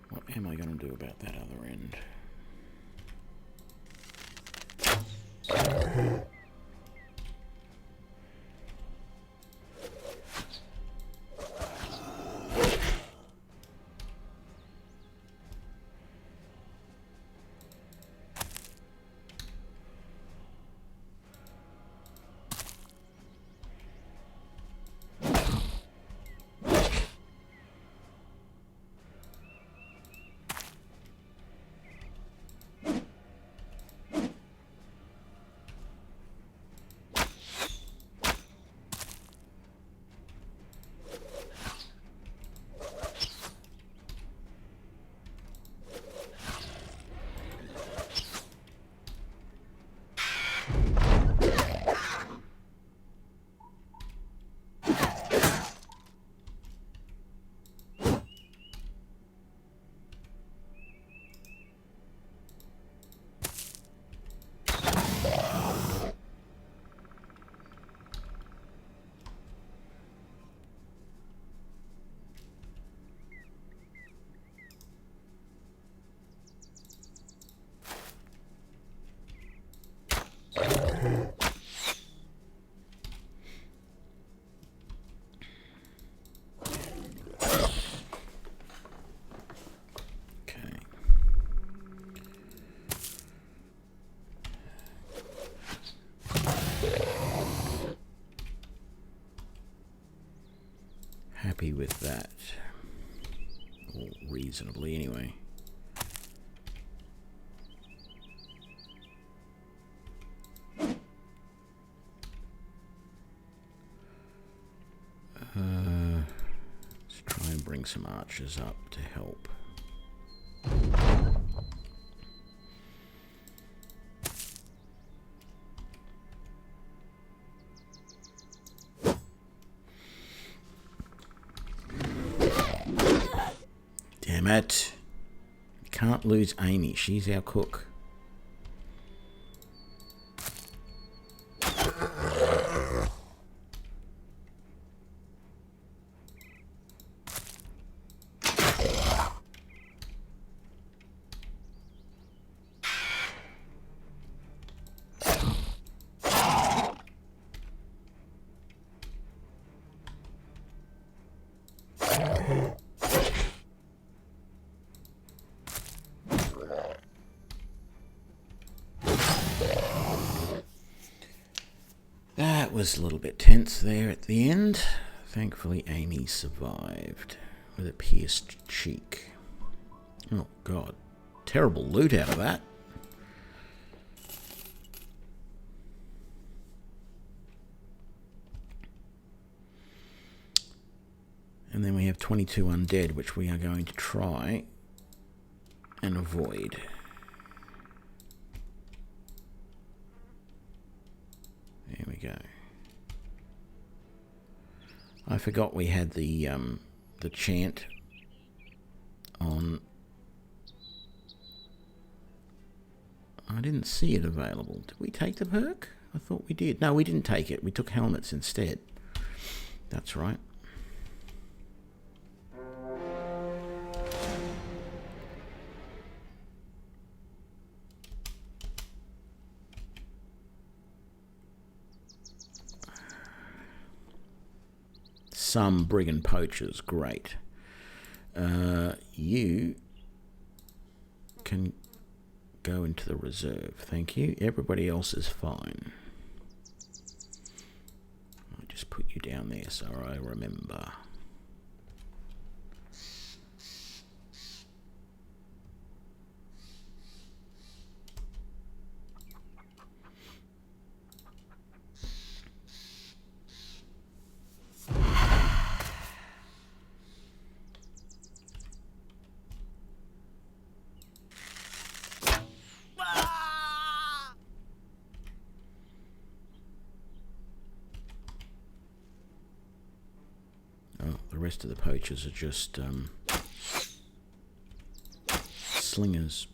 Speaker 1: What am I going to do about that other end? with that. Or reasonably, anyway. Let's try and bring some archers up to help. Damn it. Can't lose Amy. She's our cook. That was a little bit tense there at the end. Thankfully, Amy survived with a pierced cheek. Oh, God. Terrible loot out of that. And then we have 22 undead, which we are going to try and avoid. There we go. I forgot we had the chant on. I didn't see it available. Did we take the perk? I thought we did. No, we didn't take it. We took helmets instead. That's right. Some brigand poachers, great. You can go into the reserve, thank you. Everybody else is fine. I'll just put you down there so I remember. The rest of the poachers are just slingers.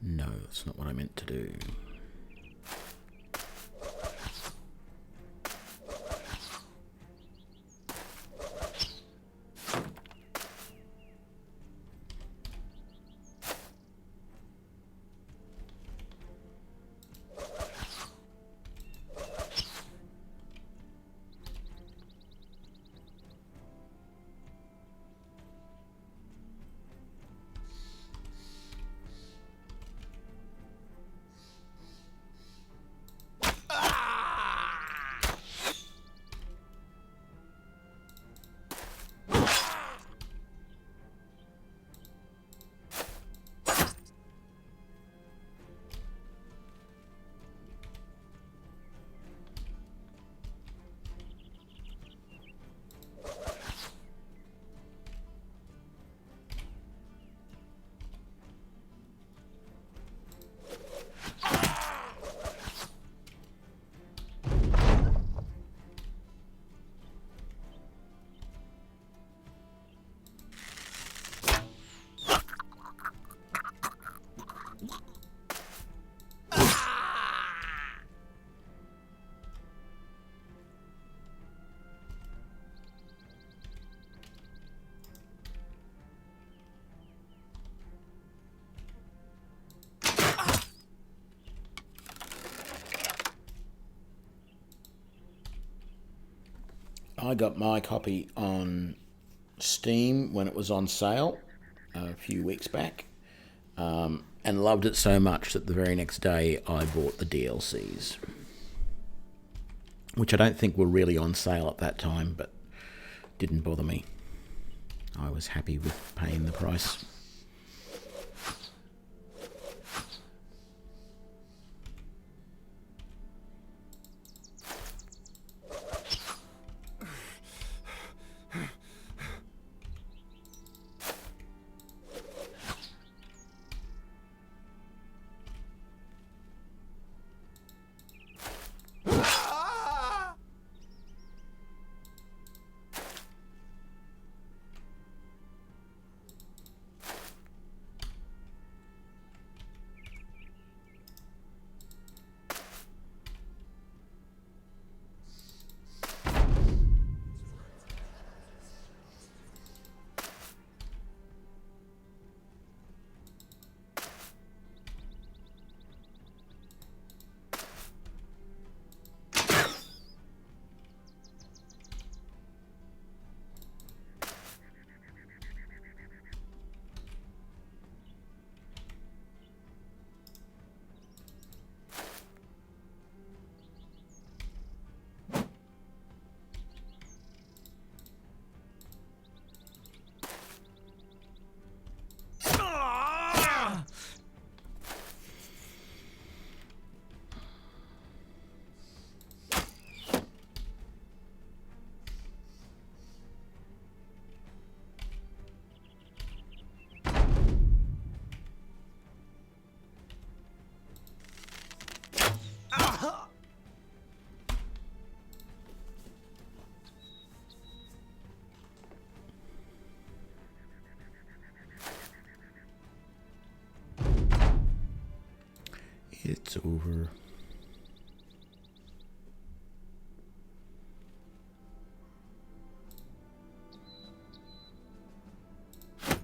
Speaker 1: No, that's not what I meant to do. I got my copy on Steam when it was on sale a few weeks back. and loved it so much that the very next day I bought the DLCs, which I don't think were really on sale at that time, but didn't bother me. I was happy with paying the price. It's over. I'm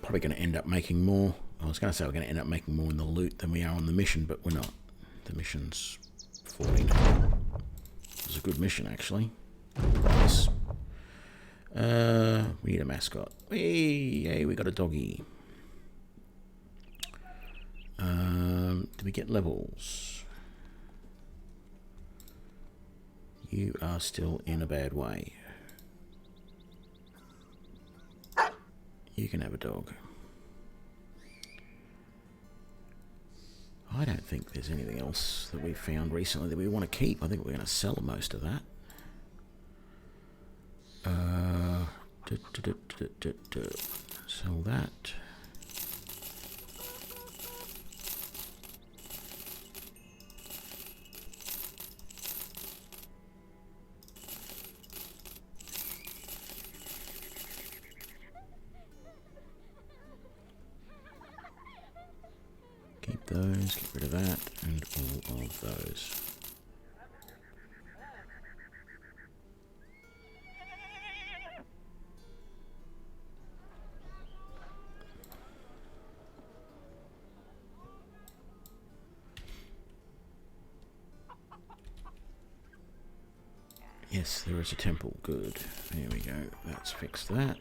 Speaker 1: probably going to end up making more. I was going to say we're going to end up making more in the loot than we are on the mission, but we're not. The mission's 14. It was a good mission, actually. Price. We need a mascot. Hey, we got a doggy. Do we get levels? You are still in a bad way. You can have a dog. I don't think there's anything else that we've found recently that we want to keep. I think we're going to sell most of that. Sell that. Keep those, get rid of that, and all of those. Yes, there is a temple. Good. There we go. Let's fix that.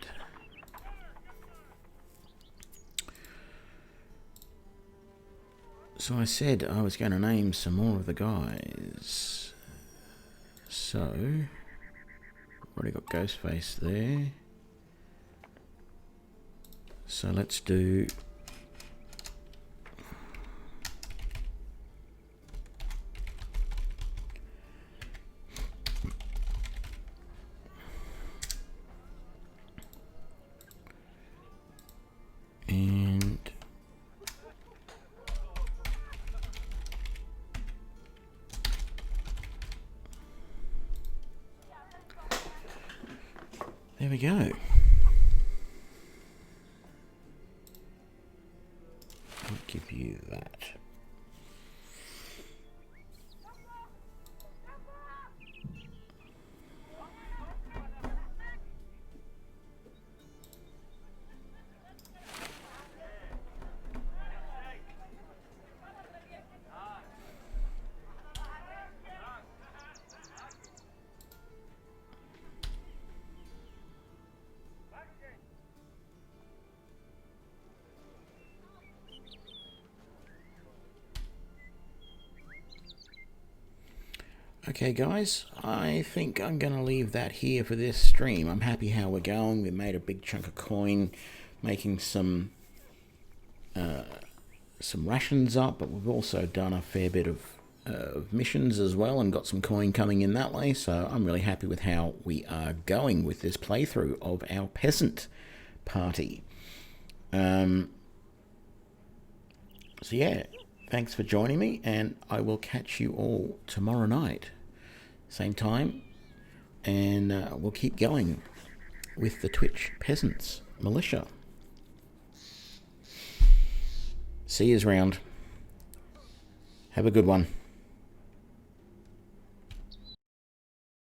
Speaker 1: So I said I was going to name some more of the guys. So, already got Ghostface there. So let's do... And... there we go. I'll give you that. Okay, guys, I think I'm going to leave that here for this stream. I'm happy how we're going. We made a big chunk of coin, making some rations up, but we've also done a fair bit of missions as well and got some coin coming in that way. So I'm really happy with how we are going with this playthrough of our peasant party. So yeah, thanks for joining me, and I will catch you all tomorrow night, same time, and we'll keep going with the Twitch Peasants Militia. See yous round. Have a good one.